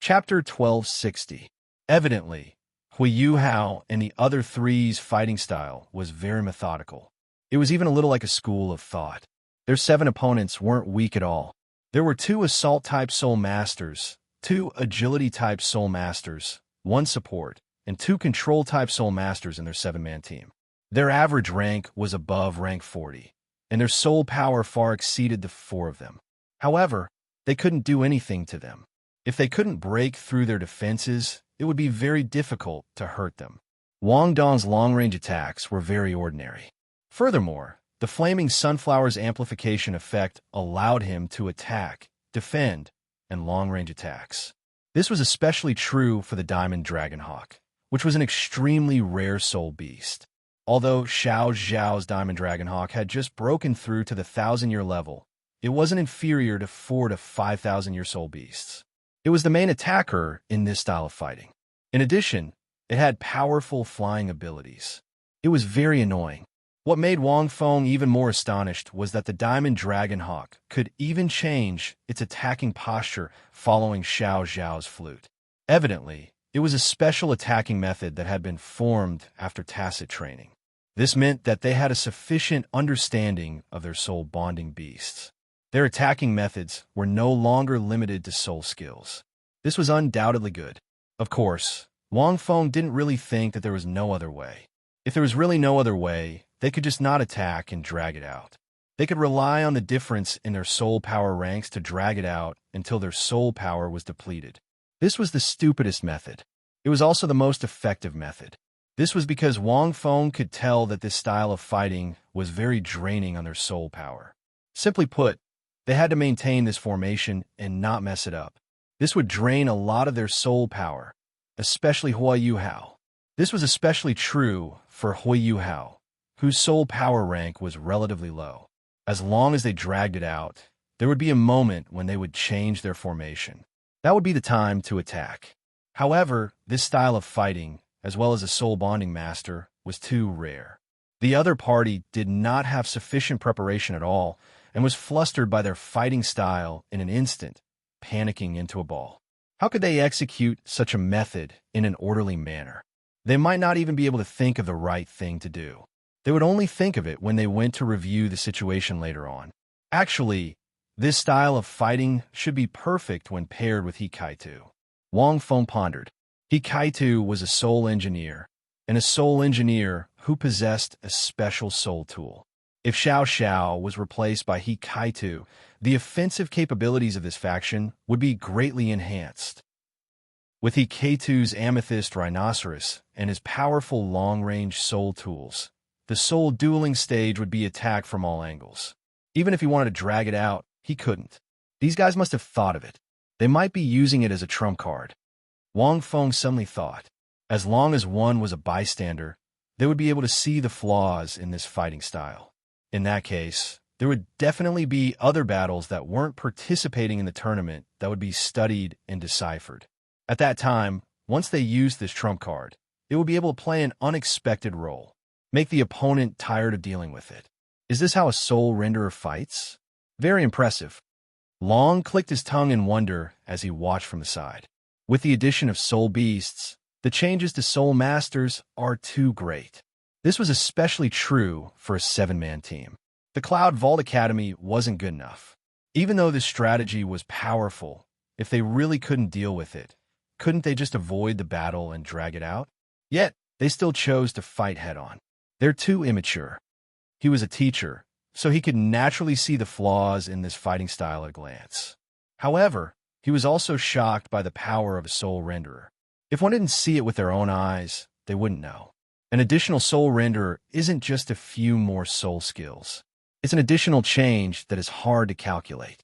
Chapter 1260. Evidently, Hui Yu Hao and the other three's fighting style was very methodical. It was even a little like a school of thought. Their 7 opponents weren't weak at all. There were 2 Assault-type Soul Masters, 2 Agility-type Soul Masters, 1 Support, and 2 Control-type Soul Masters in their 7-man team. Their average rank was above rank 40, and their soul power far exceeded the 4 of them. However, they couldn't do anything to them. If they couldn't break through their defenses, it would be very difficult to hurt them. Wang Dong's long-range attacks were very ordinary. Furthermore, the Flaming Sunflower's amplification effect allowed him to attack, defend, and long-range attacks. This was especially true for the Diamond Dragonhawk, which was an extremely rare soul beast. Although Xiao Zhao's Diamond Dragonhawk had just broken through to the 1,000-year level, it wasn't inferior to 4 to 5,000-year soul beasts. It was the main attacker in this style of fighting. In addition, it had powerful flying abilities. It was very annoying. What made Wang Feng even more astonished was that the Diamond Dragonhawk could even change its attacking posture following Xiao Zhao's flute. Evidently, it was a special attacking method that had been formed after tacit training. This meant that they had a sufficient understanding of their soul bonding beasts. Their attacking methods were no longer limited to soul skills. This was undoubtedly good. Of course, Wang Feng didn't really think that there was no other way. If there was really no other way, they could just not attack and drag it out. They could rely on the difference in their soul power ranks to drag it out until their soul power was depleted. This was the stupidest method. It was also the most effective method. This was because Wang Feng could tell that this style of fighting was very draining on their soul power. Simply put, they had to maintain this formation and not mess it up. This would drain a lot of their soul power, especially Hui Yu Hao. This was especially true for Hui Yu Hao, whose soul power rank was relatively low. As long as they dragged it out, there would be a moment when they would change their formation. That would be the time to attack. However, this style of fighting, as well as a soul bonding master, was too rare. The other party did not have sufficient preparation at all, and was flustered by their fighting style in an instant, panicking into a ball. How could they execute such a method in an orderly manner? They might not even be able to think of the right thing to do. They would only think of it when they went to review the situation later on. Actually, this style of fighting should be perfect when paired with Hikaitu. Wang Feng pondered. Hikaitu was a soul engineer, and a soul engineer who possessed a special soul tool. If Xiao Xiao was replaced by Hikaitu, the offensive capabilities of this faction would be greatly enhanced. With Hikaitu's Amethyst Rhinoceros and his powerful long-range soul tools, the soul dueling stage would be attacked from all angles. Even if he wanted to drag it out, he couldn't. These guys must have thought of it. They might be using it as a trump card. Wang Feng suddenly thought, as long as one was a bystander, they would be able to see the flaws in this fighting style. In that case, there would definitely be other battles that weren't participating in the tournament that would be studied and deciphered. At that time, once they used this trump card, it would be able to play an unexpected role, make the opponent tired of dealing with it. Is this how a soul renderer fights? Very impressive. Long clicked his tongue in wonder as he watched from the side. With the addition of soul beasts, the changes to soul masters are too great. This was especially true for a 7-man team. The Cloud Vault Academy wasn't good enough. Even though this strategy was powerful, if they really couldn't deal with it, couldn't they just avoid the battle and drag it out? Yet, they still chose to fight head-on. They're too immature. He was a teacher, so he could naturally see the flaws in this fighting style at a glance. However, he was also shocked by the power of a soul renderer. If one didn't see it with their own eyes, they wouldn't know. An additional soul renderer isn't just a few more soul skills. It's an additional change that is hard to calculate.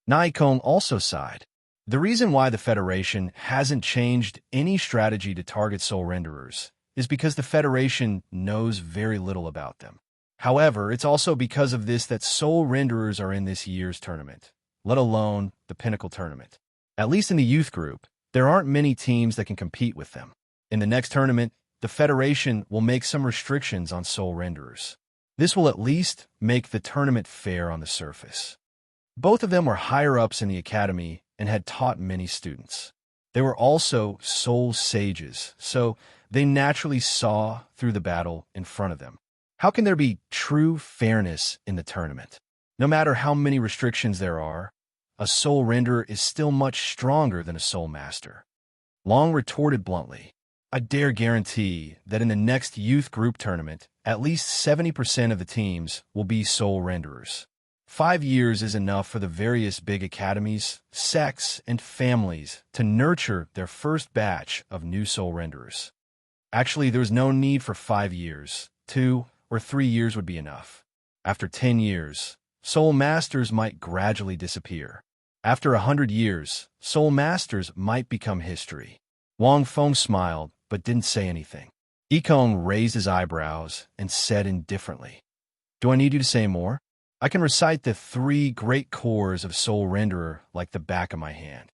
Naikong also sighed. The reason why the Federation hasn't changed any strategy to target soul renderers is because the Federation knows very little about them. However, it's also because of this that soul renderers are in this year's tournament, let alone the Pinnacle Tournament. At least in the youth group, there aren't many teams that can compete with them. In the next tournament, the Federation will make some restrictions on soul renderers. This will at least make the tournament fair on the surface. Both of them were higher-ups in the academy and had taught many students. They were also soul sages, so they naturally saw through the battle in front of them. How can there be true fairness in the tournament? No matter how many restrictions there are, a soul renderer is still much stronger than a soul master. Long retorted bluntly, I dare guarantee that in the next youth group tournament, at least 70% of the teams will be soul renderers. 5 years is enough for the various big academies, sects, and families to nurture their first batch of new soul renderers. Actually, there's no need for 5 years. 2 or 3 years would be enough. After 10 years, soul masters might gradually disappear. After 100 years, soul masters might become history. Wang Feng smiled, but didn't say anything. Yikong raised his eyebrows and said indifferently, Do I need you to say more? I can recite the 3 great cores of soul renderer like the back of my hand.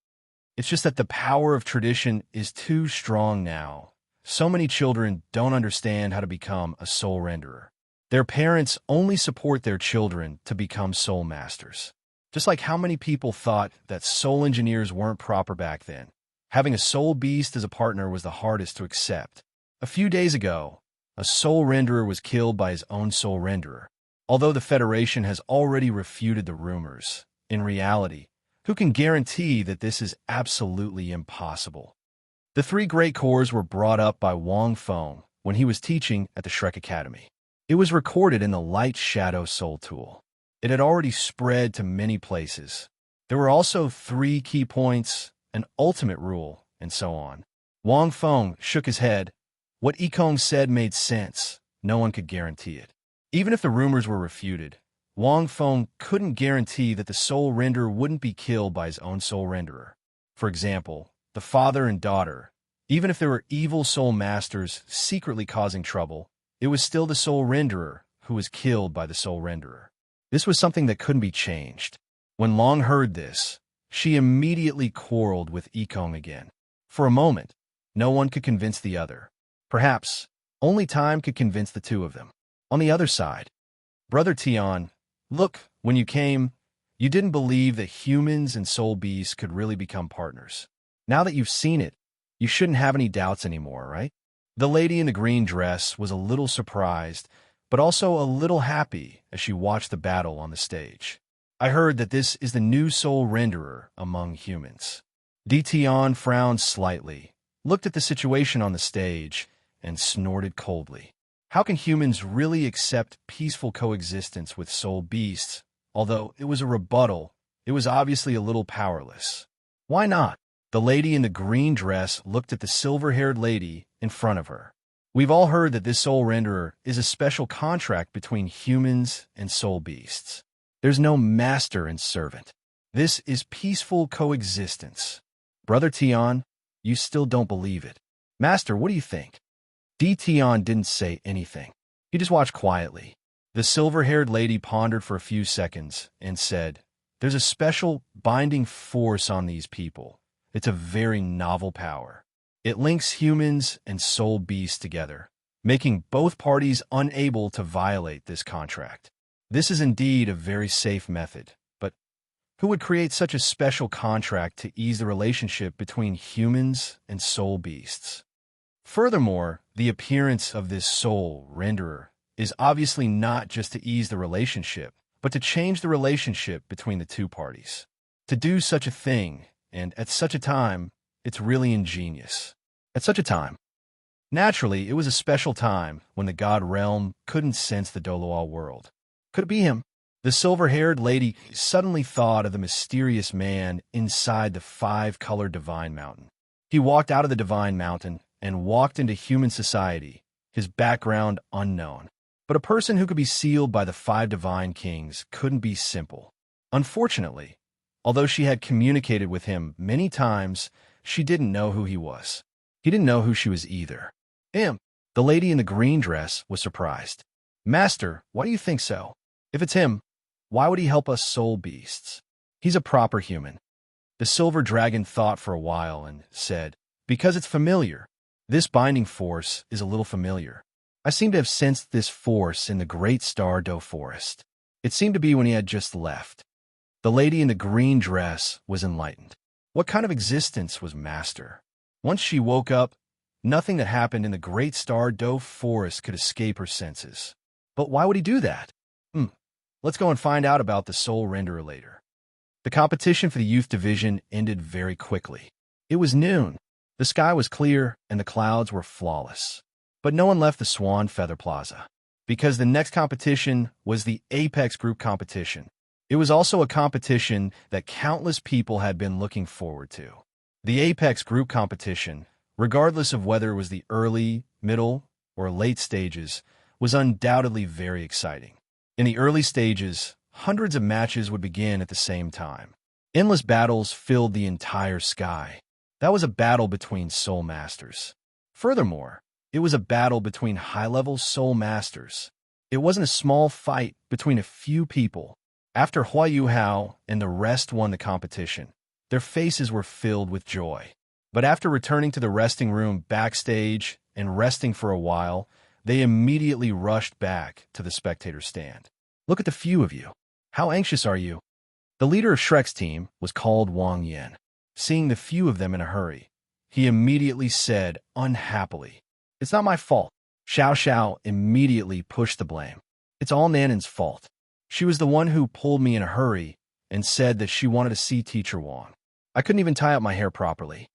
It's just that the power of tradition is too strong now. So many children don't understand how to become a soul renderer. Their parents only support their children to become soul masters. Just like how many people thought that soul engineers weren't proper back then. Having a soul beast as a partner was the hardest to accept. A few days ago, a soul renderer was killed by his own soul renderer. Although the Federation has already refuted the rumors, in reality, who can guarantee that this is absolutely impossible? The 3 great cores were brought up by Wang Feng when he was teaching at the Shrek Academy. It was recorded in the Light Shadow Soul Tool. It had already spread to many places. There were also 3 key points, an ultimate rule, and so on. Wang Feng shook his head. What Yikong said made sense. No one could guarantee it. Even if the rumors were refuted, Wang Feng couldn't guarantee that the soul renderer wouldn't be killed by his own soul renderer. For example, the father and daughter, even if there were evil soul masters secretly causing trouble, it was still the soul renderer who was killed by the soul renderer. This was something that couldn't be changed. When Long heard this, she immediately quarreled with Yikong again. For a moment, no one could convince the other. Perhaps only time could convince the 2 of them. On the other side, Brother Tian, look, when you came, you didn't believe that humans and soul beasts could really become partners. Now that you've seen it, you shouldn't have any doubts anymore, right? The lady in the green dress was a little surprised, but also a little happy as she watched the battle on the stage. I heard that this is the new soul renderer among humans. Tian frowned slightly, looked at the situation on the stage, and snorted coldly. How can humans really accept peaceful coexistence with soul beasts? Although it was a rebuttal, it was obviously a little powerless. Why not? The lady in the green dress looked at the silver-haired lady in front of her. We've all heard that this soul renderer is a special contract between humans and soul beasts. There's no master and servant. This is peaceful coexistence. Brother Tian, you still don't believe it. Master, what do you think? Tian didn't say anything. He just watched quietly. The silver-haired lady pondered for a few seconds and said, There's a special binding force on these people. It's a very novel power. It links humans and soul beasts together, making both parties unable to violate this contract. This is indeed a very safe method, but who would create such a special contract to ease the relationship between humans and soul beasts? Furthermore, the appearance of this soul renderer is obviously not just to ease the relationship, but to change the relationship between the 2 parties. To do such a thing, and at such a time, it's really ingenious. At such a time. Naturally, it was a special time when the god realm couldn't sense the Douluo world. Could it be him? The silver-haired lady suddenly thought of the mysterious man inside the 5-colored divine mountain. He walked out of the divine mountain and walked into human society, his background unknown. But a person who could be sealed by the 5 divine kings couldn't be simple. Unfortunately, although she had communicated with him many times, she didn't know who he was. He didn't know who she was either. The lady in the green dress was surprised. Master, why do you think so? If it's him, why would he help us soul beasts? He's a proper human. The silver dragon thought for a while and said, Because it's familiar. This binding force is a little familiar. I seem to have sensed this force in the great star Do forest. It seemed to be when he had just left. The lady in the green dress was enlightened. What kind of existence was Master? Once she woke up, nothing that happened in the Great Star Dove Forest could escape her senses. But why would he do that? Let's go and find out about the Soul Renderer later. The competition for the youth division ended very quickly. It was noon. The sky was clear and the clouds were flawless. But no one left the Swan Feather Plaza, because the next competition was the Apex Group competition. It was also a competition that countless people had been looking forward to. The Apex Group competition, regardless of whether it was the early, middle, or late stages, was undoubtedly very exciting. In the early stages, hundreds of matches would begin at the same time. Endless battles filled the entire sky. That was a battle between Soul Masters. Furthermore, it was a battle between high-level Soul Masters. It wasn't a small fight between a few people. After Huayu Hao and the rest won the competition, their faces were filled with joy. But after returning to the resting room backstage and resting for a while, they immediately rushed back to the spectator stand. Look at the few of you. How anxious are you? The leader of Shrek's team was called Wang Yin. Seeing the few of them in a hurry, he immediately said unhappily, "It's not my fault." Xiao Xiao immediately pushed the blame. "It's all Nanan's fault. She was the one who pulled me in a hurry and said that she wanted to see Teacher Wang. I couldn't even tie up my hair properly."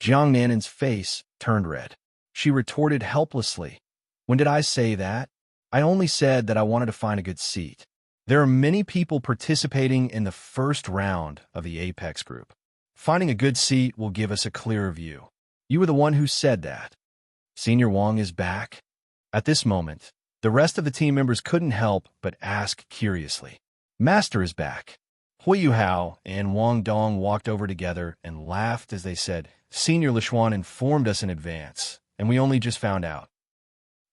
Jiang Nanan's face turned red. She retorted helplessly, "When did I say that? I only said that I wanted to find a good seat." There are many people participating in the first round of the Apex Group. Finding a good seat will give us a clearer view. You were the one who said that. Senior Wang is back? At this moment, the rest of the team members couldn't help but ask curiously. Master is back. Huiyu Hao and Wang Dong walked over together and laughed as they said, "Senior Lishuan informed us in advance, and we only just found out.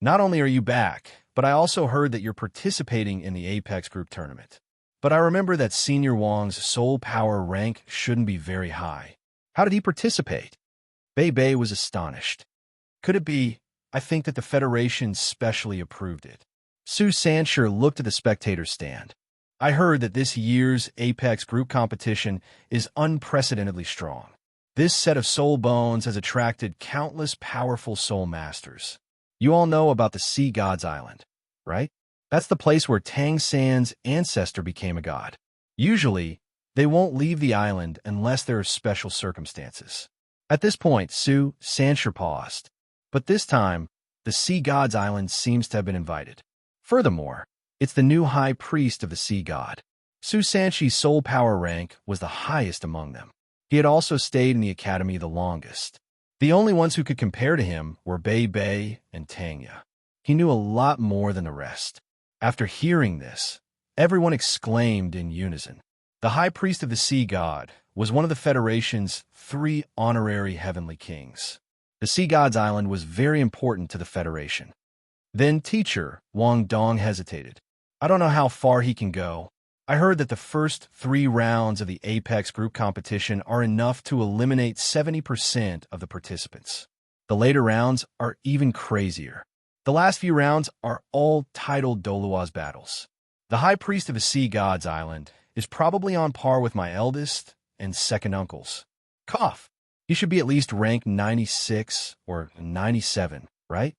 Not only are you back, but I also heard that you're participating in the Apex Group tournament. But I remember that Senior Wang's soul power rank shouldn't be very high. How did he participate?" Bei Bei was astonished. "Could it be? I think that the Federation specially approved it." Su Sanshur looked at the spectator stand. "I heard that this year's Apex Group competition is unprecedentedly strong. This set of soul bones has attracted countless powerful soul masters. You all know about the Sea God's Island, right? That's the place where Tang San's ancestor became a god. Usually, they won't leave the island unless there are special circumstances." At this point, Su Sanshur paused. But this time, the Sea God's Island seems to have been invited. Furthermore, it's the new high priest of the Sea God. Su Sanchi's soul power rank was the highest among them. He had also stayed in the academy the longest. The only ones who could compare to him were Bei Bei and Tanya. He knew a lot more than the rest. After hearing this, everyone exclaimed in unison. The high priest of the Sea God was one of the Federation's 3 honorary heavenly kings. The Sea God's Island was very important to the Federation. Then Teacher Wang Dong hesitated. "I don't know how far he can go. I heard that the first 3 rounds of the Apex Group competition are enough to eliminate 70% of the participants. The later rounds are even crazier. The last few rounds are all titled Douluo's battles. The High Priest of the Sea God's Island is probably on par with my eldest and second uncles. Cough. He should be at least ranked 96 or 97, right?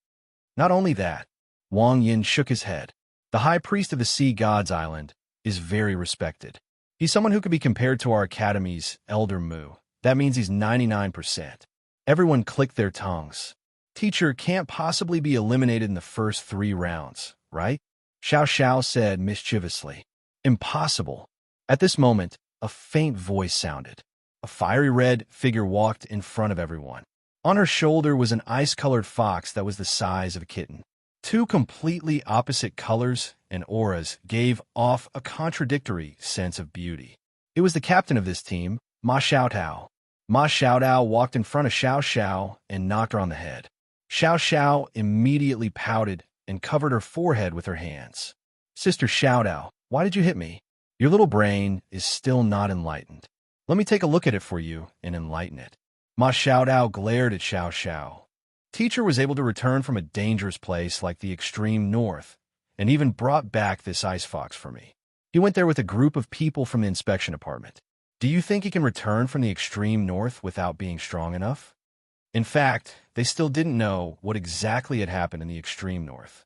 Not only that," Wang Yin shook his head. "The High Priest of the Sea God's Island is very respected. He's someone who could be compared to our academy's Elder Mu. That means he's 99%. Everyone clicked their tongues. "Teacher can't possibly be eliminated in the first 3 rounds, right?" Xiao Xiao said mischievously. "Impossible." At this moment, a faint voice sounded. A fiery red figure walked in front of everyone. On her shoulder was an ice-colored fox that was the size of a kitten. 2 completely opposite colors and auras gave off a contradictory sense of beauty. It was the captain of this team, Ma Xiaotao. Ma Xiaotao walked in front of Xiao Xiao and knocked her on the head. Xiao Xiao immediately pouted and covered her forehead with her hands. "Sister Xiaotao, why did you hit me? Your little brain is still not enlightened. Let me take a look at it for you and enlighten it." Ma Xiaotao glared at Xiao Xiao. Teacher was able to return from a dangerous place like the extreme north, and even brought back this ice fox for me. He went there with a group of people from the inspection department. Do you think he can return from the extreme north without being strong enough? In fact, they still didn't know what exactly had happened in the extreme north.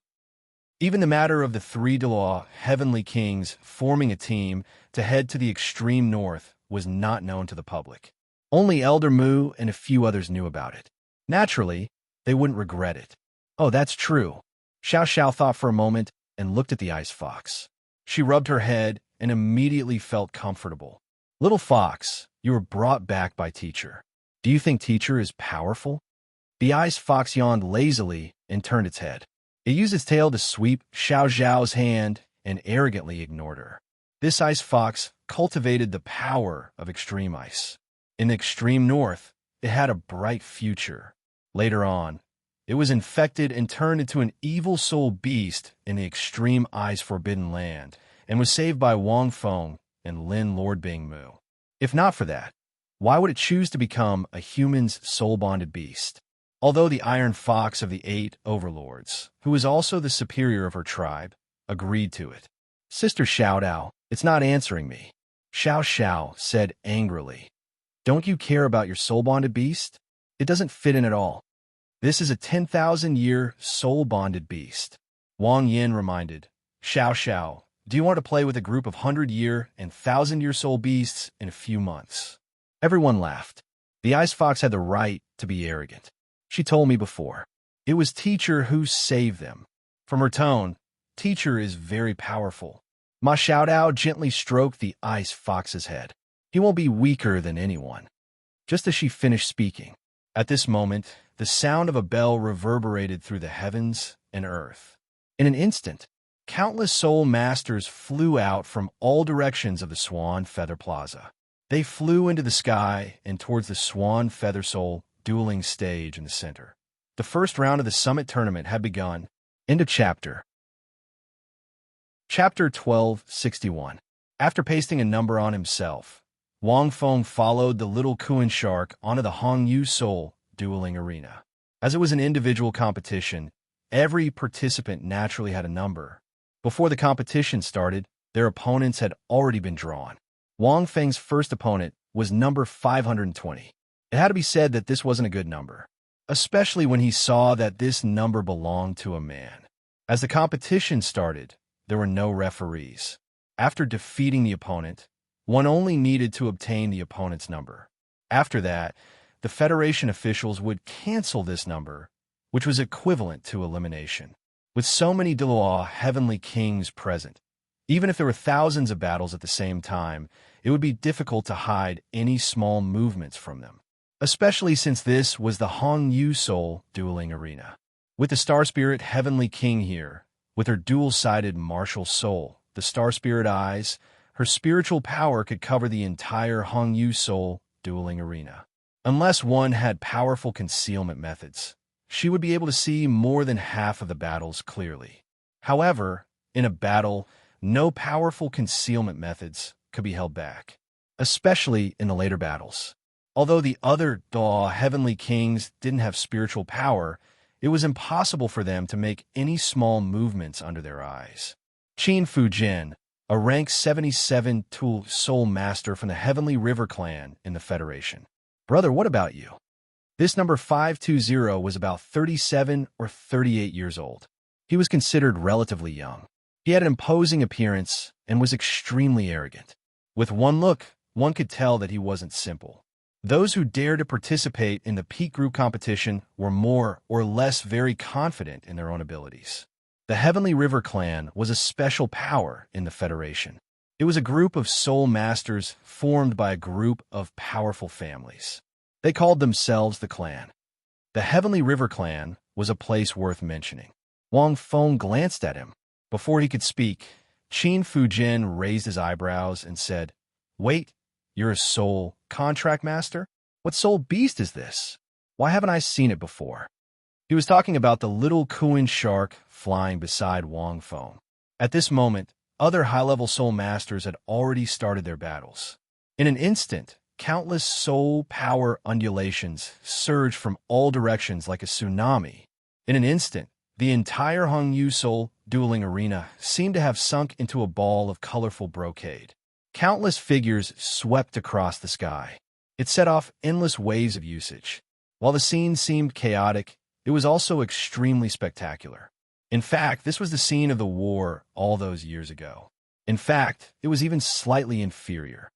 Even the matter of the three Douluo heavenly kings forming a team to head to the extreme north was not known to the public. Only Elder Mu and a few others knew about it. Naturally, they wouldn't regret it. Oh, that's true. Xiao Xiao thought for a moment and looked at the ice fox. She rubbed her head and immediately felt comfortable. Little fox, you were brought back by teacher. Do you think teacher is powerful? The ice fox yawned lazily and turned its head. It used its tail to sweep Xiao Xiao's hand and arrogantly ignored her. This ice fox cultivated the power of extreme ice. In the extreme north, it had a bright future. Later on, it was infected and turned into an evil soul beast in the extreme ice forbidden land and was saved by Wang Feng and Lin Lord Bing Mu. If not for that, why would it choose to become a human's soul-bonded beast? Although the Iron Fox of the 8 Overlords, who was also the superior of her tribe, agreed to it. Sister Xiao Dao, it's not answering me. Xiao Xiao said angrily. Don't you care about your soul-bonded beast? It doesn't fit in at all. This is a 10,000-year soul-bonded beast. Wang Yin reminded. Xiao Xiao, do you want to play with a group of 100-year and 1,000-year soul beasts in a few months? Everyone laughed. The ice fox had the right to be arrogant. She told me before. It was teacher who saved them. From her tone, teacher is very powerful. Ma Xiaodao gently stroked the ice fox's head. He won't be weaker than anyone. Just as she finished speaking, at this moment, the sound of a bell reverberated through the heavens and earth. In an instant, countless soul masters flew out from all directions of the Swan Feather Plaza. They flew into the sky and towards the Swan Feather Soul dueling stage in the center. The first round of the summit tournament had begun. End of chapter. Chapter 1261. After pasting a number on himself, Wang Feng followed the little Kuan shark onto the Hongyu Soul dueling arena. As it was an individual competition, every participant naturally had a number. Before the competition started, their opponents had already been drawn. Wang Feng's first opponent was number 520. It had to be said that this wasn't a good number, especially when he saw that this number belonged to a man. As the competition started, there were no referees. After defeating the opponent, one only needed to obtain the opponent's number. After that, the Federation officials would cancel this number, which was equivalent to elimination. With so many Douluo heavenly kings present, even if there were thousands of battles at the same time, it would be difficult to hide any small movements from them, especially since this was the Hongyu Soul dueling arena. With the Star Spirit heavenly king here, with her dual-sided martial soul, the Star Spirit eyes, her spiritual power could cover the entire Hongyu Soul dueling arena. Unless one had powerful concealment methods, she would be able to see more than half of the battles clearly. However, in a battle, no powerful concealment methods could be held back, especially in the later battles. Although the other Douluo heavenly kings didn't have spiritual power, it was impossible for them to make any small movements under their eyes. Qin Fujin, a rank 77 Tool Soul Master from the Heavenly River Clan in the Federation. Brother, what about you? This number 520 was about 37 or 38 years old. He was considered relatively young. He had an imposing appearance and was extremely arrogant. With one look, one could tell that he wasn't simple. Those who dared to participate in the peak group competition were more or less very confident in their own abilities. The Heavenly River Clan was a special power in the Federation. It was a group of soul masters formed by a group of powerful families. They called themselves the clan. The Heavenly River Clan was a place worth mentioning. Wang Feng glanced at him. Before he could speak, Qin Fujin raised his eyebrows and said, "Wait, you're a soul contract master? What soul beast is this? Why haven't I seen it before?" He was talking about the little Kuan shark flying beside Wang Feng. At this moment, other high-level soul masters had already started their battles. In an instant, countless soul power undulations surged from all directions like a tsunami. In an instant, the entire Hongyu Soul dueling arena seemed to have sunk into a ball of colorful brocade. Countless figures swept across the sky. It set off endless waves of usage. While the scene seemed chaotic, it was also extremely spectacular. In fact, this was the scene of the war all those years ago. In fact, it was even slightly inferior.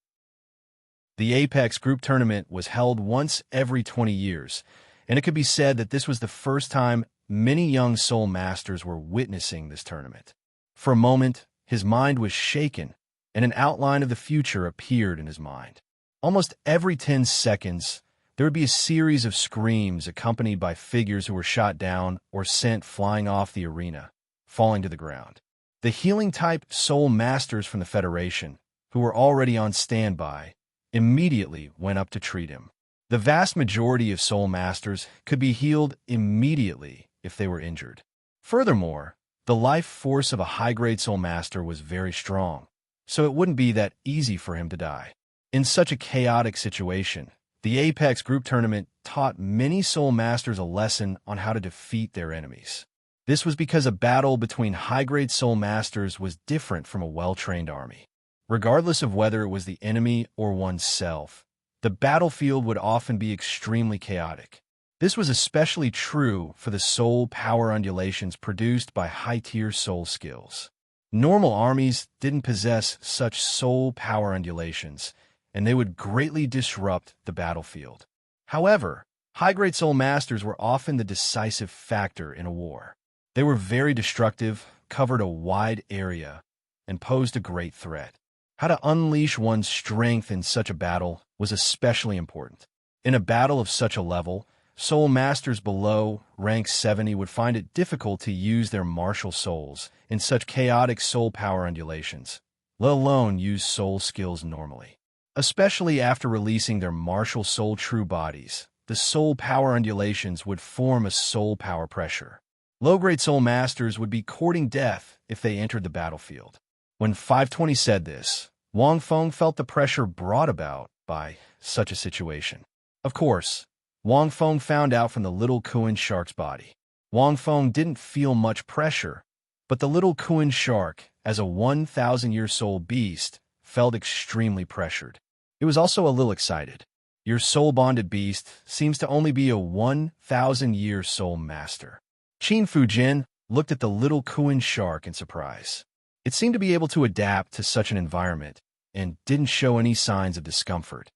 The Apex Group Tournament was held once every 20 years, and it could be said that this was the first time many young Soul Masters were witnessing this tournament. For a moment, his mind was shaken, and an outline of the future appeared in his mind. Almost every 10 seconds, there would be a series of screams accompanied by figures who were shot down or sent flying off the arena, falling to the ground. The healing-type Soul Masters from the Federation, who were already on standby, immediately went up to treat him. The vast majority of Soul Masters could be healed immediately if they were injured. Furthermore, the life force of a high-grade Soul Master was very strong, so it wouldn't be that easy for him to die. In such a chaotic situation, the Apex Group Tournament taught many Soul Masters a lesson on how to defeat their enemies. This was because a battle between high-grade Soul Masters was different from a well-trained army. Regardless of whether it was the enemy or oneself, the battlefield would often be extremely chaotic. This was especially true for the soul power undulations produced by high-tier soul skills. Normal armies didn't possess such soul power undulations, and they would greatly disrupt the battlefield. However, high-grade Soul Masters were often the decisive factor in a war. They were very destructive, covered a wide area, and posed a great threat. How to unleash one's strength in such a battle was especially important. In a battle of such a level, Soul Masters below rank 70 would find it difficult to use their martial souls in such chaotic soul power undulations, let alone use soul skills normally. Especially after releasing their martial soul true bodies, the soul power undulations would form a soul power pressure. Low-grade Soul Masters would be courting death if they entered the battlefield. When 520 said this, Wang Feng felt the pressure brought about by such a situation. Of course, Wang Feng found out from the little Kuan shark's body. Wang Feng didn't feel much pressure, but the little Kuan shark, as a 1,000-year soul beast, felt extremely pressured. It was also a little excited. Your soul-bonded beast seems to only be a 1,000-year soul master. Qin Fujin looked at the little Kuan shark in surprise. It seemed to be able to adapt to such an environment and didn't show any signs of discomfort.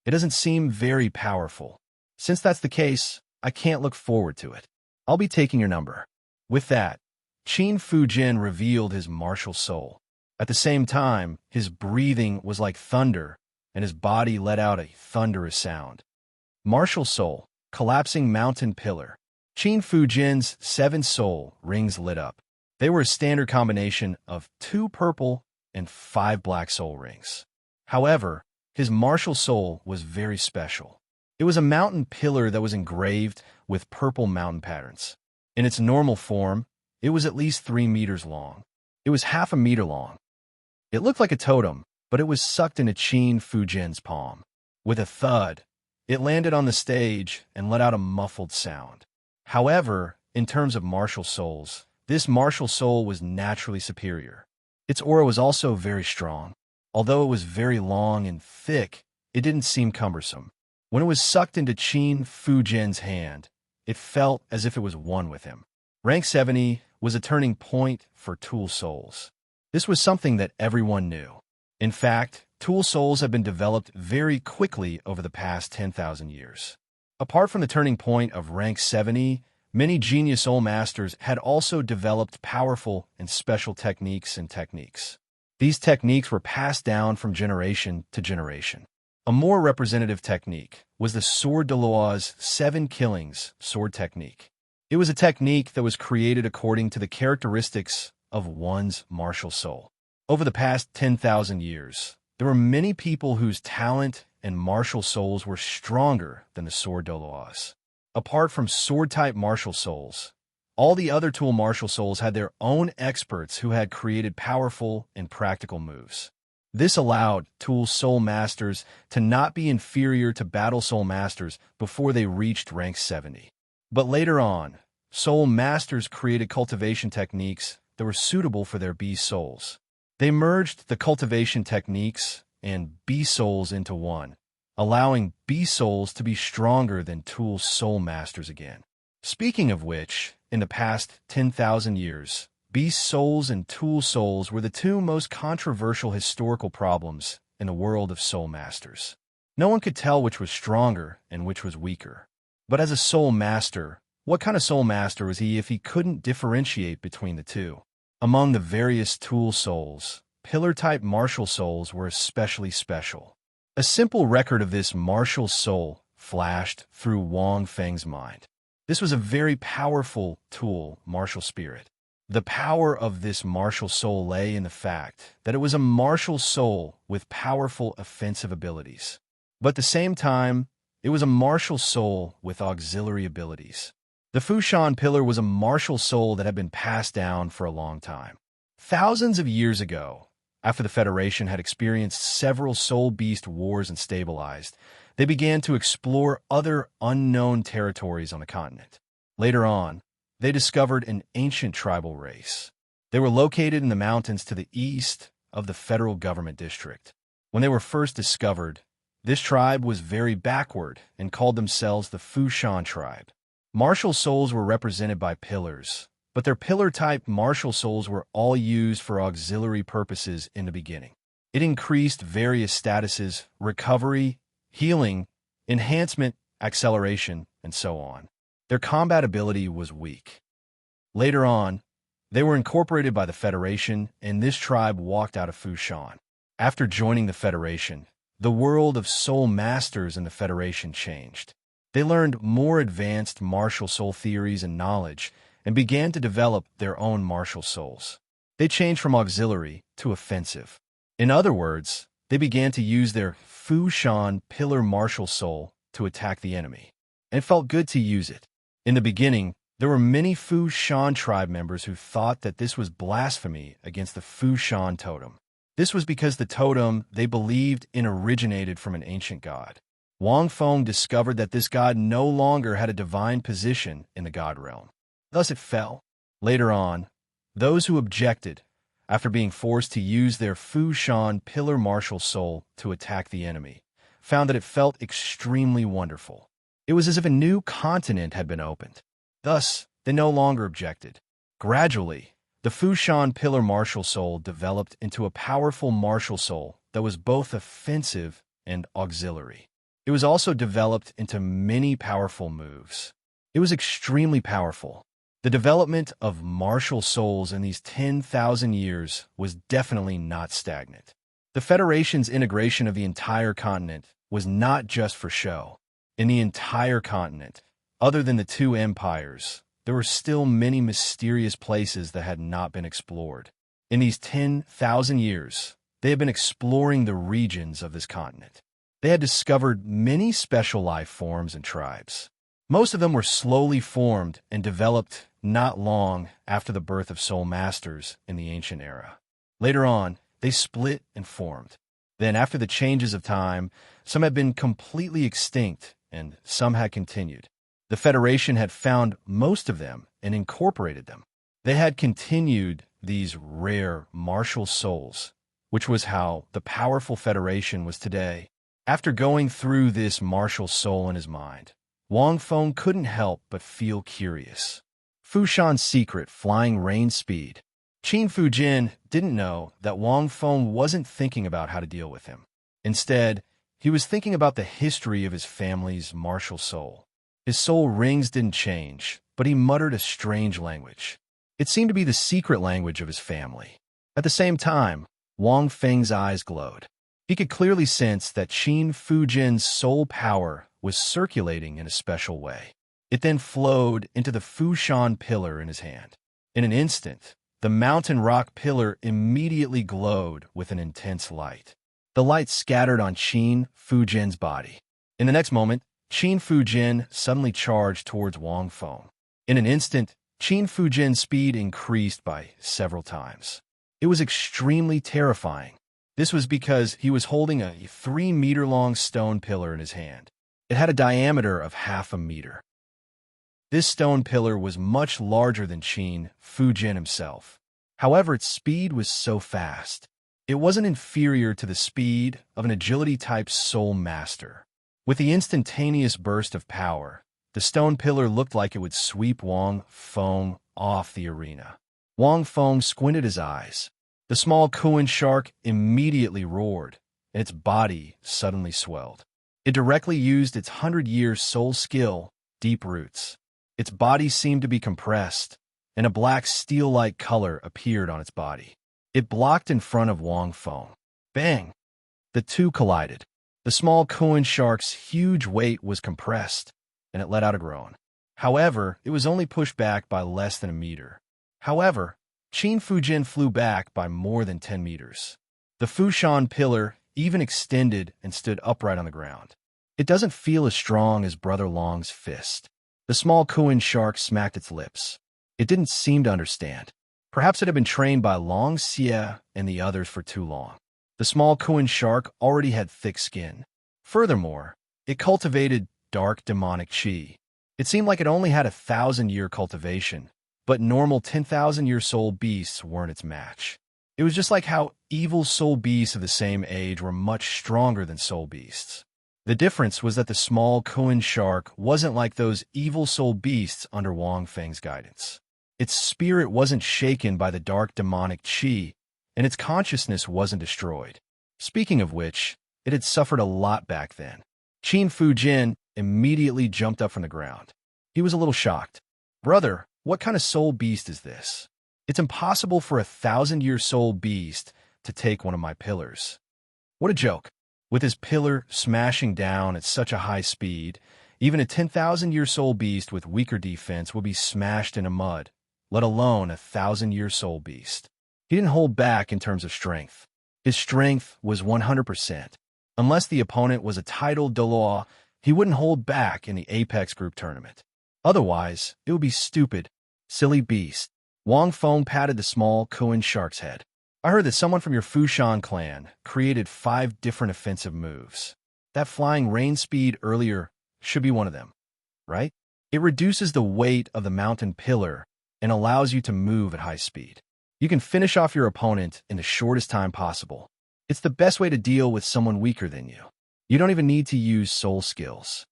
It doesn't seem very powerful. Since that's the case, I can't look forward to it. I'll be taking your number. With that, Qin Fujin revealed his martial soul. At the same time, his breathing was like thunder, and his body let out a thunderous sound. Martial soul, collapsing mountain pillar. Qin Fujin's 7 soul rings lit up. They were a standard combination of 2 purple and 5 black soul rings. However, his martial soul was very special. It was a mountain pillar that was engraved with purple mountain patterns. In its normal form, it was at least 3 meters long. It was half a meter long. It looked like a totem, but it was sucked into Qin Fujin's palm. With a thud, it landed on the stage and let out a muffled sound. However, in terms of martial souls, this martial soul was naturally superior. Its aura was also very strong. Although it was very long and thick, it didn't seem cumbersome. When it was sucked into Qin Fujin's hand, it felt as if it was one with him. Rank 70 was a turning point for Tool Souls. This was something that everyone knew. In fact, Tool Souls have been developed very quickly over the past 10,000 years. Apart from the turning point of rank 70, many genius Soul Masters had also developed powerful and special techniques. These techniques were passed down from generation to generation. A more representative technique was the Sword Daluo's 7 Killings sword technique. It was a technique that was created according to the characteristics of one's martial soul. Over the past 10,000 years, there were many people whose talent and martial souls were stronger than the Sword Daluo's. Apart from sword-type martial souls, all the other tool martial souls had their own experts who had created powerful and practical moves. This allowed Tool Soul Masters to not be inferior to Battle Soul Masters before they reached rank 70. But later on, Soul Masters created cultivation techniques that were suitable for their beast souls. They merged the cultivation techniques and bee souls into one, allowing bee souls to be stronger than tool soul masters again. Speaking of which, in the past 10,000 years, bee souls and tool souls were the two most controversial historical problems in the world of soul masters. No one could tell which was stronger and which was weaker. But as a soul master, what kind of soul master was he if he couldn't differentiate between the two? Among the various tool souls, pillar-type martial souls were especially special. A simple record of this martial soul flashed through Wang Feng's mind. This was a very powerful tool, martial spirit. The power of this martial soul lay in the fact that it was a martial soul with powerful offensive abilities. But at the same time, it was a martial soul with auxiliary abilities. The Fushan pillar was a martial soul that had been passed down for a long time. Thousands of years ago, after the Federation had experienced several soul beast wars and stabilized, they began to explore other unknown territories on the continent. Later on, they discovered an ancient tribal race. They were located in the mountains to the east of the federal government district. When they were first discovered, this tribe was very backward and called themselves the Fushan tribe. Martial souls were represented by pillars, but their pillar-type martial souls were all used for auxiliary purposes in the beginning. It increased various statuses, recovery, healing, enhancement, acceleration, and so on. Their combat ability was weak. Later on, they were incorporated by the Federation, and this tribe walked out of Fushan. After joining the Federation, the world of soul masters in the Federation changed. They learned more advanced martial soul theories and knowledge and began to develop their own martial souls. They changed from auxiliary to offensive. In other words, they began to use their Fushan pillar martial soul to attack the enemy. And it felt good to use it. In the beginning, there were many Fushan tribe members who thought that this was blasphemy against the Fushan totem. This was because the totem they believed in originated from an ancient god. Wang Feng discovered that this god no longer had a divine position in the god realm. Thus it fell. Later on, those who objected, after being forced to use their Fushan pillar martial soul to attack the enemy, found that it felt extremely wonderful. It was as if a new continent had been opened. Thus, they no longer objected. Gradually, the Fushan pillar martial soul developed into a powerful martial soul that was both offensive and auxiliary. It was also developed into many powerful moves. It was extremely powerful. The development of martial souls in these 10,000 years was definitely not stagnant. The Federation's integration of the entire continent was not just for show. In the entire continent, other than the two empires, there were still many mysterious places that had not been explored. In these 10,000 years, they had been exploring the regions of this continent. They had discovered many special life forms and tribes. Most of them were slowly formed and developed not long after the birth of soul masters in the ancient era. Later on, they split and formed. Then, after the changes of time, some had been completely extinct and some had continued. The Federation had found most of them and incorporated them. They had continued these rare martial souls, which was how the powerful Federation was today. After going through this martial soul in his mind, Wang Feng couldn't help but feel curious. Fushan's secret flying rain speed. Qin Fujin didn't know that Wang Feng wasn't thinking about how to deal with him. Instead, he was thinking about the history of his family's martial soul. His soul rings didn't change, but he muttered a strange language. It seemed to be the secret language of his family. At the same time, Wang Feng's eyes glowed. He could clearly sense that Qin Fujin's soul power was circulating in a special way. It then flowed into the Fushan pillar in his hand. In an instant, the mountain rock pillar immediately glowed with an intense light. The light scattered on Qin Fujin's body. In the next moment, Qin Fujin suddenly charged towards Wang Feng. In an instant, Qin Fujin's speed increased by several times. It was extremely terrifying. This was because he was holding a 3-meter-long stone pillar in his hand. It had a diameter of half a meter. This stone pillar was much larger than Qin Fujin himself. However, its speed was so fast it wasn't inferior to the speed of an agility-type soul master. With the instantaneous burst of power, the stone pillar looked like it would sweep Wang Feng off the arena. Wang Feng squinted his eyes. The small Kuan shark immediately roared, and its body suddenly swelled. It directly used its 100-year soul skill, Deep Roots. Its body seemed to be compressed, and a black steel-like color appeared on its body. It blocked in front of Wang Feng. Bang! The two collided. The small Kuan shark's huge weight was compressed, and it let out a groan. However, it was only pushed back by less than a meter. However, Qin Fujin flew back by more than 10 meters. The Fushan pillar even extended and stood upright on the ground. It doesn't feel as strong as Brother Long's fist. The small Kuan shark smacked its lips. It didn't seem to understand. Perhaps it had been trained by Long Xie and the others for too long. The small Kuan shark already had thick skin. Furthermore, it cultivated dark demonic qi. It seemed like it only had 1,000-year cultivation, but normal 10,000-year soul beasts weren't its match. It was just like how evil soul beasts of the same age were much stronger than soul beasts. The difference was that the small Kuan shark wasn't like those evil soul beasts under Wang Feng's guidance. Its spirit wasn't shaken by the dark demonic qi, and its consciousness wasn't destroyed. Speaking of which, it had suffered a lot back then. Qin Fujin immediately jumped up from the ground. He was a little shocked. Brother, what kind of soul beast is this? It's impossible for a 1,000-year soul beast to take one of my pillars. What a joke. With his pillar smashing down at such a high speed, even a 10,000-year soul beast with weaker defense would be smashed into mud, let alone a 1,000-year soul beast. He didn't hold back in terms of strength. His strength was 100%. Unless the opponent was a titled Douluo, he wouldn't hold back in the Apex Group tournament. Otherwise, it would be stupid. Silly beast. Wang Feng patted the small Kuan shark's head. I heard that someone from your Fushan clan created 5 different offensive moves. That flying rain speed earlier should be one of them, right? It reduces the weight of the mountain pillar and allows you to move at high speed. You can finish off your opponent in the shortest time possible. It's the best way to deal with someone weaker than you. You don't even need to use soul skills.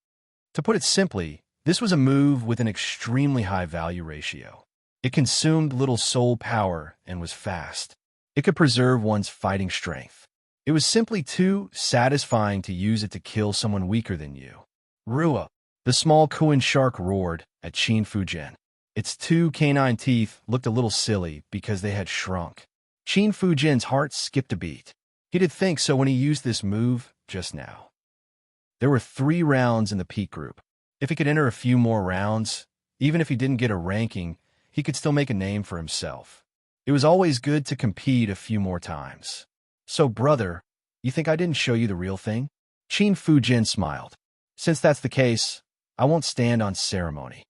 To put it simply, this was a move with an extremely high value ratio. It consumed little soul power and was fast. It could preserve one's fighting strength. It was simply too satisfying to use it to kill someone weaker than you. Rua, the small Kuan shark roared at Qin Fujin. Its 2 canine teeth looked a little silly because they had shrunk. Qin Fujin's heart skipped a beat. He did think so when he used this move just now. There were 3 rounds in the peak group. If he could enter a few more rounds, even if he didn't get a ranking, he could still make a name for himself. It was always good to compete a few more times. So, brother, you think I didn't show you the real thing? Qin Fujin smiled. Since that's the case, I won't stand on ceremony.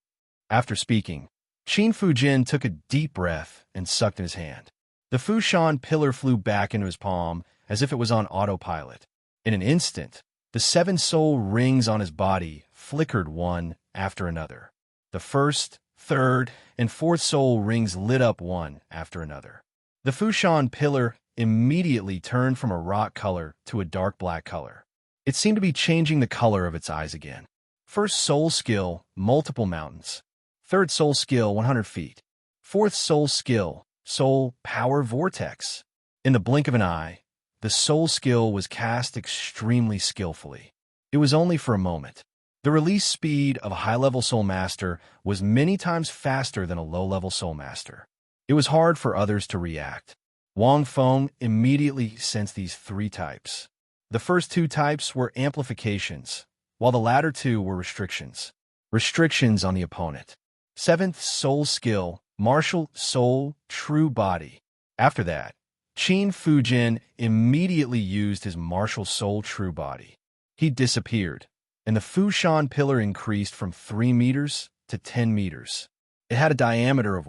After speaking, Qin Fujin took a deep breath and sucked in his hand. The Fushan pillar flew back into his palm as if it was on autopilot. In an instant, the 7 soul rings on his body flickered one after another. The first, third, and 4th soul rings lit up one after another. The Fushan pillar immediately turned from a rock color to a dark black color. It seemed to be changing the color of its eyes again. First soul skill, multiple mountains. 3rd soul skill, 100 feet. 4th soul skill, soul power vortex. In the blink of an eye, the soul skill was cast extremely skillfully. It was only for a moment. The release speed of a high-level soul master was many times faster than a low-level soul master. It was hard for others to react. Wang Feng immediately sensed these 3 types. The first 2 types were amplifications, while the latter 2 were restrictions. Restrictions on the opponent. 7th soul skill, martial soul, true body. After that, Qin Fujin immediately used his martial soul true body. He disappeared, and the Fushan pillar increased from 3 meters to 10 meters. It had a diameter of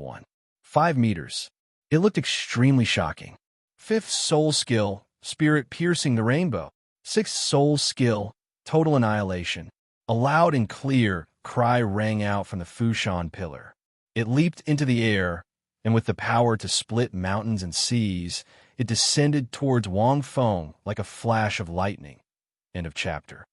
5 meters. It looked extremely shocking. 5th soul skill, spirit piercing the rainbow. 6th soul skill, total annihilation. A loud and clear cry rang out from the Fushan pillar. It leaped into the air, and with the power to split mountains and seas, it descended towards Wang Feng like a flash of lightning. End of chapter.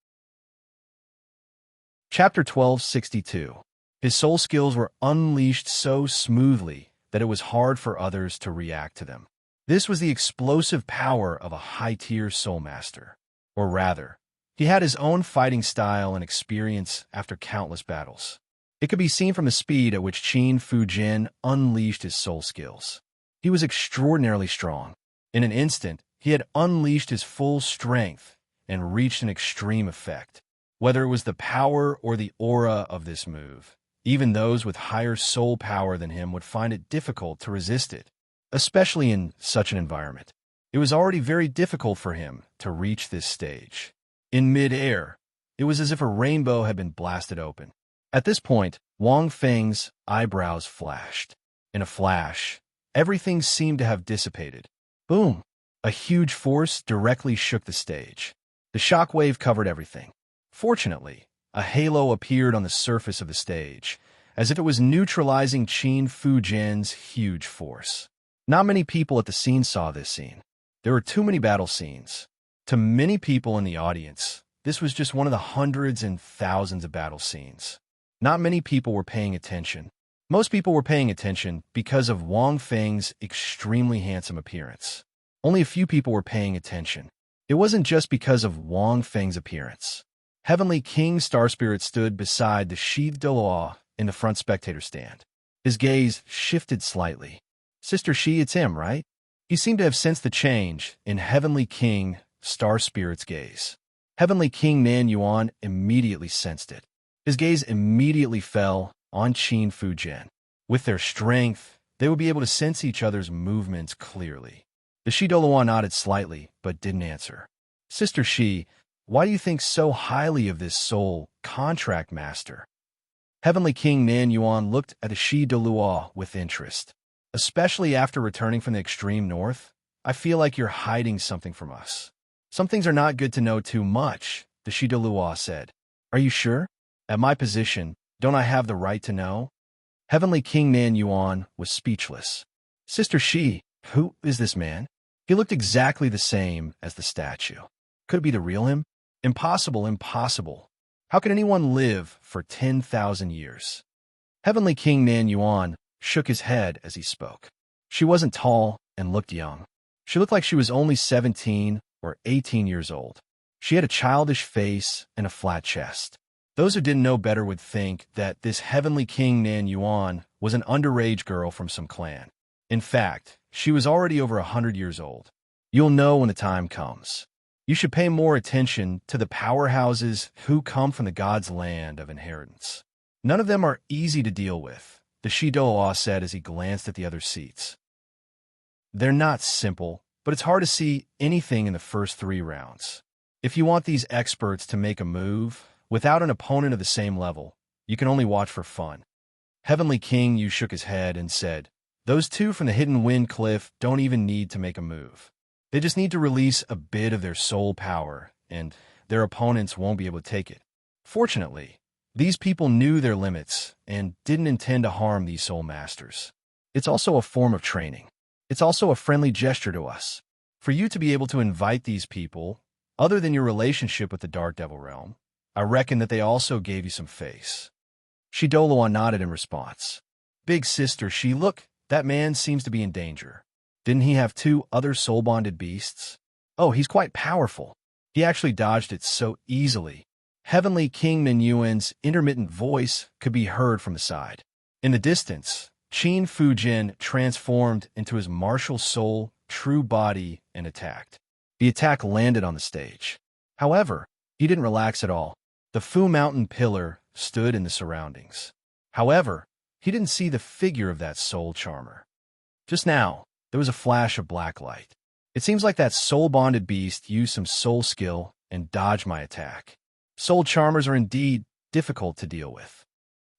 Chapter 1262. His soul skills were unleashed so smoothly that it was hard for others to react to them. This was the explosive power of a high-tier soul master. Or rather, he had his own fighting style and experience after countless battles. It could be seen from the speed at which Qin Fujin unleashed his soul skills. He was extraordinarily strong. In an instant, he had unleashed his full strength and reached an extreme effect. Whether it was the power or the aura of this move, even those with higher soul power than him would find it difficult to resist it, especially in such an environment. It was already very difficult for him to reach this stage. In mid-air, it was as if a rainbow had been blasted open. At this point, Wang Feng's eyebrows flashed. In a flash, everything seemed to have dissipated. Boom! A huge force directly shook the stage. The shockwave covered everything. Fortunately, a halo appeared on the surface of the stage, as if it was neutralizing Qin Fujin's huge force. Not many people at the scene saw this scene. There were too many battle scenes. To many people in the audience, this was just one of the hundreds and thousands of battle scenes. Not many people were paying attention. Most people were paying attention because of Wang Feng's extremely handsome appearance. Only a few people were paying attention. It wasn't just because of Wang Feng's appearance. Heavenly King Star Spirit stood beside the sheathed Douluo in the front spectator stand. His gaze shifted slightly. Sister Shi, it's him, right? He seemed to have sensed the change in Heavenly King Star Spirit's gaze. Heavenly King Nan Yuan immediately sensed it. His gaze immediately fell on Qin Fujin. With their strength, they would be able to sense each other's movements clearly. The Shi Douluo nodded slightly, but didn't answer. Sister Shi, why do you think so highly of this soul contract master? Heavenly King Nan Yuan looked at the Shi Douluo with interest. Especially after returning from the extreme north, I feel like you're hiding something from us. Some things are not good to know too much, the Shi Douluo said. Are you sure? At my position, don't I have the right to know? Heavenly King Nan Yuan was speechless. Sister Shi, who is this man? He looked exactly the same as the statue. Could it be the real him? Impossible, impossible. How can anyone live for 10,000 years? Heavenly King Nan Yuan shook his head as he spoke. She wasn't tall and looked young. She looked like she was only 17 or 18 years old. She had a childish face and a flat chest. Those who didn't know better would think that this Heavenly King Nan Yuan was an underage girl from some clan. In fact, she was already over 100 years old. You'll know when the time comes. You should pay more attention to the powerhouses who come from the god's land of inheritance. None of them are easy to deal with, the Shi Douluo said as he glanced at the other seats. They're not simple, but it's hard to see anything in the first 3 rounds. If you want these experts to make a move, without an opponent of the same level, you can only watch for fun. Heavenly King Yu shook his head and said, those 2 from the Hidden Wind Cliff don't even need to make a move. They just need to release a bit of their soul power, and their opponents won't be able to take it. Fortunately, these people knew their limits and didn't intend to harm these soul masters. It's also a form of training. It's also a friendly gesture to us. For you to be able to invite these people, other than your relationship with the Dark Devil Realm, I reckon that they also gave you some face. Shi Douluo nodded in response. Big sister, Shi, look, that man seems to be in danger. Didn't he have 2 other soul-bonded beasts? Oh, he's quite powerful. He actually dodged it so easily. Heavenly King Ninyuan's intermittent voice could be heard from the side. In the distance, Qin Fujin transformed into his martial soul, true body, and attacked. The attack landed on the stage. However, he didn't relax at all. The Fu Mountain pillar stood in the surroundings. However, he didn't see the figure of that soul charmer. Just now, there was a flash of black light. It seems like that soul-bonded beast used some soul skill and dodged my attack. Soul charmers are indeed difficult to deal with.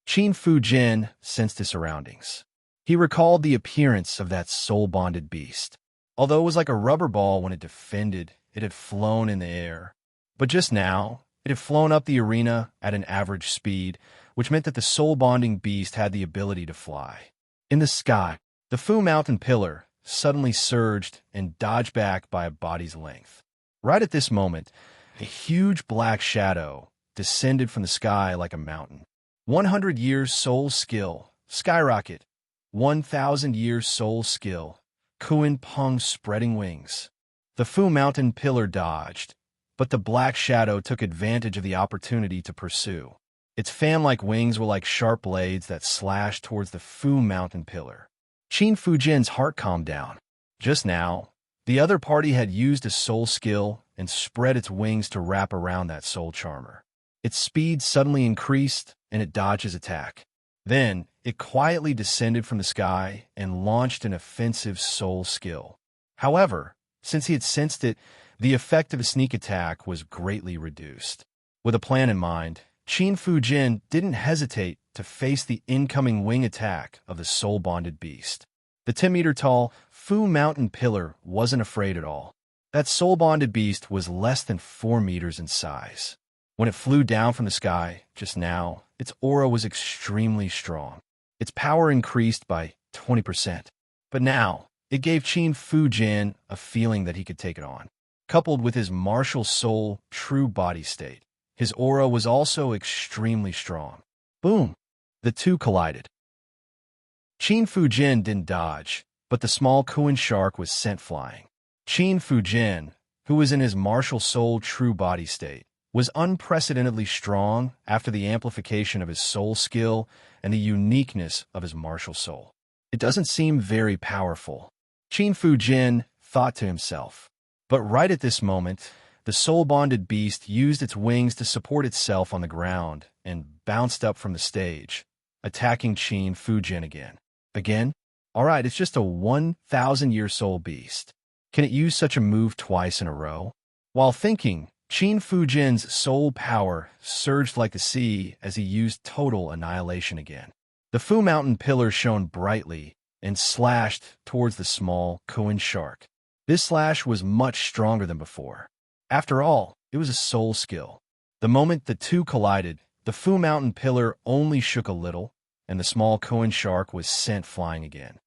Qin Fujin sensed his surroundings. He recalled the appearance of that soul-bonded beast. Although it was like a rubber ball when it defended, it had flown in the air. But just now, it had flown up the arena at an average speed, which meant that the soul-bonding beast had the ability to fly. In the sky, the Fu Mountain pillar suddenly surged and dodged back by a body's length. Right at this moment, a huge black shadow descended from the sky like a mountain. 100 years soul skill, skyrocket. 1,000 years soul skill, Kuan Peng spreading wings. The Fu Mountain pillar dodged, but the black shadow took advantage of the opportunity to pursue. Its fan-like wings were like sharp blades that slashed towards the Fu Mountain pillar. Qin Fujin's heart calmed down. Just now, the other party had used a soul skill and spread its wings to wrap around that soul charmer. Its speed suddenly increased, and it dodged his attack. Then, it quietly descended from the sky and launched an offensive soul skill. However, since he had sensed it, the effect of a sneak attack was greatly reduced. With a plan in mind, Qin Fujin didn't hesitate to face the incoming wing attack of the soul-bonded beast. The 10-meter-tall Fu Mountain pillar wasn't afraid at all. That soul-bonded beast was less than 4 meters in size. When it flew down from the sky just now, its aura was extremely strong. Its power increased by 20%. But now, it gave Qin Fujin a feeling that he could take it on. Coupled with his martial soul true body state, his aura was also extremely strong. Boom! The two collided. Qin Fujin didn't dodge, but the small Kuan shark was sent flying. Qin Fujin, who was in his martial soul true body state, was unprecedentedly strong after the amplification of his soul skill and the uniqueness of his martial soul. It doesn't seem very powerful, Qin Fujin thought to himself. But right at this moment, the soul-bonded beast used its wings to support itself on the ground and bounced up from the stage, attacking Qin Fujin again. Again? Alright, it's just a 1,000-year soul beast. Can it use such a move twice in a row? While thinking, Qin Fujin's soul power surged like the sea as he used total annihilation again. The Fu Mountain pillar shone brightly and slashed towards the small Kuan shark. This slash was much stronger than before. After all, it was a soul skill. The moment the two collided, the Fu Mountain pillar only shook a little, and the small Kuan shark was sent flying again.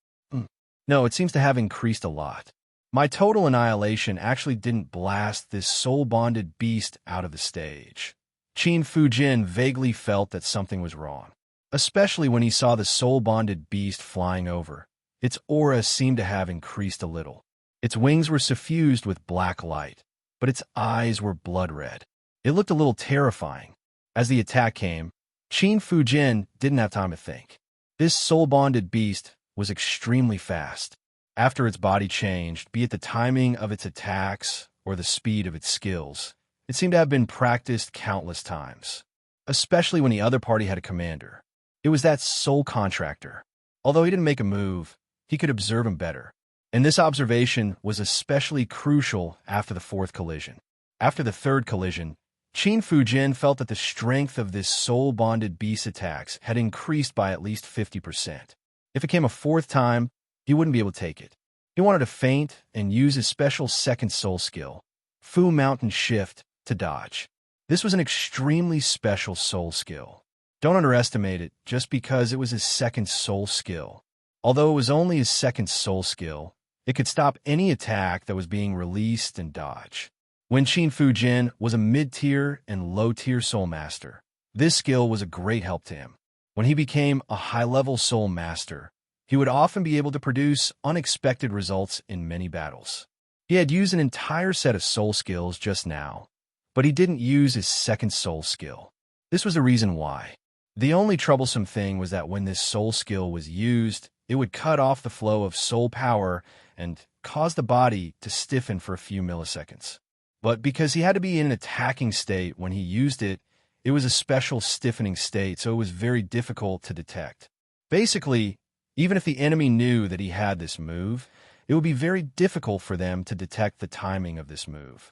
No, it seems to have increased a lot. My total annihilation actually didn't blast this soul-bonded beast out of the stage. Qin Fujin vaguely felt that something was wrong, especially when he saw the soul-bonded beast flying over. Its aura seemed to have increased a little. Its wings were suffused with black light, but its eyes were blood red. It looked a little terrifying. As the attack came, Qin Fujin didn't have time to think. This soul-bonded beast was extremely fast. After its body changed, be it the timing of its attacks or the speed of its skills, it seemed to have been practiced countless times, especially when the other party had a commander. It was that soul contractor. Although he didn't make a move, he could observe him better. And this observation was especially crucial after the fourth collision. After the third collision, Qin Fujin felt that the strength of this soul-bonded beast attacks had increased by at least 50%. If it came a fourth time, he wouldn't be able to take it. He wanted to feint and use his special second soul skill, Fu Mountain Shift, to dodge. This was an extremely special soul skill. Don't underestimate it just because it was his second soul skill. Although it was only his second soul skill, it could stop any attack that was being released and dodge. When Qin Fujin was a mid-tier and low-tier soul master, this skill was a great help to him. When he became a high-level soul master, he would often be able to produce unexpected results in many battles. He had used an entire set of soul skills just now, but he didn't use his second soul skill. This was the reason why. The only troublesome thing was that when this soul skill was used, it would cut off the flow of soul power and cause the body to stiffen for a few milliseconds. But because he had to be in an attacking state when he used it, it was a special stiffening state, so it was very difficult to detect. Basically, even if the enemy knew that he had this move, it would be very difficult for them to detect the timing of this move.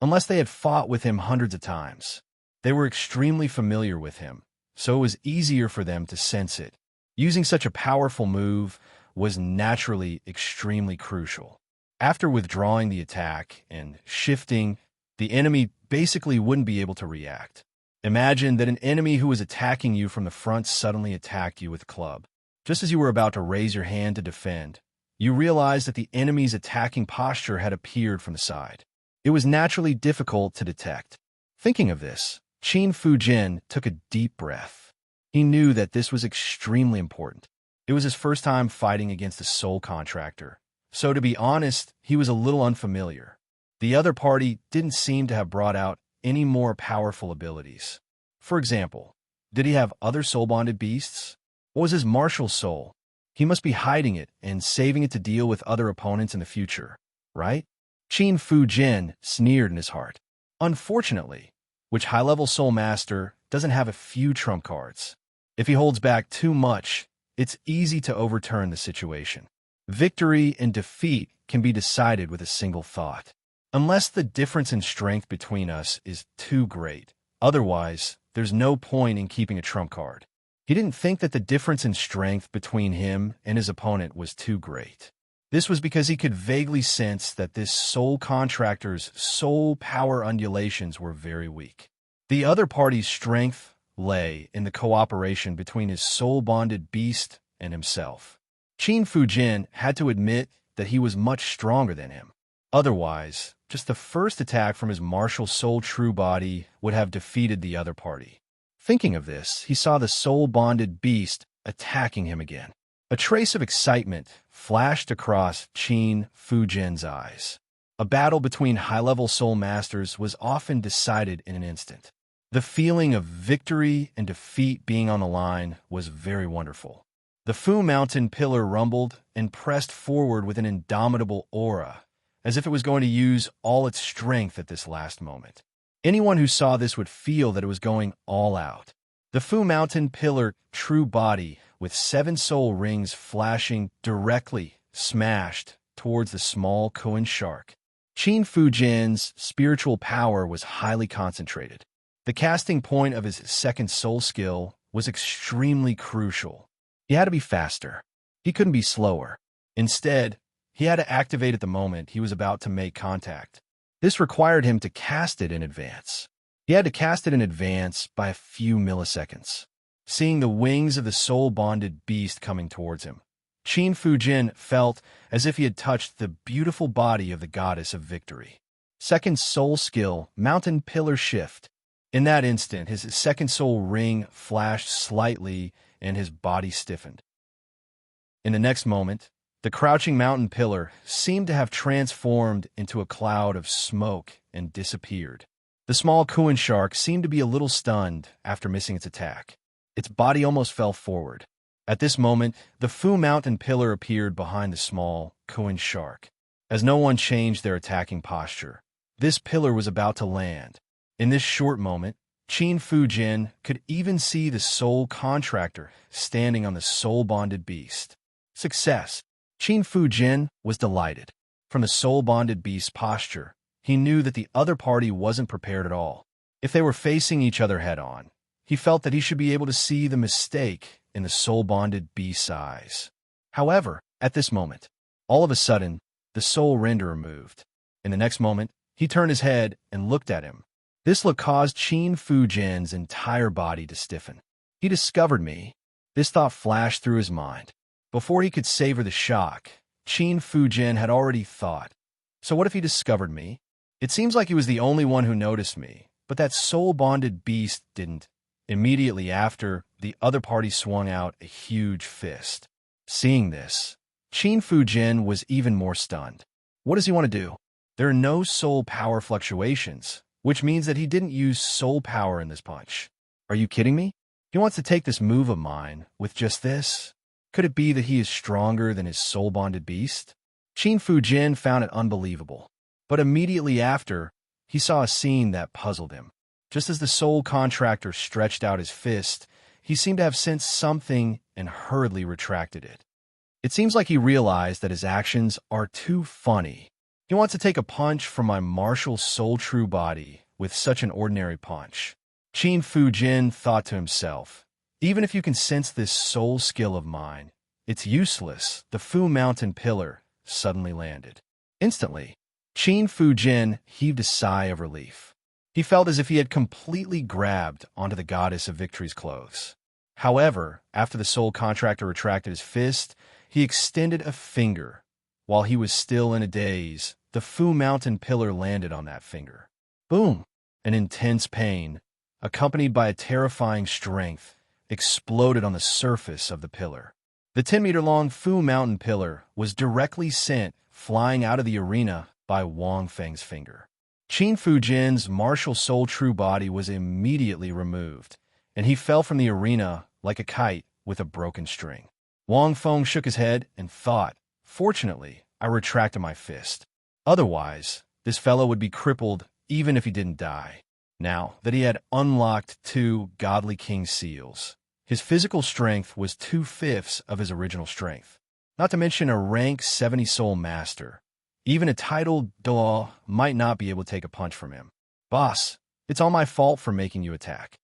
Unless they had fought with him hundreds of times. They were extremely familiar with him, so it was easier for them to sense it. Using such a powerful move was naturally extremely crucial. After withdrawing the attack and shifting, the enemy basically wouldn't be able to react. Imagine that an enemy who was attacking you from the front suddenly attacked you with a club. Just as you were about to raise your hand to defend, you realized that the enemy's attacking posture had appeared from the side. It was naturally difficult to detect. Thinking of this, Qin Fujin took a deep breath. He knew that this was extremely important. It was his first time fighting against a soul contractor, so to be honest, he was a little unfamiliar. The other party didn't seem to have brought out any more powerful abilities. For example, did he have other soul-bonded beasts? What was his martial soul? He must be hiding it and saving it to deal with other opponents in the future, right? Qin Fujin sneered in his heart. Unfortunately, which high-level soul master doesn't have a few trump cards? If he holds back too much, it's easy to overturn the situation. Victory and defeat can be decided with a single thought. Unless the difference in strength between us is too great, otherwise, there's no point in keeping a trump card. He didn't think that the difference in strength between him and his opponent was too great. This was because he could vaguely sense that this soul contractor's soul power undulations were very weak. The other party's strength lay in the cooperation between his soul-bonded beast and himself. Qin Fujin had to admit that he was much stronger than him. Otherwise, just the first attack from his martial soul true body would have defeated the other party. Thinking of this, he saw the soul-bonded beast attacking him again. A trace of excitement flashed across Qin Fujin's eyes. A battle between high-level soul masters was often decided in an instant. The feeling of victory and defeat being on the line was very wonderful. The Fu Mountain pillar rumbled and pressed forward with an indomitable aura, as if it was going to use all its strength at this last moment. Anyone who saw this would feel that it was going all out. The Fu Mountain pillar true body, with 7 soul rings flashing directly, smashed towards the small Kuan shark. Qin Fujin's spiritual power was highly concentrated. The casting point of his second soul skill was extremely crucial. He had to be faster. He couldn't be slower. Instead, he had to activate at the moment he was about to make contact. This required him to cast it in advance. He had to cast it in advance by a few milliseconds. Seeing the wings of the soul-bonded beast coming towards him, Qin Fujin felt as if he had touched the beautiful body of the goddess of victory. Second soul skill, Mountain Pillar Shift. In that instant, his second soul ring flashed slightly and his body stiffened. In the next moment, the crouching mountain pillar seemed to have transformed into a cloud of smoke and disappeared. The small Kuan shark seemed to be a little stunned after missing its attack. Its body almost fell forward. At this moment, the Fu Mountain pillar appeared behind the small Kuan shark. As no one changed their attacking posture, this pillar was about to land. In this short moment, Qin Fujin could even see the soul contractor standing on the soul-bonded beast. Success! Qin Fujin was delighted. From the soul-bonded beast's posture, he knew that the other party wasn't prepared at all. If they were facing each other head-on, he felt that he should be able to see the mistake in the soul-bonded beast's eyes. However, at this moment, all of a sudden, the soul renderer moved. In the next moment, he turned his head and looked at him. This look caused Qin Fujin's entire body to stiffen. He discovered me. This thought flashed through his mind. Before he could savor the shock, Qin Fujin had already thought, so what if he discovered me? It seems like he was the only one who noticed me, but that soul-bonded beast didn't. Immediately after, the other party swung out a huge fist. Seeing this, Qin Fujin was even more stunned. What does he want to do? There are no soul power fluctuations, which means that he didn't use soul power in this punch. Are you kidding me? He wants to take this move of mine with just this? Could it be that he is stronger than his soul-bonded beast? Qin Fujin found it unbelievable. But immediately after, he saw a scene that puzzled him. Just as the soul contractor stretched out his fist, he seemed to have sensed something and hurriedly retracted it. It seems like he realized that his actions are too funny. He wants to take a punch from my martial soul true body with such an ordinary punch. Qin Fujin thought to himself, even if you can sense this soul skill of mine, it's useless. The Fu Mountain pillar suddenly landed. Instantly, Qin Fujin heaved a sigh of relief. He felt as if he had completely grabbed onto the goddess of victory's clothes. However, after the soul contractor retracted his fist, he extended a finger, while he was still in a daze, the Fu Mountain pillar landed on that finger. Boom! An intense pain, accompanied by a terrifying strength, exploded on the surface of the pillar. The 10-meter-long Fu Mountain pillar was directly sent flying out of the arena by Wang Feng's finger. Qin Fujin's martial soul true body was immediately removed, and he fell from the arena like a kite with a broken string. Wang Feng shook his head and thought, "Fortunately, I retracted my fist. Otherwise, this fellow would be crippled even if he didn't die." Now that he had unlocked 2 Godly King seals, his physical strength was 2/5 of his original strength. Not to mention a rank 70 soul master. Even a titled Douluo might not be able to take a punch from him. "Boss, it's all my fault for making you attack.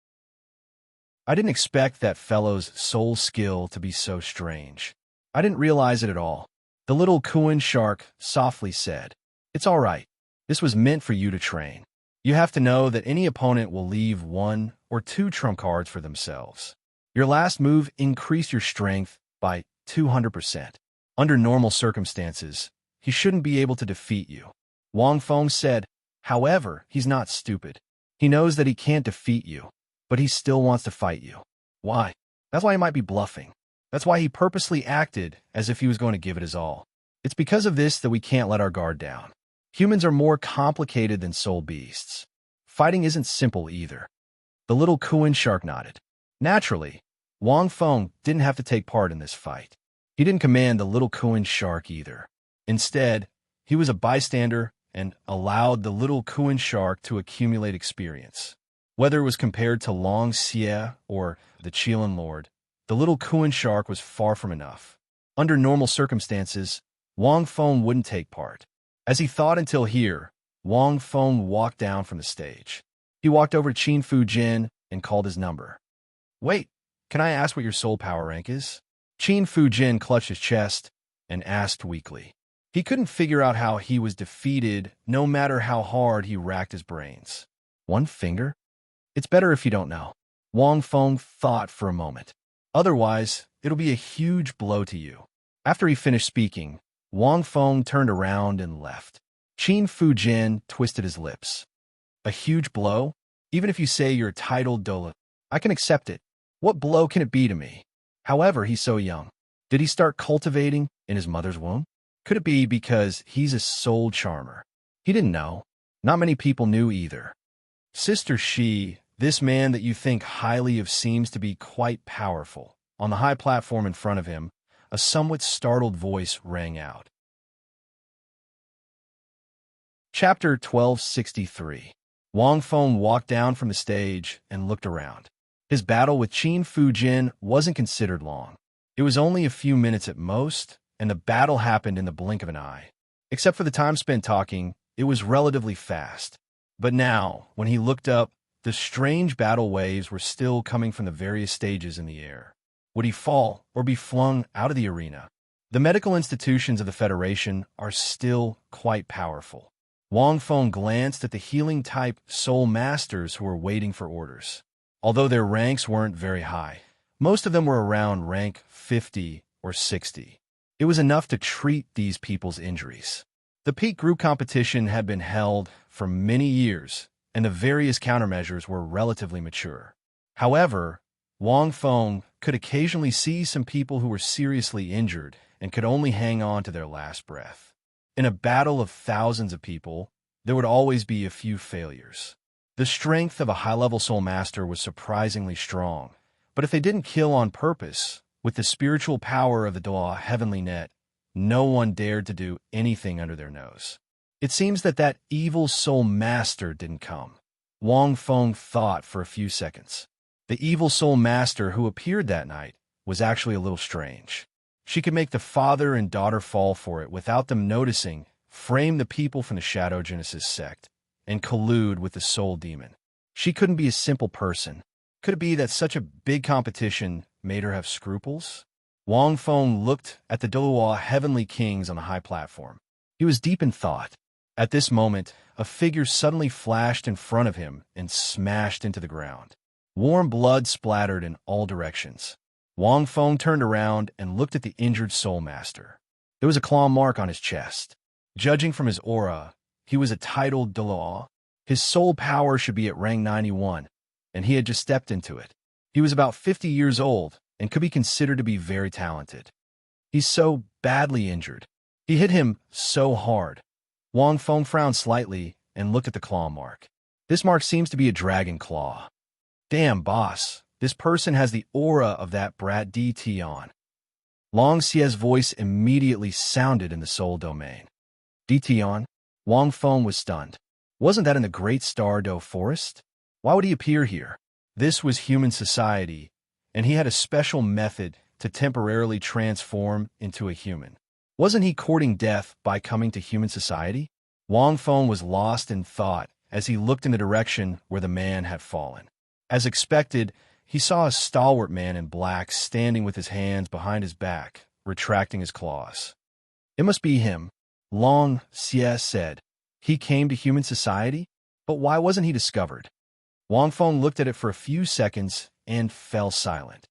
I didn't expect that fellow's soul skill to be so strange. I didn't realize it at all." The little Kuan shark softly said, "It's all right. This was meant for you to train. You have to know that any opponent will leave 1 or 2 trump cards for themselves. Your last move increased your strength by 200%. Under normal circumstances, he shouldn't be able to defeat you." Wang Feng said, "However, he's not stupid. He knows that he can't defeat you, but he still wants to fight you. Why? That's why he might be bluffing. That's why he purposely acted as if he was going to give it his all. It's because of this that we can't let our guard down. Humans are more complicated than soul beasts. Fighting isn't simple either." The little Kuan shark nodded. Naturally, Wang Feng didn't have to take part in this fight. He didn't command the little Kuan shark either. Instead, he was a bystander and allowed the little Kuan shark to accumulate experience. Whether it was compared to Long Xie or the Qilin Lord, the little Kuan shark was far from enough. Under normal circumstances, Wang Feng wouldn't take part. As he thought until here, Wang Feng walked down from the stage. He walked over to Qin Fujin and called his number. "Wait, can I ask what your soul power rank is?" Qin Fujin clutched his chest and asked weakly. He couldn't figure out how he was defeated no matter how hard he racked his brains. 1 finger? It's better if you don't know. Wang Feng thought for a moment. Otherwise, it'll be a huge blow to you. After he finished speaking, Wang Feng turned around and left. Qin Fujin twisted his lips. "A huge blow? Even if you say you're a titled Douluo, I can accept it. What blow can it be to me? However, he's so young. Did he start cultivating in his mother's womb? Could it be because he's a soul charmer? He didn't know. Not many people knew either. Sister Shi, this man that you think highly of seems to be quite powerful." On the high platform in front of him, a somewhat startled voice rang out. Chapter 1263. Wang Feng walked down from the stage and looked around. His battle with Qin Fujin wasn't considered long. It was only a few minutes at most, and the battle happened in the blink of an eye. Except for the time spent talking, it was relatively fast. But now, when he looked up, the strange battle waves were still coming from the various stages in the air. Would he fall or be flung out of the arena? The medical institutions of the Federation are still quite powerful. Wang Feng glanced at the healing-type soul masters who were waiting for orders. Although their ranks weren't very high, most of them were around rank 50 or 60. It was enough to treat these people's injuries. The peak group competition had been held for many years, and the various countermeasures were relatively mature. However, Wang Feng could occasionally see some people who were seriously injured and could only hang on to their last breath. In a battle of thousands of people, there would always be a few failures. The strength of a high-level soul master was surprisingly strong, but if they didn't kill on purpose, with the spiritual power of the Douluo heavenly net, no one dared to do anything under their nose. It seems that evil soul master didn't come. Wang Feng thought for a few seconds. The evil soul master who appeared that night was actually a little strange. She could make the father and daughter fall for it without them noticing, frame the people from the Shadow Genesis sect, and collude with the soul demon. She couldn't be a simple person. Could it be that such a big competition made her have scruples? Wang Feng looked at the Douluo heavenly kings on the high platform. He was deep in thought. At this moment, a figure suddenly flashed in front of him and smashed into the ground. Warm blood splattered in all directions. Wang Feng turned around and looked at the injured soul master. There was a claw mark on his chest. Judging from his aura, he was a titled Douluo. His soul power should be at rank 91, and he had just stepped into it. He was about 50 years old and could be considered to be very talented. He's so badly injured. He hit him so hard. Wang Feng frowned slightly and looked at the claw mark. This mark seems to be a dragon claw. Damn, boss, this person has the aura of that brat DT on. Long Xie's voice immediately sounded in the soul domain. DT on? Wang Feng was stunned. Wasn't that in the Great Star Do Forest? Why would he appear here? This was human society, and he had a special method to temporarily transform into a human. Wasn't he courting death by coming to human society? Wang Feng was lost in thought as he looked in the direction where the man had fallen. As expected, he saw a stalwart man in black standing with his hands behind his back, retracting his claws. It must be him, Long Xie said. He came to human society? But why wasn't he discovered? Wang Feng looked at it for a few seconds and fell silent.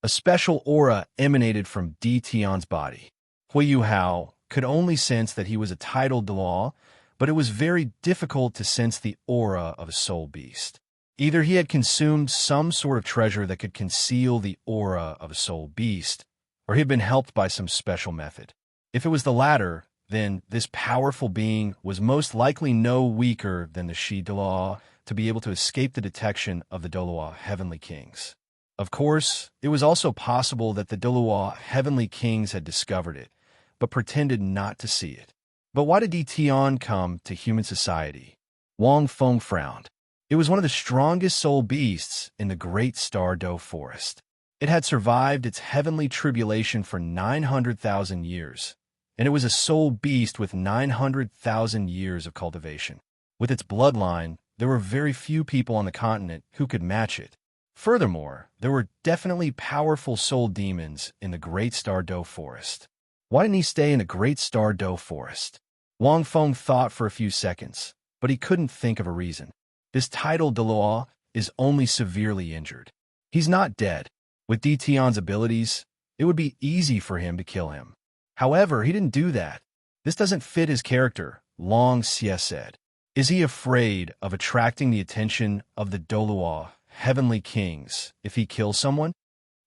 A special aura emanated from Di Tian's body. Hui Hao could only sense that he was a titled Douluo, but it was very difficult to sense the aura of a soul beast. Either he had consumed some sort of treasure that could conceal the aura of a soul beast, or he had been helped by some special method. If it was the latter, then this powerful being was most likely no weaker than the Shi Douluo to be able to escape the detection of the Douluo Heavenly Kings. Of course, it was also possible that the Douluo Heavenly Kings had discovered it, but pretended not to see it. But why did Di Tian come to human society? Wang Feng frowned. It was one of the strongest soul beasts in the Great Star Do Forest. It had survived its heavenly tribulation for 900,000 years, and it was a soul beast with 900,000 years of cultivation. With its bloodline, there were very few people on the continent who could match it. Furthermore, there were definitely powerful soul demons in the Great Star Do Forest. Why didn't he stay in the Great Star Do Forest? Wang Feng thought for a few seconds, but he couldn't think of a reason. This titled Douluo is only severely injured. He's not dead. With Di Tian's abilities, it would be easy for him to kill him. However, he didn't do that. This doesn't fit his character, Long Xie said. Is he afraid of attracting the attention of the Douluo Heavenly Kings if he kills someone?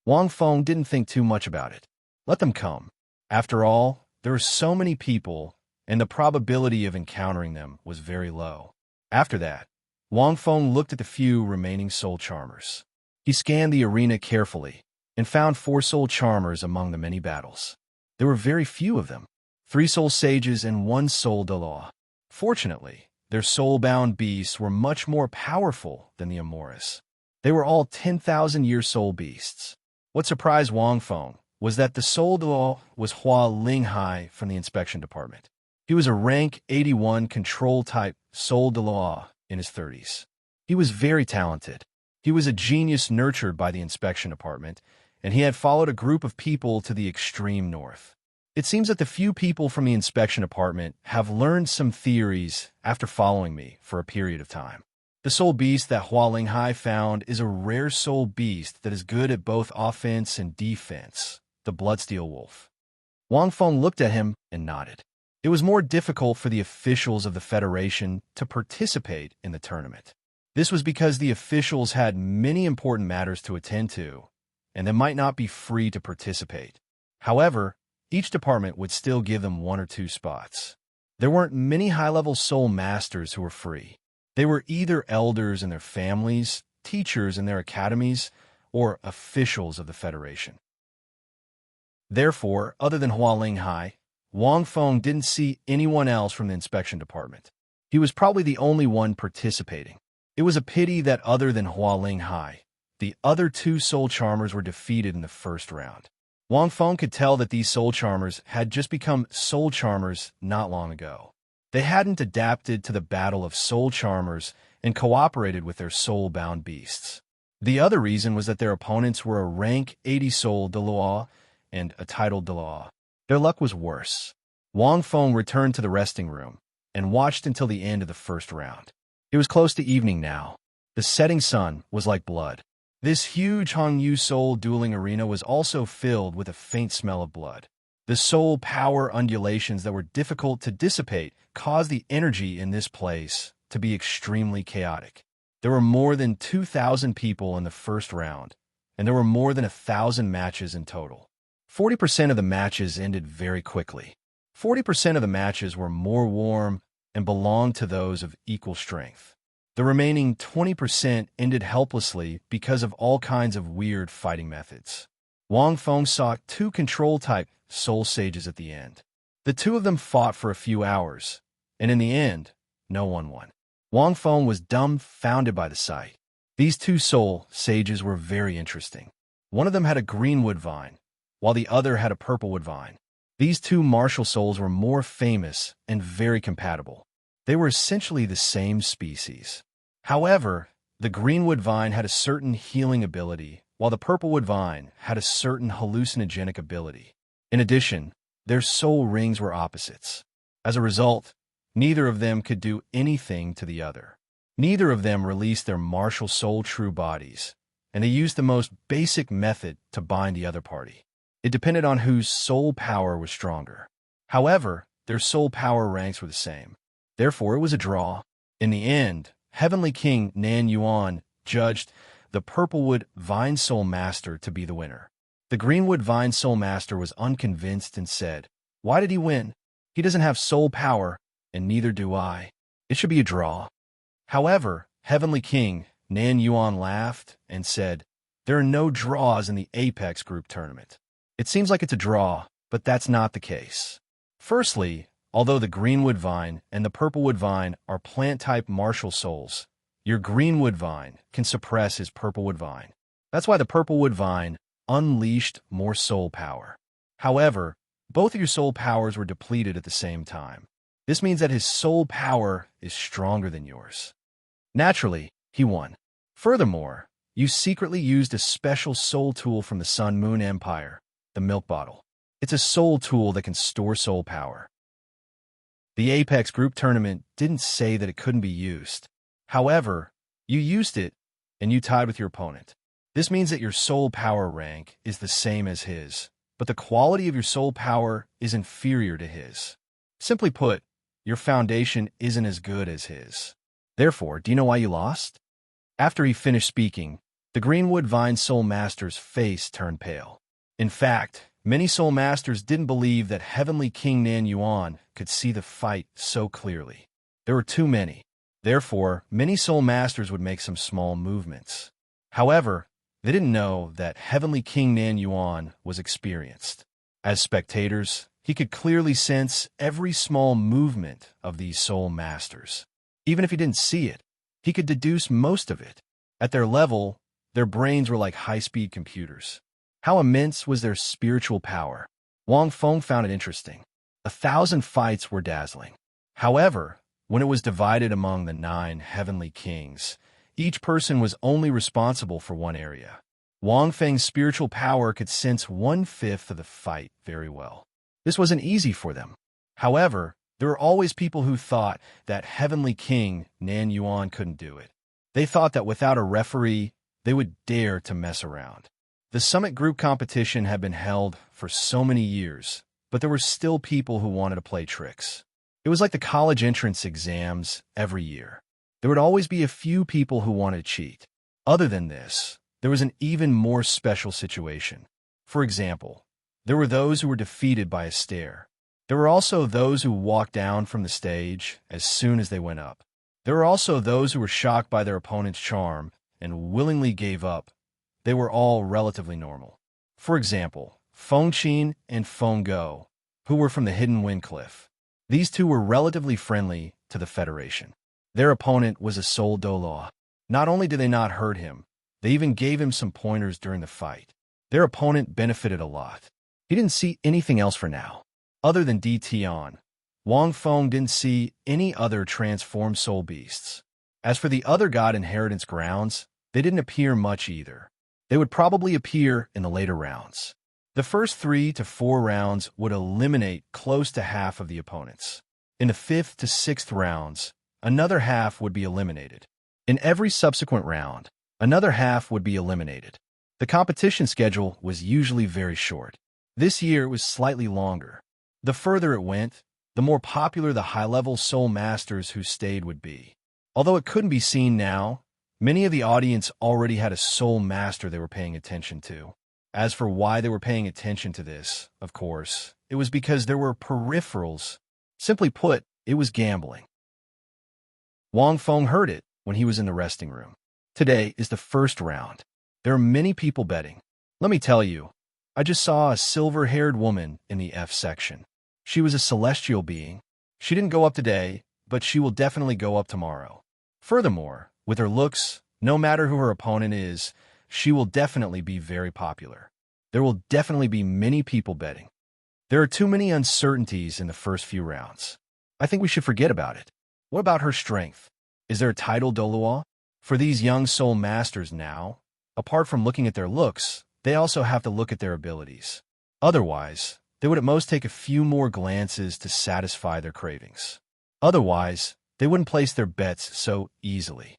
Wang Feng didn't think too much about it. Let them come. After all, there are so many people, and the probability of encountering them was very low. After that, Wang Feng looked at the few remaining soul charmers. He scanned the arena carefully and found 4 soul charmers among the many battles. There were very few of them, 3 soul sages and 1 soul Douluo. Fortunately, their soul-bound beasts were much more powerful than the Amoris. They were all 10,000-year soul beasts. What surprised Wang Feng was that the soul Douluo was Hua Linghai from the inspection department. He was a rank 81 control-type soul Douluo in his 30s. He was very talented. He was a genius nurtured by the inspection department, and he had followed a group of people to the extreme north. It seems that the few people from the inspection department have learned some theories after following me for a period of time. The soul beast that Hua Linghai found is a rare soul beast that is good at both offense and defense, the Bloodsteel Wolf. Wang Feng looked at him and nodded. It was more difficult for the officials of the Federation to participate in the tournament. This was because the officials had many important matters to attend to, and they might not be free to participate. However, each department would still give them 1 or 2 spots. There weren't many high-level soul masters who were free. They were either elders and their families, teachers in their academies, or officials of the Federation. Therefore, other than Hua Linghai, Wang Feng didn't see anyone else from the inspection department. He was probably the only one participating. It was a pity that other than Hua Linghai, the other 2 soul charmers were defeated in the first round. Wang Feng could tell that these soul charmers had just become soul charmers not long ago. They hadn't adapted to the battle of soul charmers and cooperated with their soul-bound beasts. The other reason was that their opponents were a rank 80 soul Douluo and a titled Douluo. Their luck was worse. Wang Feng returned to the resting room and watched until the end of the first round. It was close to evening now. The setting sun was like blood. This huge Hongyu Soul dueling arena was also filled with a faint smell of blood. The soul power undulations that were difficult to dissipate caused the energy in this place to be extremely chaotic. There were more than 2,000 people in the first round, and there were more than 1,000 matches in total. 40% of the matches ended very quickly. 40% of the matches were more warm and belonged to those of equal strength. The remaining 20% ended helplessly because of all kinds of weird fighting methods. Wang Feng saw two control-type soul sages at the end. The two of them fought for a few hours, and in the end, no one won. Wang Feng was dumbfounded by the sight. These two soul sages were very interesting. One of them had a green wood vine, while the other had a purple wood vine. These two martial souls were more famous and very compatible. They were essentially the same species. However, the green wood vine had a certain healing ability, while the purple wood vine had a certain hallucinogenic ability. In addition, their soul rings were opposites. As a result, neither of them could do anything to the other. Neither of them released their martial soul true bodies, and they used the most basic method to bind the other party. It depended on whose soul power was stronger. However, their soul power ranks were the same. Therefore, it was a draw. In the end, Heavenly King Nan Yuan judged the Purplewood Vine Soul Master to be the winner. The Greenwood Vine Soul Master was unconvinced and said, "Why did he win? He doesn't have soul power, and neither do I. It should be a draw." However, Heavenly King Nan Yuan laughed and said, "There are no draws in the Apex Group tournament. It seems like it's a draw, but that's not the case. Firstly, although the Greenwood Vine and the Purplewood Vine are plant-type martial souls, your Greenwood Vine can suppress his Purplewood Vine. That's why the Purplewood Vine unleashed more soul power. However, both of your soul powers were depleted at the same time. This means that his soul power is stronger than yours. Naturally, he won. Furthermore, you secretly used a special soul tool from the Sun Moon Empire, the milk bottle. It's a soul tool that can store soul power. The Apex Group Tournament didn't say that it couldn't be used. However, you used it, and you tied with your opponent. This means that your soul power rank is the same as his, but the quality of your soul power is inferior to his. Simply put, your foundation isn't as good as his. Therefore, do you know why you lost? After he finished speaking, the Greenwood Vine Soul Master's face turned pale. In fact, many Soul Masters didn't believe that Heavenly King Nan Yuan could see the fight so clearly. There were too many. Therefore, many Soul Masters would make some small movements. However, they didn't know that Heavenly King Nan Yuan was experienced. As spectators, he could clearly sense every small movement of these Soul Masters. Even if he didn't see it, he could deduce most of it. At their level, their brains were like high-speed computers. How immense was their spiritual power? Wang Feng found it interesting. 1,000 fights were dazzling. However, when it was divided among the 9 heavenly kings, each person was only responsible for one area. Wang Feng's spiritual power could sense 1/5 of the fight very well. This wasn't easy for them. However, there were always people who thought that Heavenly King Nan Yuan couldn't do it. They thought that without a referee, they would dare to mess around. The Summit Group competition had been held for so many years, but there were still people who wanted to play tricks. It was like the college entrance exams every year. There would always be a few people who wanted to cheat. Other than this, there was an even more special situation. For example, there were those who were defeated by a stare. There were also those who walked down from the stage as soon as they went up. There were also those who were shocked by their opponent's charm and willingly gave up. They were all relatively normal. For example, Feng Qin and Feng Go, who were from the Hidden Wind Cliff. These two were relatively friendly to the Federation. Their opponent was a Soul Douluo. Not only did they not hurt him, they even gave him some pointers during the fight. Their opponent benefited a lot. He didn't see anything else for now. Other than Di Tian, Wang Feng didn't see any other transformed soul beasts. As for the other god inheritance grounds, they didn't appear much either. They would probably appear in the later rounds. The first 3 to 4 rounds would eliminate close to half of the opponents. In the 5th to 6th rounds, another half would be eliminated. In every subsequent round, another half would be eliminated. The competition schedule was usually very short. This year it was slightly longer. The further it went, the more popular the high-level soul masters who stayed would be. Although it couldn't be seen now, many of the audience already had a soul master they were paying attention to. As for why they were paying attention to this, of course, it was because there were peripherals. Simply put, it was gambling. Wang Feng heard it when he was in the resting room. Today is the first round. There are many people betting. Let me tell you, I just saw a silver-haired woman in the F section. She was a celestial being. She didn't go up today, but she will definitely go up tomorrow. Furthermore, with her looks, no matter who her opponent is, she will definitely be very popular. There will definitely be many people betting. There are too many uncertainties in the first few rounds. I think we should forget about it. What about her strength? Is there a title Douluo? For these young soul masters now, apart from looking at their looks, they also have to look at their abilities. Otherwise, they would at most take a few more glances to satisfy their cravings. Otherwise, they wouldn't place their bets so easily.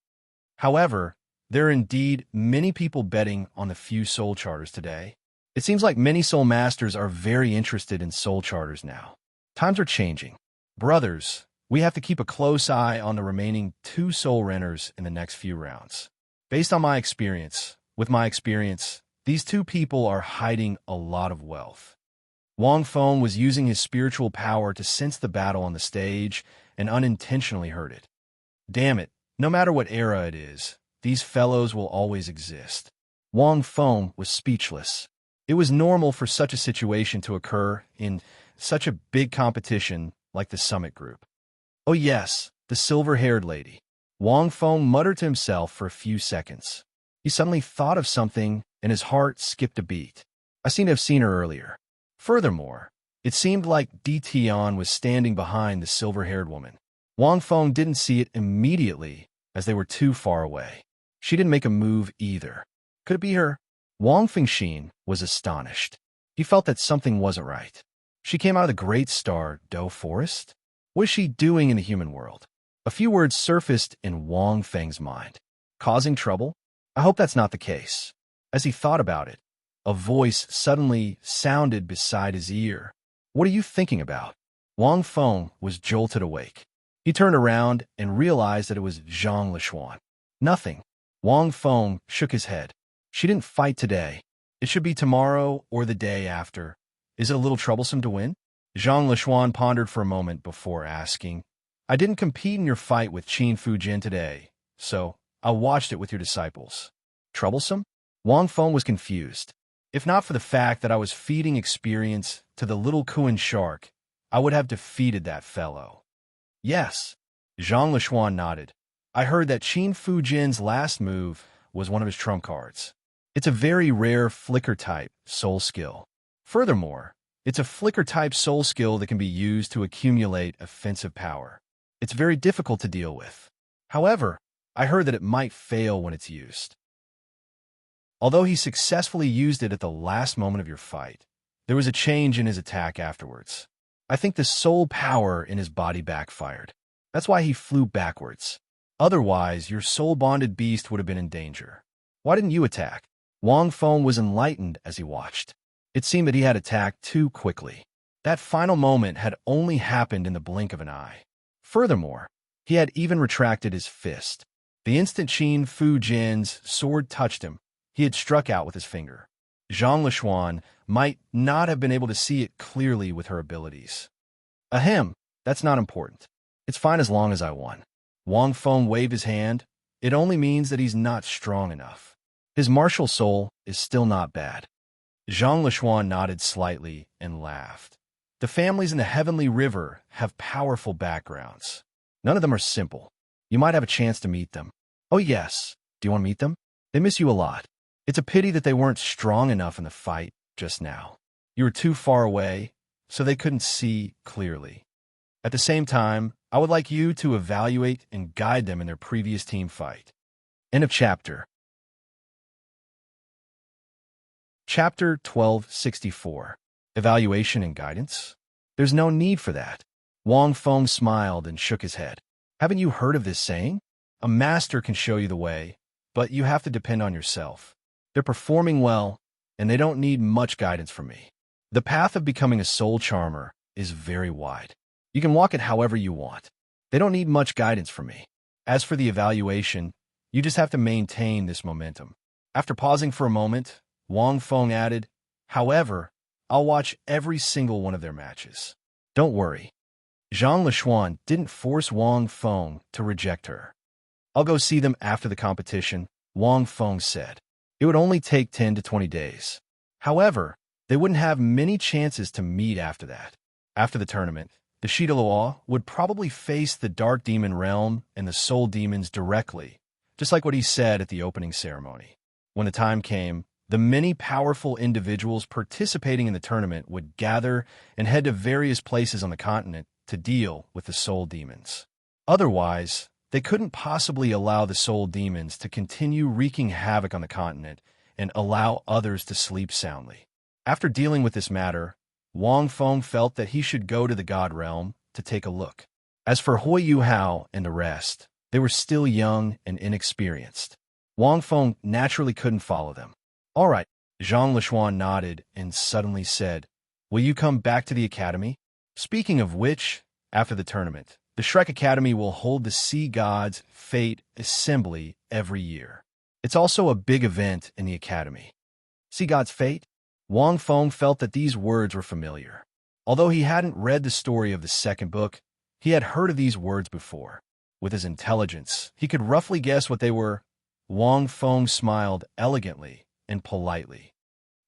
However, there are indeed many people betting on the few soul charters today. It seems like many soul masters are very interested in soul charters now. Times are changing. Brothers, we have to keep a close eye on the remaining 2 soul renters in the next few rounds. Based on my experience, these 2 people are hiding a lot of wealth. Wang Feng was using his spiritual power to sense the battle on the stage and unintentionally heard it. Damn it, no matter what era it is, these fellows will always exist. Wang Feng was speechless. It was normal for such a situation to occur in such a big competition like the Summit Group. Oh yes, the silver-haired lady. Wang Feng muttered to himself for a few seconds. He suddenly thought of something, and his heart skipped a beat. I seem to have seen her earlier. Furthermore, it seemed like Di Tian was standing behind the silver-haired woman. Wang Feng didn't see it immediately, as they were too far away. She didn't make a move either. Could it be her? Wang Fengxin was astonished. He felt that something wasn't right. She came out of the great star Do Forest? What is she doing in the human world? A few words surfaced in Wang Feng's mind. Causing trouble? I hope that's not the case. As he thought about it, a voice suddenly sounded beside his ear. What are you thinking about? Wang Feng was jolted awake. He turned around and realized that it was Zhang Lishuan. Nothing. Wang Feng shook his head. She didn't fight today. It should be tomorrow or the day after. Is it a little troublesome to win? Zhang Lishuan pondered for a moment before asking. I didn't compete in your fight with Qin Fujin today, so I watched it with your disciples. Troublesome? Wang Feng was confused. If not for the fact that I was feeding experience to the little Kuan shark, I would have defeated that fellow. Yes. Zhang Lishuan nodded. I heard that Qin Fujin's last move was one of his trump cards. It's a very rare flicker-type soul skill. Furthermore, it's a flicker-type soul skill that can be used to accumulate offensive power. It's very difficult to deal with. However, I heard that it might fail when it's used. Although he successfully used it at the last moment of your fight, there was a change in his attack afterwards. I think the soul power in his body backfired. That's why he flew backwards. Otherwise, your soul-bonded beast would have been in danger. Why didn't you attack? Wang Feng was enlightened as he watched. It seemed that he had attacked too quickly. That final moment had only happened in the blink of an eye. Furthermore, he had even retracted his fist. The instant Qin Fujin's sword touched him, he had struck out with his finger. Zhang Lishuan might not have been able to see it clearly with her abilities. Ahem, that's not important. It's fine as long as I won. Wang Feng waved his hand. It only means that he's not strong enough. His martial soul is still not bad. Zhang Lishuan nodded slightly and laughed. The families in the Heavenly River have powerful backgrounds. None of them are simple. You might have a chance to meet them. Oh yes, do you want to meet them? They miss you a lot. It's a pity that they weren't strong enough in the fight just now. You were too far away, so they couldn't see clearly. At the same time, I would like you to evaluate and guide them in their previous team fight. End of chapter. Chapter 1264. Evaluation and Guidance? There's no need for that. Wang Feng smiled and shook his head. Haven't you heard of this saying? A master can show you the way, but you have to depend on yourself. They're performing well, and they don't need much guidance from me. The path of becoming a soul charmer is very wide. You can walk it however you want. They don't need much guidance from me. As for the evaluation, you just have to maintain this momentum. After pausing for a moment, Wang Feng added, however, I'll watch every single one of their matches. Don't worry. Zhang Lishuan didn't force Wang Feng to reject her. I'll go see them after the competition, Wang Feng said. It would only take 10 to 20 days. However, they wouldn't have many chances to meet after that. After the tournament, the Douluo would probably face the Dark Demon Realm and the Soul Demons directly, just like what he said at the opening ceremony. When the time came, the many powerful individuals participating in the tournament would gather and head to various places on the continent to deal with the Soul Demons. Otherwise, they couldn't possibly allow the Soul Demons to continue wreaking havoc on the continent and allow others to sleep soundly. After dealing with this matter, Wang Feng felt that he should go to the God Realm to take a look. As for Hui Hao and the rest, they were still young and inexperienced. Wang Feng naturally couldn't follow them. All right, Zhang Lishuan nodded and suddenly said, will you come back to the academy? Speaking of which, after the tournament, the Shrek Academy will hold the Sea God's Fate Assembly every year. It's also a big event in the academy. Sea God's Fate? Wang Feng felt that these words were familiar. Although he hadn't read the story of the second book, he had heard of these words before. With his intelligence, he could roughly guess what they were. Wang Feng smiled elegantly and politely.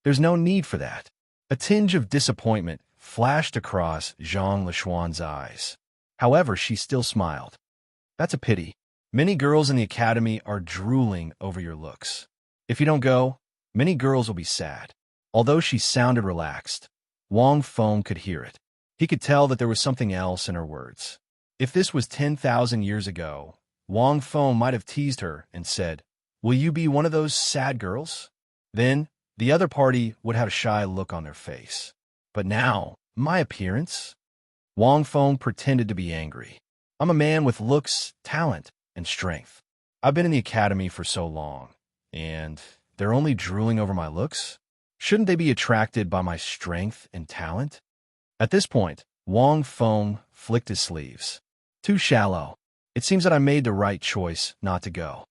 There's no need for that. A tinge of disappointment flashed across Zhang Lishuan's eyes. However, she still smiled. That's a pity. Many girls in the academy are drooling over your looks. If you don't go, many girls will be sad. Although she sounded relaxed, Wang Feng could hear it. He could tell that there was something else in her words. If this was 10,000 years ago, Wang Feng might have teased her and said, will you be one of those sad girls? Then, the other party would have a shy look on their face. But now, my appearance? Wang Feng pretended to be angry. I'm a man with looks, talent, and strength. I've been in the academy for so long, and they're only drooling over my looks? Shouldn't they be attracted by my strength and talent? At this point, Wang Feng flicked his sleeves. Too shallow. It seems that I made the right choice not to go.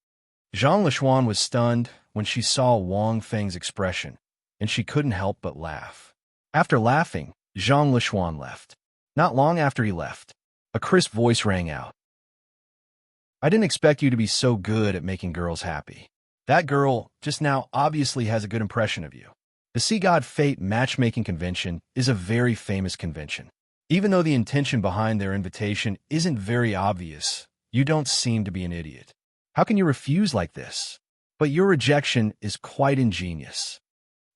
Zhang Lishuan was stunned when she saw Wang Feng's expression, and she couldn't help but laugh. After laughing, Zhang Lishuan left. Not long after he left, a crisp voice rang out. I didn't expect you to be so good at making girls happy. That girl just now obviously has a good impression of you. The Sea God Fate Matchmaking Convention is a very famous convention. Even though the intention behind their invitation isn't very obvious, you don't seem to be an idiot. How can you refuse like this? But your rejection is quite ingenious.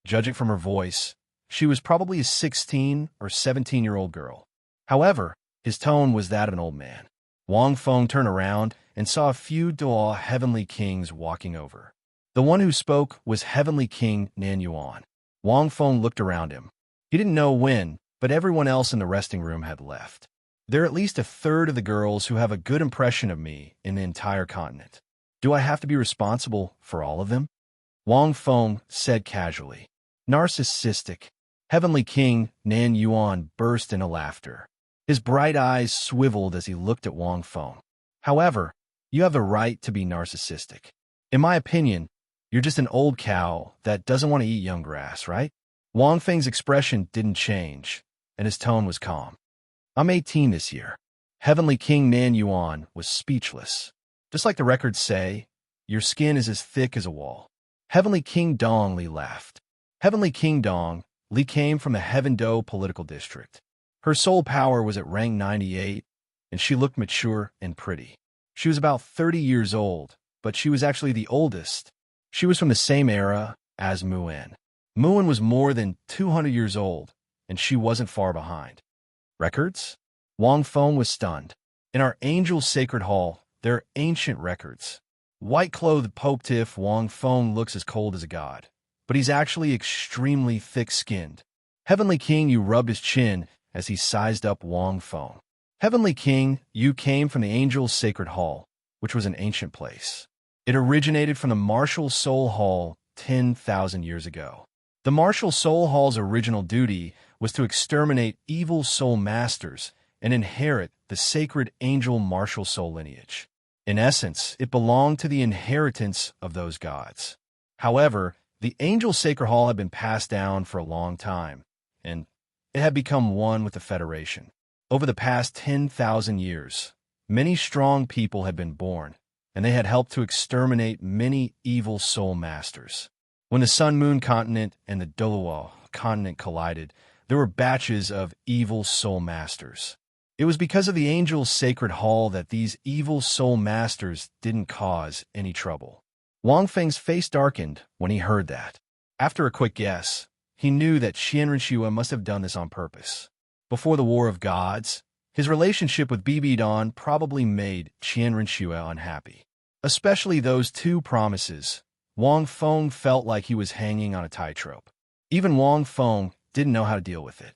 Judging from her voice, she was probably a 16 or 17-year-old girl. However, his tone was that of an old man. Wang Feng turned around and saw a few Douluo heavenly kings walking over. The one who spoke was Heavenly King Nan Yuan. Wang Feng looked around him. He didn't know when, but everyone else in the resting room had left. There are at least a third of the girls who have a good impression of me in the entire continent. Do I have to be responsible for all of them? Wang Feng said casually. Narcissistic. Heavenly King Nan Yuan burst into laughter. His bright eyes swiveled as he looked at Wang Feng. However, you have the right to be narcissistic. In my opinion, you're just an old cow that doesn't want to eat young grass, right? Wang Feng's expression didn't change, and his tone was calm. I'm 18 this year. Heavenly King Nan Yuan was speechless. Just like the records say, your skin is as thick as a wall. Heavenly King Dong Li laughed. Heavenly King Dong Li came from the Heaven Do political district. Her soul power was at rank 98, and she looked mature and pretty. She was about 30 years old, but she was actually the oldest. She was from the same era as Muan. Muan was more than 200 years old, and she wasn't far behind. Records? Wang Feng was stunned. In our Angel's Sacred Hall, there are ancient records. White-clothed Pope Tiff Wang Feng looks as cold as a god, but he's actually extremely thick-skinned. Heavenly King Yu rubbed his chin as he sized up Wang Feng. Heavenly King Yu came from the Angel's Sacred Hall, which was an ancient place. It originated from the Martial Soul Hall 10,000 years ago. The Martial Soul Hall's original duty was to exterminate evil soul masters and inherit the sacred angel martial soul lineage. In essence, it belonged to the inheritance of those gods. However, the angel sacred hall had been passed down for a long time, and it had become one with the Federation. Over the past 10,000 years, many strong people had been born, and they had helped to exterminate many evil soul masters. When the Sun-Moon continent and the Douluo continent collided, there were batches of evil soul masters. It was because of the angel's sacred hall that these evil soul masters didn't cause any trouble. Wang Feng's face darkened when he heard that. After a quick guess, he knew that Qianrenxue must have done this on purpose. Before the War of Gods, his relationship with Bibidan probably made Qianrenxue unhappy. Especially those two promises. Wang Feng felt like he was hanging on a tightrope. Even Wang Feng didn't know how to deal with it.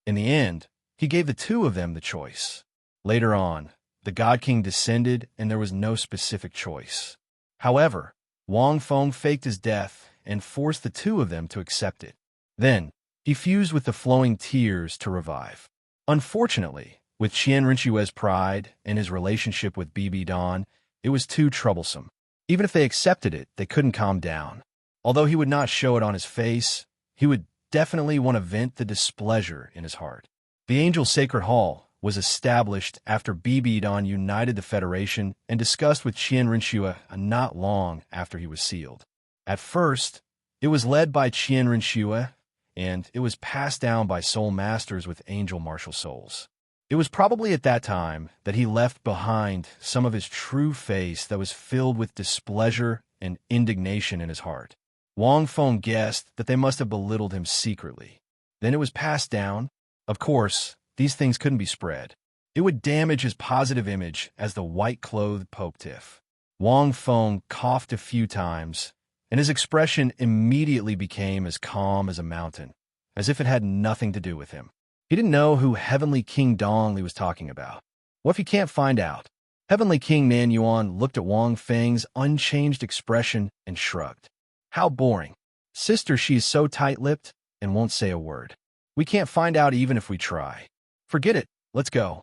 In the end, he gave the two of them the choice. Later on, the God King descended and there was no specific choice. However, Wang Feng faked his death and forced the two of them to accept it. Then, he fused with the flowing tears to revive. Unfortunately, with Qianrenxue's pride and his relationship with Bibidan, it was too troublesome. Even if they accepted it, they couldn't calm down. Although he would not show it on his face, he would definitely want to vent the displeasure in his heart. The Angel Sacred Hall was established after Bibidan united the Federation and discussed with Qianrenxue not long after he was sealed. At first, it was led by Qianrenxue, and it was passed down by soul masters with angel martial souls. It was probably at that time that he left behind some of his true face that was filled with displeasure and indignation in his heart. Wang Feng guessed that they must have belittled him secretly. Then it was passed down. Of course, these things couldn't be spread. It would damage his positive image as the white-clothed Pope-tiff. Wang Feng coughed a few times, and his expression immediately became as calm as a mountain, as if it had nothing to do with him. He didn't know who Heavenly King Dongli was talking about. What if he can't find out? Heavenly King Nan Yuan looked at Wang Feng's unchanged expression and shrugged. How boring. Sister, she is so tight-lipped and won't say a word. We can't find out even if we try. Forget it. Let's go.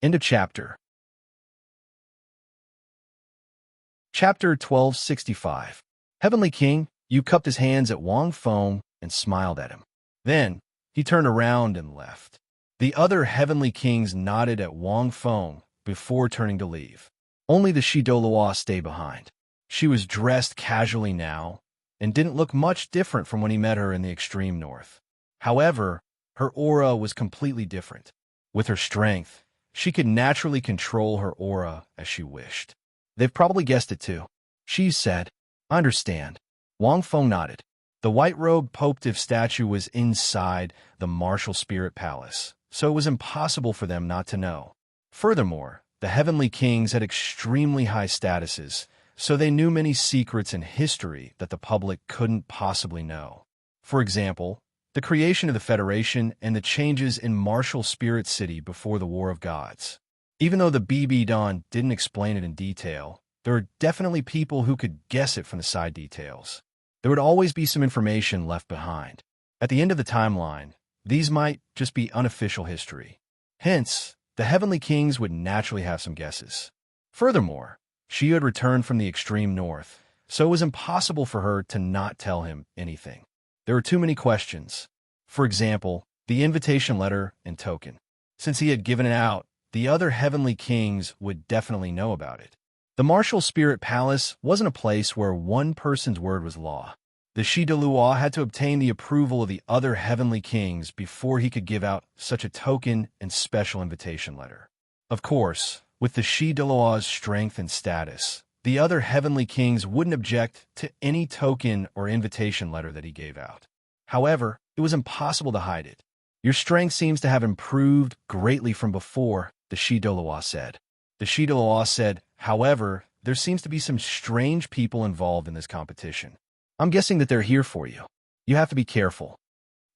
End of chapter. Chapter 1265. Heavenly King Yu cupped his hands at Wang Feng and smiled at him. Then, he turned around and left. The other Heavenly Kings nodded at Wang Feng before turning to leave. Only the Douluo stayed behind. She was dressed casually now and didn't look much different from when he met her in the extreme north. However, her aura was completely different. With her strength, she could naturally control her aura as she wished. They've probably guessed it too. She said, I understand. Wang Feng nodded. The white-robed Pope-tiff statue was inside the martial spirit palace, so it was impossible for them not to know. Furthermore, the Heavenly Kings had extremely high statuses, so they knew many secrets in history that the public couldn't possibly know. For example, the creation of the Federation and the changes in Martial Spirit City before the War of Gods. Even though the Bibidan didn't explain it in detail, there are definitely people who could guess it from the side details. There would always be some information left behind. At the end of the timeline, these might just be unofficial history. Hence, the Heavenly Kings would naturally have some guesses. Furthermore, she had returned from the extreme north, so it was impossible for her to not tell him anything. There were too many questions. For example, the invitation letter and token. Since he had given it out, the other Heavenly Kings would definitely know about it. The Martial Spirit Palace wasn't a place where one person's word was law. The Douluo had to obtain the approval of the other Heavenly Kings before he could give out such a token and special invitation letter. Of course, with the Douluo's strength and status, the other Heavenly Kings wouldn't object to any token or invitation letter that he gave out. However, it was impossible to hide it. Your strength seems to have improved greatly from before, the Douluo said. The Douluo said, however, there seems to be some strange people involved in this competition. I'm guessing that they're here for you. You have to be careful.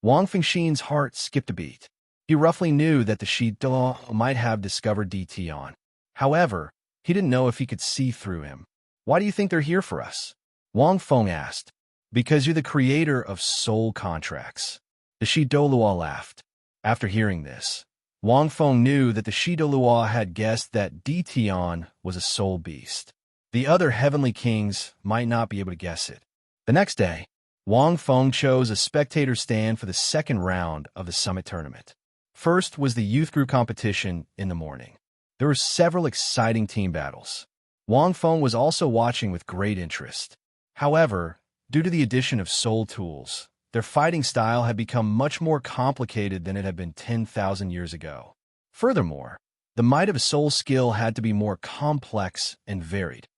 Wang Fengxin's heart skipped a beat. He roughly knew that the Douluo might have discovered DT on. However, he didn't know if he could see through him. Why do you think they're here for us? Wang Feng asked. Because you're the creator of soul contracts. The Douluo laughed. After hearing this, Wang Feng knew that the Douluo had guessed that Dition was a soul beast. The other heavenly kings might not be able to guess it. The next day, Wang Feng chose a spectator stand for the second round of the summit tournament. First was the youth group competition in the morning. There were several exciting team battles. Wang Feng was also watching with great interest. However, due to the addition of soul tools, their fighting style had become much more complicated than it had been 10,000 years ago. Furthermore, the might of a soul skill had to be more complex and varied.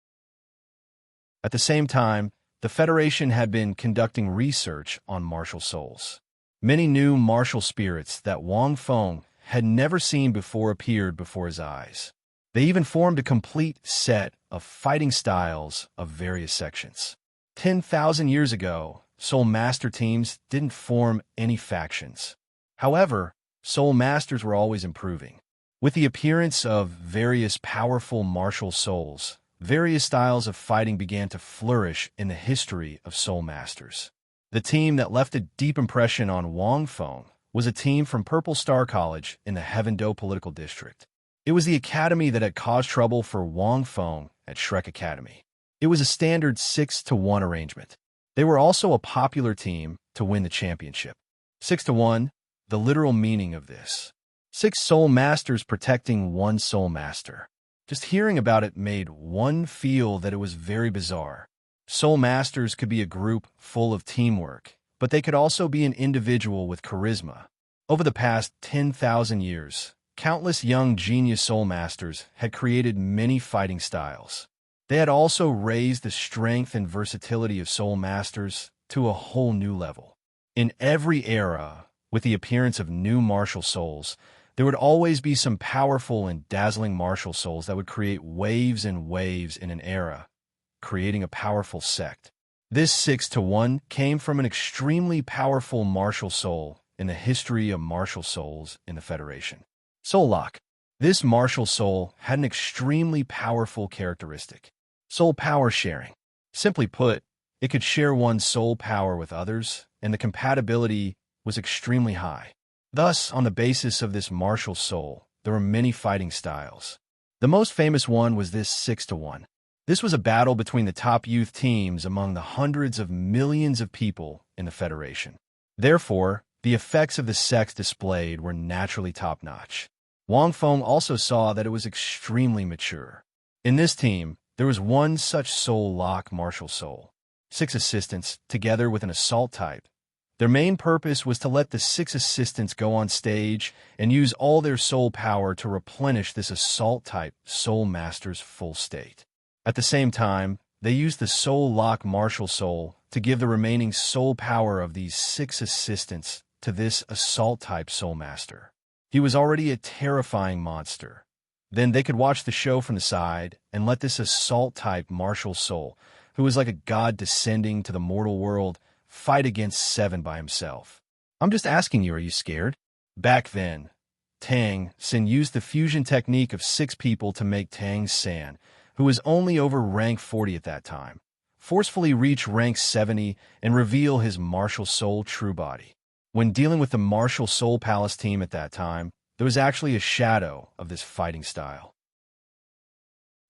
At the same time, the Federation had been conducting research on martial souls. Many new martial spirits that Wang Feng had never seen before appeared before his eyes. They even formed a complete set of fighting styles of various sections. 10,000 years ago, Soul Master teams didn't form any factions. However, Soul Masters were always improving. With the appearance of various powerful martial souls, various styles of fighting began to flourish in the history of Soul Masters. The team that left a deep impression on Wang Feng was a team from Purple Star College in the Heaven-Do political district. It was the academy that had caused trouble for Wang Feng at Shrek Academy. It was a standard 6-to-1 arrangement. They were also a popular team to win the championship. 6-to-1, the literal meaning of this. 6 Soul Masters protecting 1 Soul Master. Just hearing about it made one feel that it was very bizarre. Soul Masters could be a group full of teamwork, but they could also be an individual with charisma. Over the past 10,000 years, countless young genius Soul Masters had created many fighting styles. They had also raised the strength and versatility of Soul Masters to a whole new level. In every era, with the appearance of new martial souls, there would always be some powerful and dazzling martial souls that would create waves and waves in an era, creating a powerful sect. This 6-to-1 came from an extremely powerful martial soul in the history of martial souls in the Federation. Soul Lock. This martial soul had an extremely powerful characteristic. Soul power sharing. Simply put, it could share one's soul power with others, and the compatibility was extremely high. Thus, on the basis of this martial soul, there were many fighting styles. The most famous one was this 6-to-1. This was a battle between the top youth teams among the hundreds of millions of people in the Federation. Therefore, the effects of the sects displayed were naturally top-notch. Wang Feng also saw that it was extremely mature. In this team, there was one such soul lock martial soul. 6 assistants, together with an assault type. Their main purpose was to let the 6 assistants go on stage and use all their soul power to replenish this assault type Soul Master's full state. At the same time, they used the soul lock martial soul to give the remaining soul power of these 6 assistants to this assault type Soul Master. He was already a terrifying monster. Then they could watch the show from the side and let this assault-type martial soul, who was like a god descending to the mortal world, fight against 7 by himself. I'm just asking you, are you scared? Back then, Tang Sin used the fusion technique of 6 people to make Tang San, who was only over rank 40 at that time, forcefully reach rank 70 and reveal his martial soul true body. When dealing with the martial soul palace team at that time, there was actually a shadow of this fighting style.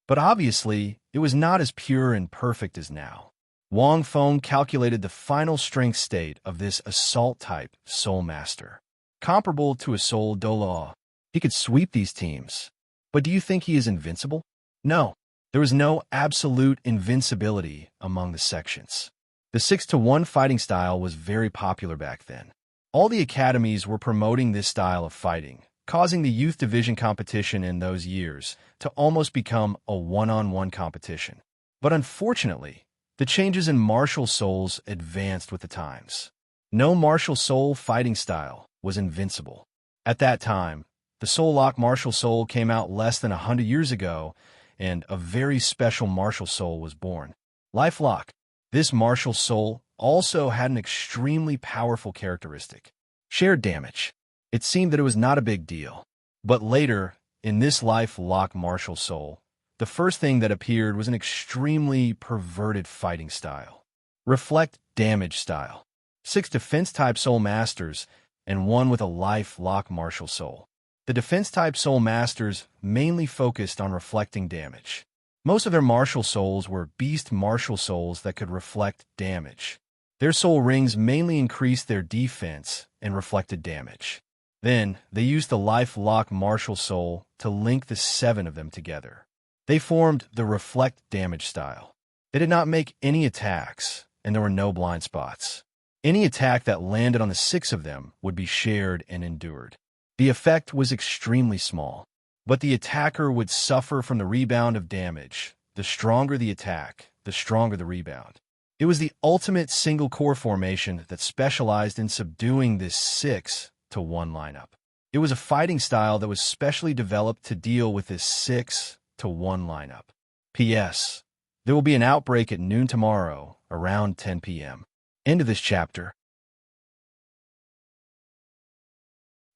But obviously, it was not as pure and perfect as now. Wang Feng calculated the final strength state of this assault-type Soul Master. Comparable to a Soul Douluo, he could sweep these teams. But do you think he is invincible? No, there was no absolute invincibility among the sections. The 6-to-1 fighting style was very popular back then. All the academies were promoting this style of fighting, causing the youth division competition in those years to almost become a one-on-one competition. But unfortunately, the changes in martial souls advanced with the times. No martial soul fighting style was invincible. At that time, the Soul Lock martial soul came out less than 100 years ago, and a very special martial soul was born. Life Lock. This martial soul also had an extremely powerful characteristic. Shared damage. It seemed that it was not a big deal. But later, in this Life Lock martial soul, the first thing that appeared was an extremely perverted fighting style. Reflect damage style. 6 defense-type Soul Masters and one with a life-lock martial soul. The defense-type soul masters mainly focused on reflecting damage. Most of their martial souls were beast martial souls that could reflect damage. Their soul rings mainly increased their defense and reflected damage. Then, they used the life-lock martial soul to link the 7 of them together. They formed the reflect damage style. They did not make any attacks, and there were no blind spots. Any attack that landed on the 6 of them would be shared and endured. The effect was extremely small, but the attacker would suffer from the rebound of damage. The stronger the attack, the stronger the rebound. It was the ultimate single-core formation that specialized in subduing this 6-to-1 lineup. It was a fighting style that was specially developed to deal with this 6-to-1 lineup. P.S. There will be an outbreak at noon tomorrow, around 10 p.m. End of this chapter.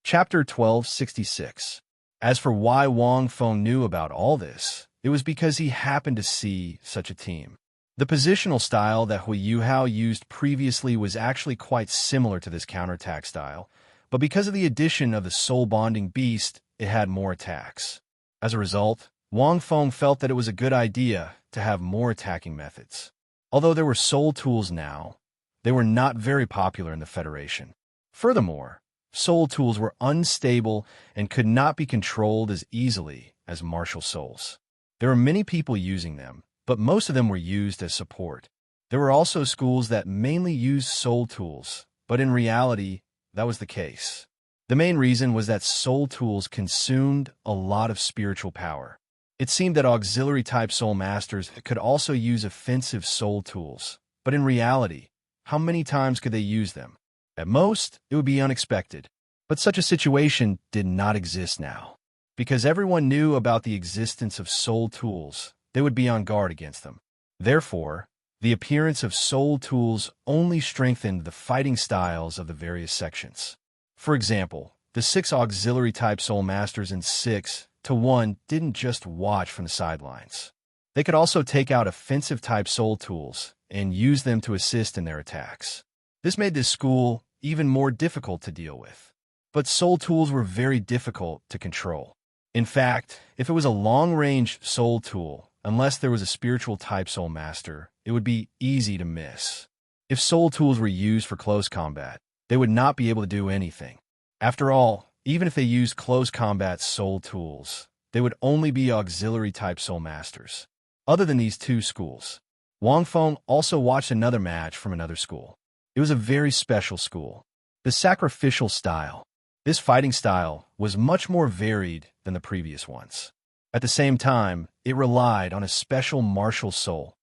Chapter 1266. As for why Wang Feng knew about all this, it was because he happened to see such a team. The positional style that Hui Yuhao used previously was actually quite similar to this counterattack style, but because of the addition of the soul-bonding beast, it had more attacks. As a result, Wang Feng felt that it was a good idea to have more attacking methods. Although there were soul tools now, they were not very popular in the Federation. Furthermore, soul tools were unstable and could not be controlled as easily as martial souls. There were many people using them, but most of them were used as support. There were also schools that mainly used soul tools, but in reality, that was the case. The main reason was that soul tools consumed a lot of spiritual power. It seemed that auxiliary-type soul masters could also use offensive soul tools, but in reality, how many times could they use them? At most, it would be unexpected. But such a situation did not exist now. Because everyone knew about the existence of soul tools, they would be on guard against them. Therefore, the appearance of soul tools only strengthened the fighting styles of the various sections. For example, the 6 auxiliary-type soul masters in 6-to-1 didn't just watch from the sidelines. They could also take out offensive-type soul tools and use them to assist in their attacks. This made this school even more difficult to deal with. But soul tools were very difficult to control. In fact, if it was a long-range soul tool, unless there was a spiritual-type soul master, it would be easy to miss. If soul tools were used for close combat, they would not be able to do anything. After all, even if they used close combat soul tools, they would only be auxiliary-type soul masters. Other than these 2 schools, Wang Feng also watched another match from another school. It was a very special school. The sacrificial style. This fighting style was much more varied than the previous ones. At the same time, it relied on a special martial soul,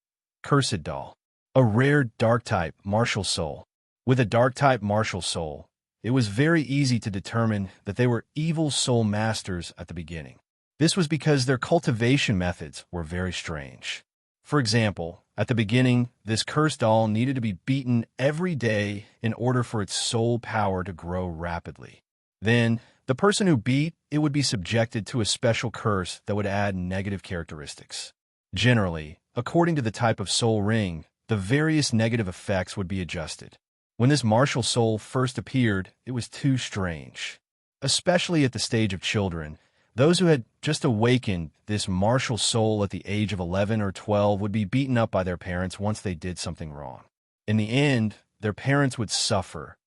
Cursed Doll, a rare dark-type martial soul. With a dark-type martial soul, it was very easy to determine that they were evil soul masters at the beginning. This was because their cultivation methods were very strange. For example, at the beginning, this cursed doll needed to be beaten every day in order for its soul power to grow rapidly. Then, the person who beat it would be subjected to a special curse that would add negative characteristics. Generally, according to the type of soul ring, the various negative effects would be adjusted. When this martial soul first appeared, it was too strange. Especially at the stage of children, those who had just awakened this martial soul at the age of 11 or 12 would be beaten up by their parents once they did something wrong. In the end, their parents would suffer.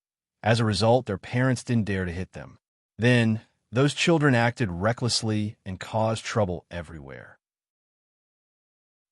As a result, their parents didn't dare to hit them. Then, those children acted recklessly and caused trouble everywhere.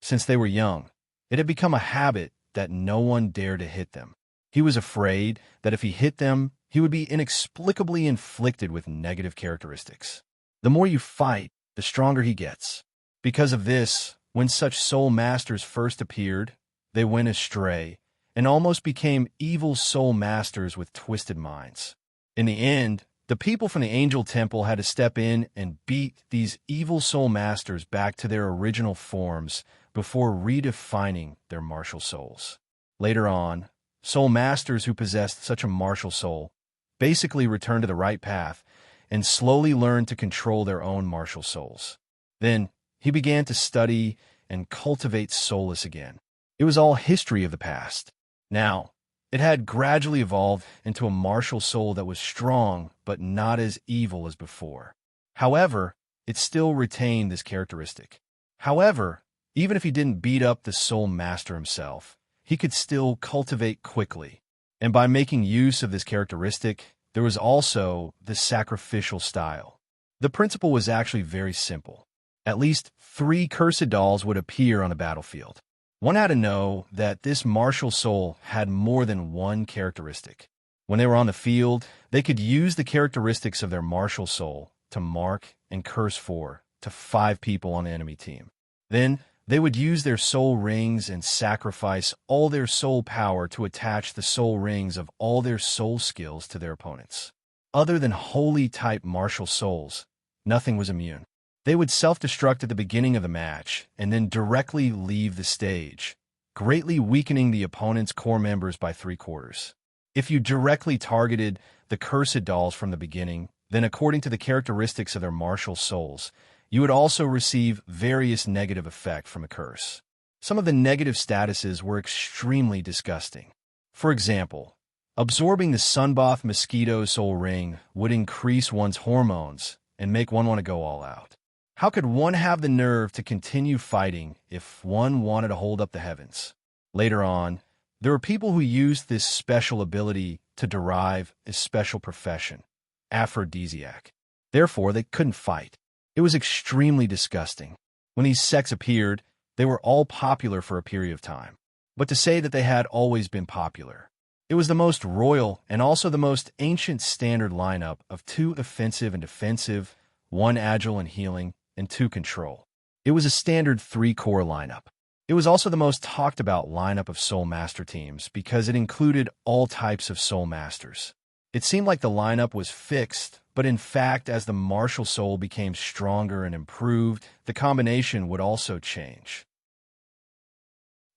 Since they were young, it had become a habit that no one dared to hit them. He was afraid that if he hit them, he would be inexplicably inflicted with negative characteristics. The more you fight, the stronger he gets. Because of this, when such soul masters first appeared, they went astray and almost became evil soul masters with twisted minds. In the end, the people from the Angel Temple had to step in and beat these evil soul masters back to their original forms before redefining their martial souls. Later on, soul masters who possessed such a martial soul basically returned to the right path and slowly learned to control their own martial souls. Then, he began to study and cultivate soulless again. It was all history of the past. Now, It had gradually evolved into a martial soul that was strong but not as evil as before. However, it still retained this characteristic. However, even if he didn't beat up the soul master himself, he could still cultivate quickly. And by making use of this characteristic, there was also the sacrificial style. The principle was actually very simple. At least 3 cursed dolls would appear on a battlefield. One had to know that this martial soul had more than one characteristic. When they were on the field, they could use the characteristics of their martial soul to mark and curse 4 to 5 people on the enemy team. Then, they would use their soul rings and sacrifice all their soul power to attach the soul rings of all their soul skills to their opponents. Other than holy-type martial souls, nothing was immune. They would self-destruct at the beginning of the match and then directly leave the stage, greatly weakening the opponent's core members by 3/4. If you directly targeted the cursed dolls from the beginning, then according to the characteristics of their martial souls, you would also receive various negative effects from a curse. Some of the negative statuses were extremely disgusting. For example, absorbing the sunbath mosquito soul ring would increase one's hormones and make one want to go all out. How could one have the nerve to continue fighting if one wanted to hold up the heavens? Later on, there were people who used this special ability to derive a special profession, aphrodisiac. Therefore, they couldn't fight. It was extremely disgusting. When these sects appeared, they were all popular for a period of time. But to say that they had always been popular, it was the most royal and also the most ancient standard lineup of 2 offensive and defensive, 1 agile and healing, and 2 control. It was a standard 3-core lineup. It was also the most talked about lineup of Soul Master teams because it included all types of Soul Masters. It seemed like the lineup was fixed, but in fact, as the martial soul became stronger and improved, the combination would also change.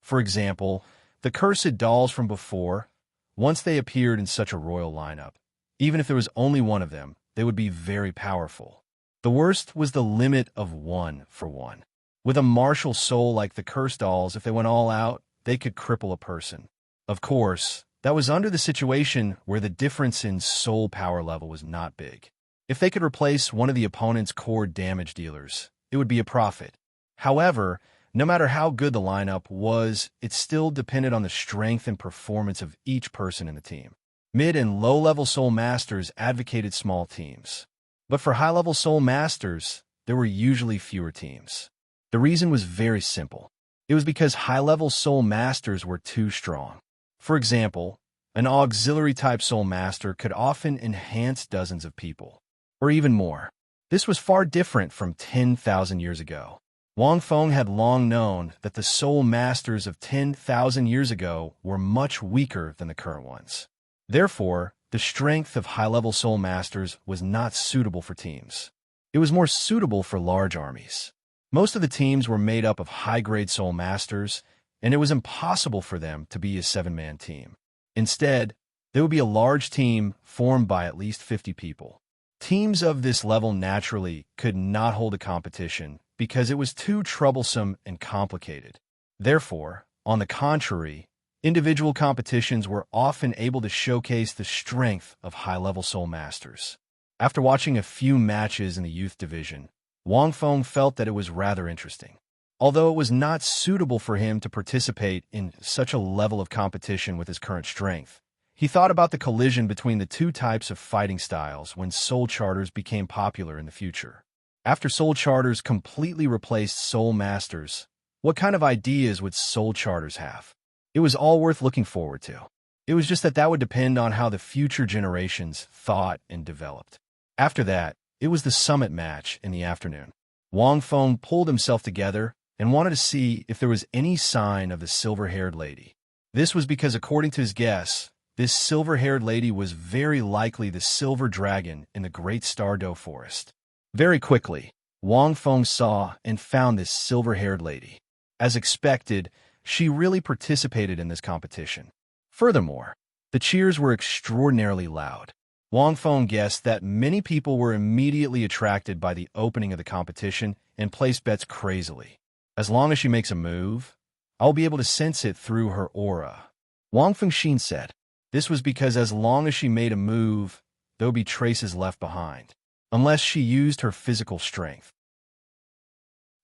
For example, the cursed dolls from before, once they appeared in such a royal lineup, even if there was only one of them, they would be very powerful. The worst was the limit of 1 for 1. With a martial soul like the cursed dolls, if they went all out, they could cripple a person. Of course, that was under the situation where the difference in soul power level was not big. If they could replace one of the opponent's core damage dealers, it would be a profit. However, no matter how good the lineup was, it still depended on the strength and performance of each person in the team. Mid and low-level Soul Masters advocated small teams. But for high-level Soul Masters, there were usually fewer teams. The reason was very simple. It was because high-level Soul Masters were too strong. For example, an auxiliary-type Soul Master could often enhance dozens of people, or even more. This was far different from 10,000 years ago. Wang Feng had long known that the Soul Masters of 10,000 years ago were much weaker than the current ones. Therefore, the strength of high-level Soul Masters was not suitable for teams. It was more suitable for large armies. Most of the teams were made up of high-grade Soul Masters, and it was impossible for them to be a 7-man team. Instead, there would be a large team formed by at least 50 people. Teams of this level naturally could not hold a competition because it was too troublesome and complicated. Therefore, on the contrary, individual competitions were often able to showcase the strength of high-level Soul Masters. After watching a few matches in the youth division, Wang Feng felt that it was rather interesting. Although it was not suitable for him to participate in such a level of competition with his current strength, he thought about the collision between the 2 types of fighting styles when Soul Charters became popular in the future. After Soul Charters completely replaced Soul Masters, what kind of ideas would Soul Charters have? It was all worth looking forward to. It was just that would depend on how the future generations thought and developed. After that, it was the summit match in the afternoon. Wang Feng pulled himself together and wanted to see if there was any sign of the silver-haired lady. This was because, according to his guess, this silver-haired lady was very likely the silver dragon in the Great Stardow Forest. Very quickly, Wang Feng saw and found this silver-haired lady. As expected, she really participated in this competition. Furthermore, the cheers were extraordinarily loud. Wang Feng guessed that many people were immediately attracted by the opening of the competition and placed bets crazily. As long as she makes a move, I'll be able to sense it through her aura, Wang Fengxin said. This was because as long as she made a move, there would be traces left behind, unless she used her physical strength.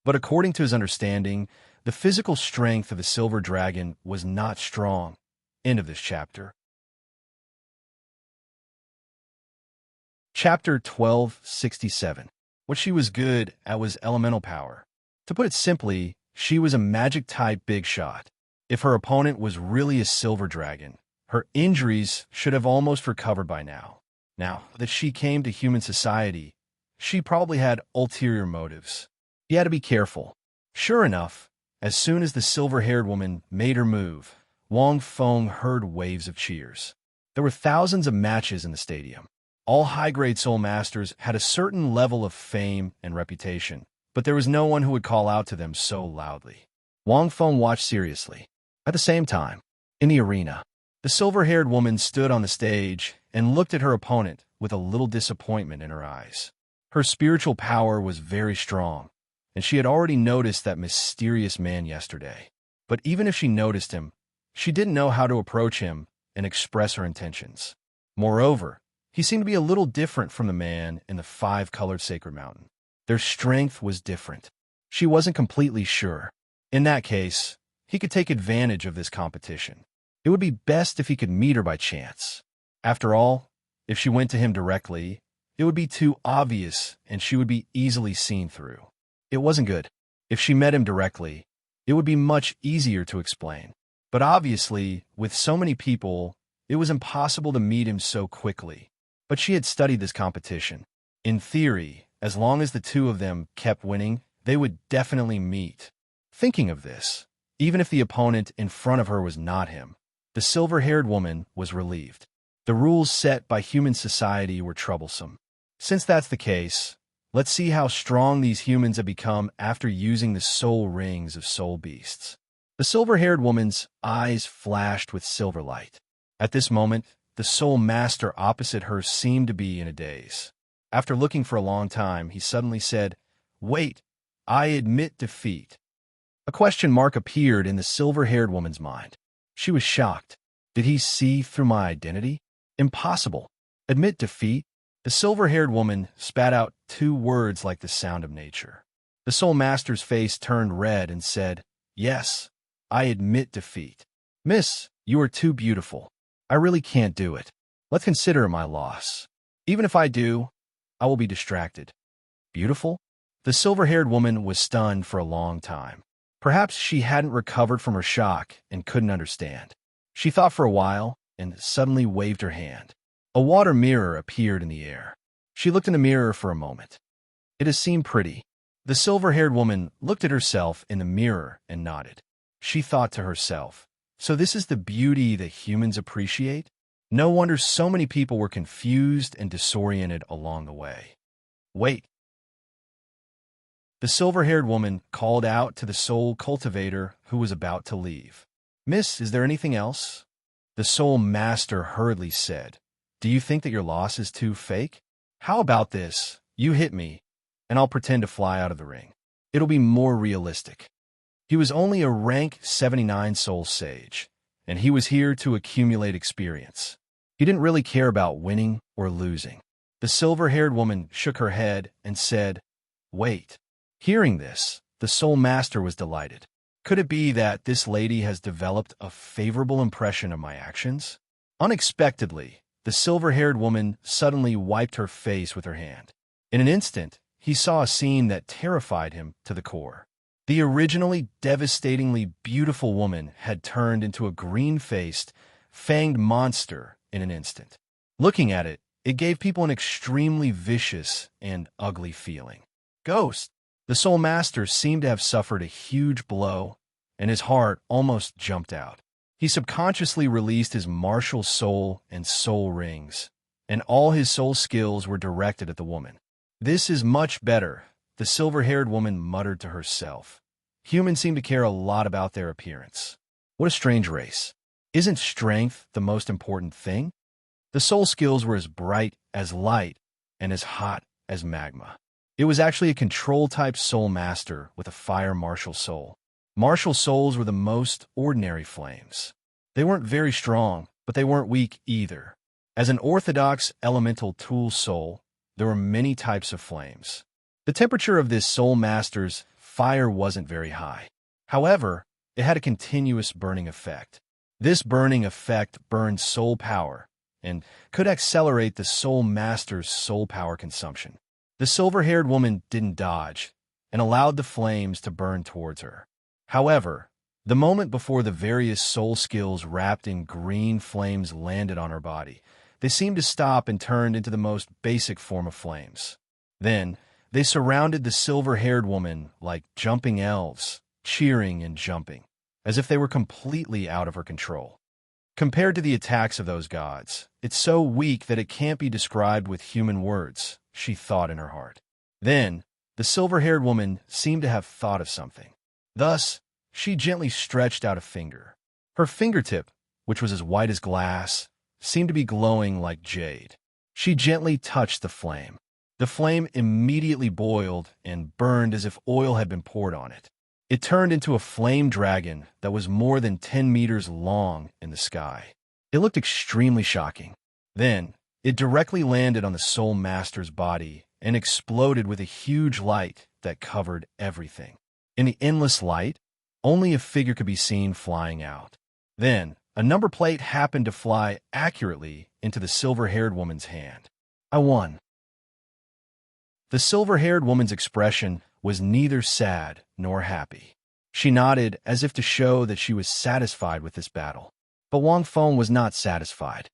But according to his understanding, the physical strength of the silver dragon was not strong. End of this chapter. Chapter 1267. What she was good at was elemental power. To put it simply, she was a magic-type big shot. If her opponent was really a silver dragon, her injuries should have almost recovered by now. Now that she came to human society, she probably had ulterior motives. He had to be careful. Sure enough, as soon as the silver-haired woman made her move, Wang Feng heard waves of cheers. There were thousands of matches in the stadium. All high-grade soul masters had a certain level of fame and reputation, but there was no one who would call out to them so loudly. Wang Feng watched seriously. At the same time, in the arena, the silver-haired woman stood on the stage and looked at her opponent with a little disappointment in her eyes. Her spiritual power was very strong, and she had already noticed that mysterious man yesterday. But even if she noticed him, she didn't know how to approach him and express her intentions. Moreover, he seemed to be a little different from the man in the five-colored sacred mountain. Their strength was different. She wasn't completely sure. In that case, he could take advantage of this competition. It would be best if he could meet her by chance. After all, if she went to him directly, it would be too obvious and she would be easily seen through. It wasn't good. If she met him directly, it would be much easier to explain. But obviously, with so many people, it was impossible to meet him so quickly. But she had studied this competition. In theory, as long as the two of them kept winning, they would definitely meet. Thinking of this, even if the opponent in front of her was not him, the silver-haired woman was relieved. The rules set by human society were troublesome. Since that's the case, let's see how strong these humans have become after using the soul rings of soul beasts. The silver-haired woman's eyes flashed with silver light. At this moment, the soul master opposite her seemed to be in a daze. After looking for a long time, he suddenly said, "Wait, I admit defeat." A question mark appeared in the silver-haired woman's mind. She was shocked. Did he see through my identity? Impossible. Admit defeat? The silver-haired woman spat out two words like the sound of nature. The soul master's face turned red and said, "Yes, I admit defeat. Miss, you are too beautiful. I really can't do it. Let's consider it my loss. Even if I do, I will be distracted." Beautiful? The silver-haired woman was stunned for a long time. Perhaps she hadn't recovered from her shock and couldn't understand. She thought for a while and suddenly waved her hand. A water mirror appeared in the air. She looked in the mirror for a moment. It has seemed pretty. The silver-haired woman looked at herself in the mirror and nodded. She thought to herself, so this is the beauty that humans appreciate? No wonder so many people were confused and disoriented along the way. Wait. The silver-haired woman called out to the soul cultivator who was about to leave. "Miss, is there anything else?" The soul master hurriedly said, "Do you think that your loss is too fake? How about this? You hit me, and I'll pretend to fly out of the ring. It'll be more realistic." He was only a rank 79 soul sage, and he was here to accumulate experience. He didn't really care about winning or losing. The silver-haired woman shook her head and said, "Wait." Hearing this, the soul master was delighted. Could it be that this lady has developed a favorable impression of my actions? Unexpectedly, the silver-haired woman suddenly wiped her face with her hand. In an instant, he saw a scene that terrified him to the core. The originally devastatingly beautiful woman had turned into a green-faced, fanged monster in an instant. Looking at it, it gave people an extremely vicious and ugly feeling. Ghost! The soul master seemed to have suffered a huge blow, and his heart almost jumped out. He subconsciously released his martial soul and soul rings, and all his soul skills were directed at the woman. "This is much better," the silver-haired woman muttered to herself. Humans seem to care a lot about their appearance. What a strange race. Isn't strength the most important thing? The soul skills were as bright as light and as hot as magma. It was actually a control-type soul master with a fire martial soul. Martial souls were the most ordinary flames. They weren't very strong, but they weren't weak either. As an orthodox elemental tool soul, there were many types of flames. The temperature of this soul master's fire wasn't very high. However, it had a continuous burning effect. This burning effect burned soul power and could accelerate the soul master's soul power consumption. The silver-haired woman didn't dodge and allowed the flames to burn towards her. However, the moment before the various soul skills wrapped in green flames landed on her body, they seemed to stop and turned into the most basic form of flames. Then, they surrounded the silver-haired woman like jumping elves, cheering and jumping, as if they were completely out of her control. Compared to the attacks of those gods, it's so weak that it can't be described with human words, she thought in her heart. Then, the silver-haired woman seemed to have thought of something. Thus, she gently stretched out a finger. Her fingertip, which was as white as glass, seemed to be glowing like jade. She gently touched the flame. The flame immediately boiled and burned as if oil had been poured on it. It turned into a flame dragon that was more than 10 meters long in the sky. It looked extremely shocking. Then, it directly landed on the soul master's body and exploded with a huge light that covered everything. In the endless light, only a figure could be seen flying out. Then, a number plate happened to fly accurately into the silver-haired woman's hand. I won. The silver-haired woman's expression was neither sad nor happy. She nodded as if to show that she was satisfied with this battle. But Wang Feng was not satisfied.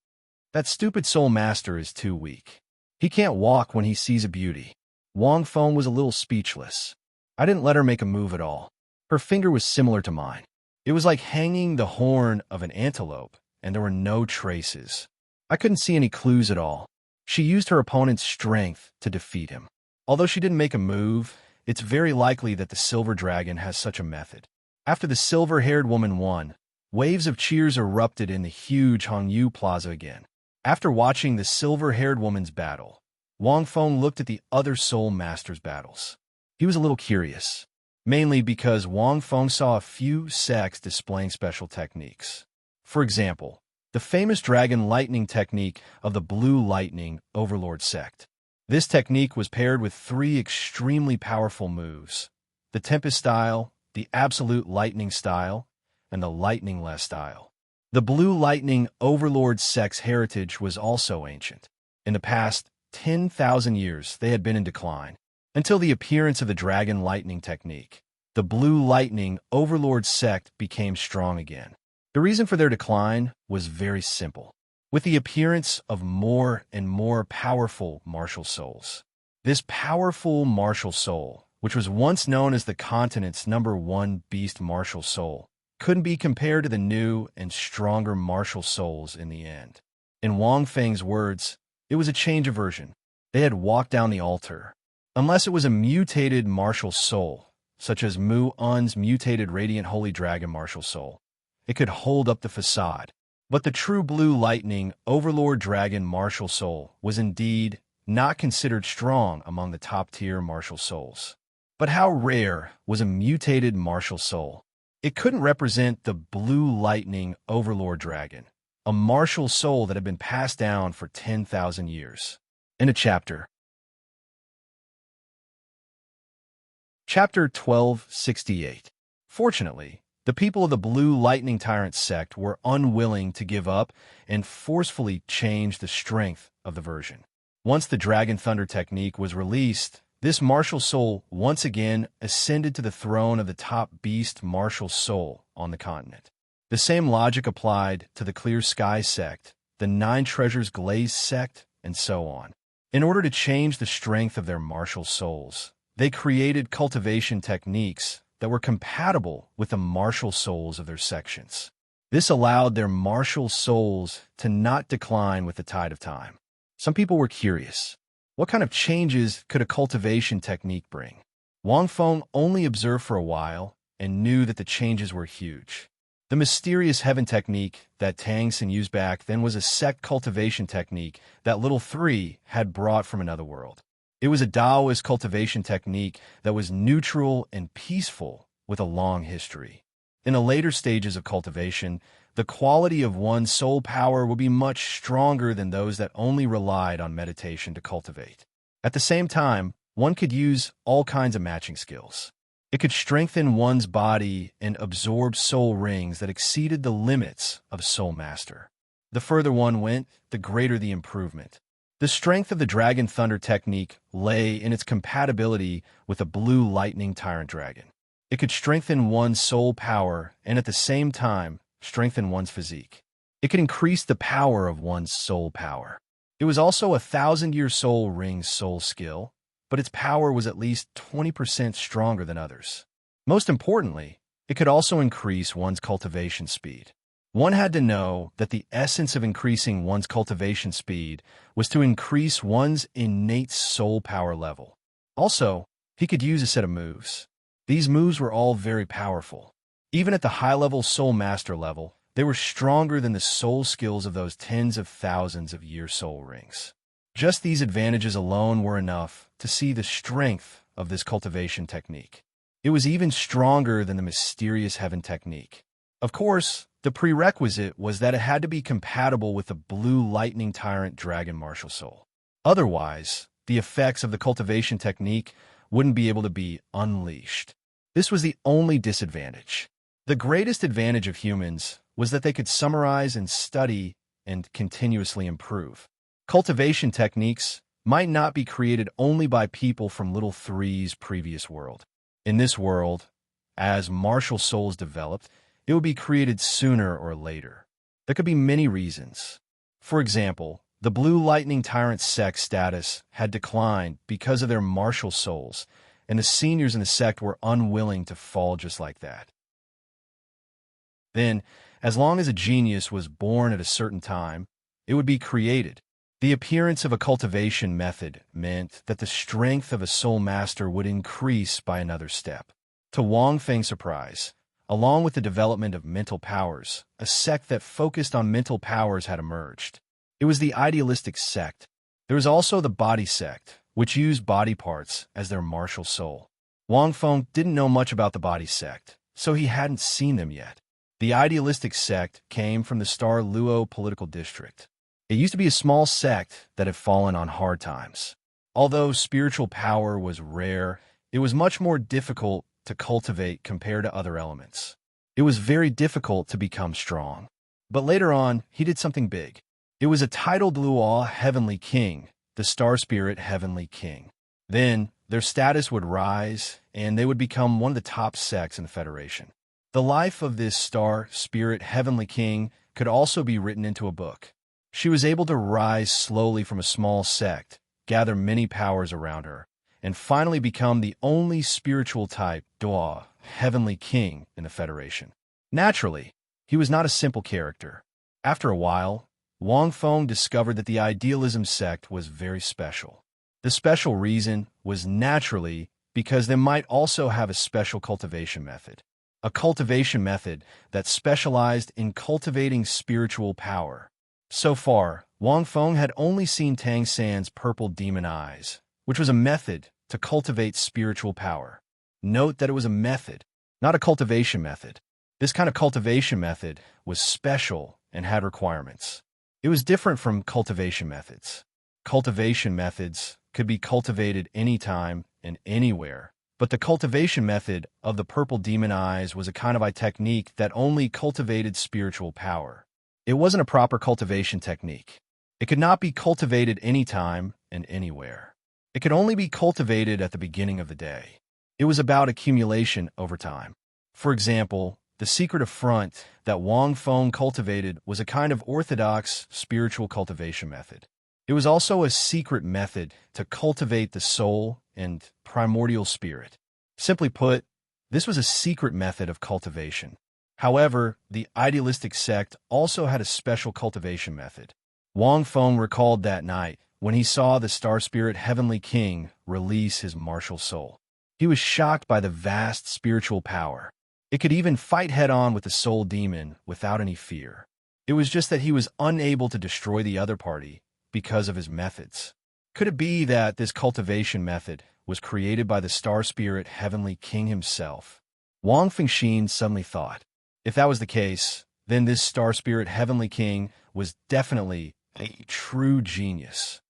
That stupid soul master is too weak. He can't walk when he sees a beauty. Wang Feng was a little speechless. I didn't let her make a move at all. Her finger was similar to mine. It was like hanging the horn of an antelope, and there were no traces. I couldn't see any clues at all. She used her opponent's strength to defeat him. Although she didn't make a move, it's very likely that the silver dragon has such a method. After the silver-haired woman won, waves of cheers erupted in the huge Hongyu Plaza again. After watching the silver-haired woman's battle, Wang Feng looked at the other soul masters' battles. He was a little curious, mainly because Wang Feng saw a few sects displaying special techniques. For example, the famous dragon lightning technique of the Blue Lightning Overlord sect. This technique was paired with 3 extremely powerful moves: the Tempest style, the Absolute Lightning style, and the Lightningless style. The Blue Lightning Overlord sect's heritage was also ancient. In the past 10,000 years, they had been in decline, until the appearance of the Dragon Lightning technique. The Blue Lightning Overlord sect became strong again. The reason for their decline was very simple. With the appearance of more and more powerful martial souls. This powerful martial soul, which was once known as the continent's #1 beast martial soul, couldn't be compared to the new and stronger martial souls in the end. In Wang Feng's words, it was a change of version. They had walked down the altar. Unless it was a mutated martial soul, such as Mu Un's mutated Radiant Holy Dragon martial soul, it could hold up the facade. But the true Blue Lightning Overlord Dragon martial soul was indeed not considered strong among the top-tier martial souls. But how rare was a mutated martial soul? It couldn't represent the Blue Lightning Overlord Dragon, a martial soul that had been passed down for 10,000 years. In a chapter. Chapter 1268. Fortunately, the people of the Blue Lightning Tyrant sect were unwilling to give up and forcefully change the strength of the version. Once the Dragon Thunder technique was released, this martial soul once again ascended to the throne of the top beast martial soul on the continent. The same logic applied to the Clear Sky sect, the Nine Treasures Glaze sect, and so on. In order to change the strength of their martial souls, they created cultivation techniques that were compatible with the martial souls of their sections. This allowed their martial souls to not decline with the tide of time. Some people were curious. What kind of changes could a cultivation technique bring? Wang Feng only observed for a while and knew that the changes were huge. The mysterious heaven technique that Tang Xin used back then was a sect cultivation technique that Little Three had brought from another world. It was a Taoist cultivation technique that was neutral and peaceful with a long history. In the later stages of cultivation, the quality of one's soul power would be much stronger than those that only relied on meditation to cultivate. At the same time, one could use all kinds of matching skills. It could strengthen one's body and absorb soul rings that exceeded the limits of a soul master. The further one went, the greater the improvement. The strength of the Dragon Thunder technique lay in its compatibility with a blue lightning tyrant dragon. It could strengthen one's soul power and at the same time strengthen one's physique. It could increase the power of one's soul power. It was also a 1,000-year soul ring soul skill, but its power was at least 20% stronger than others. Most importantly, it could also increase one's cultivation speed. One had to know that the essence of increasing one's cultivation speed was to increase one's innate soul power level. Also, he could use a set of moves. These moves were all very powerful. Even at the high-level soul master level, they were stronger than the soul skills of those tens of thousands of year soul rings. Just these advantages alone were enough to see the strength of this cultivation technique. It was even stronger than the mysterious heaven technique. Of course, the prerequisite was that it had to be compatible with the blue lightning tyrant dragon martial soul. Otherwise, the effects of the cultivation technique wouldn't be able to be unleashed. This was the only disadvantage. The greatest advantage of humans was that they could summarize and study and continuously improve. Cultivation techniques might not be created only by people from Little Three's previous world. In this world, as martial souls developed, it would be created sooner or later. There could be many reasons. For example, the Blue Lightning Tyrant sect status had declined because of their martial souls, and the seniors in the sect were unwilling to fall just like that. Then, as long as a genius was born at a certain time, it would be created. The appearance of a cultivation method meant that the strength of a soul master would increase by another step. To Wang Feng's surprise, along with the development of mental powers, a sect that focused on mental powers had emerged. It was the idealistic sect. There was also the body sect, which used body parts as their martial soul. Wang Feng didn't know much about the body sect, so he hadn't seen them yet. The idealistic sect came from the Douluo political district. It used to be a small sect that had fallen on hard times. Although spiritual power was rare, it was much more difficult to cultivate compared to other elements. It was very difficult to become strong. But later on, he did something big. It was a titled Douluo Heavenly King, the Star Spirit Heavenly King. Then, their status would rise, and they would become one of the top sects in the Federation. The life of this Star Spirit Heavenly King could also be written into a book. She was able to rise slowly from a small sect, gather many powers around her, and finally become the only spiritual type Douluo Heavenly King in the Federation. Naturally, he was not a simple character. After a while, Wang Feng discovered that the idealism sect was very special. The special reason was naturally because they might also have a special cultivation method. A cultivation method that specialized in cultivating spiritual power. So far, Wang Feng had only seen Tang San's purple demon eyes, which was a method to cultivate spiritual power. Note that it was a method, not a cultivation method. This kind of cultivation method was special and had requirements. It was different from cultivation methods. Cultivation methods could be cultivated anytime and anywhere, but the cultivation method of the purple demon eyes was a kind of technique that only cultivated spiritual power. It wasn't a proper cultivation technique. It could not be cultivated anytime and anywhere. It could only be cultivated at the beginning of the day. It was about accumulation over time. For example, the secret of front that Wang Feng cultivated was a kind of orthodox spiritual cultivation method. It was also a secret method to cultivate the soul and primordial spirit. Simply put, this was a secret method of cultivation. However, the idealistic sect also had a special cultivation method. Wang Feng recalled that night when he saw the Star Spirit Heavenly King release his martial soul. He was shocked by the vast spiritual power. It could even fight head-on with the soul demon without any fear. It was just that he was unable to destroy the other party because of his methods. Could it be that this cultivation method was created by the Star Spirit Heavenly King himself? Wang Fengxin suddenly thought. If that was the case, then this Star Spirit Heavenly King was definitely a true genius.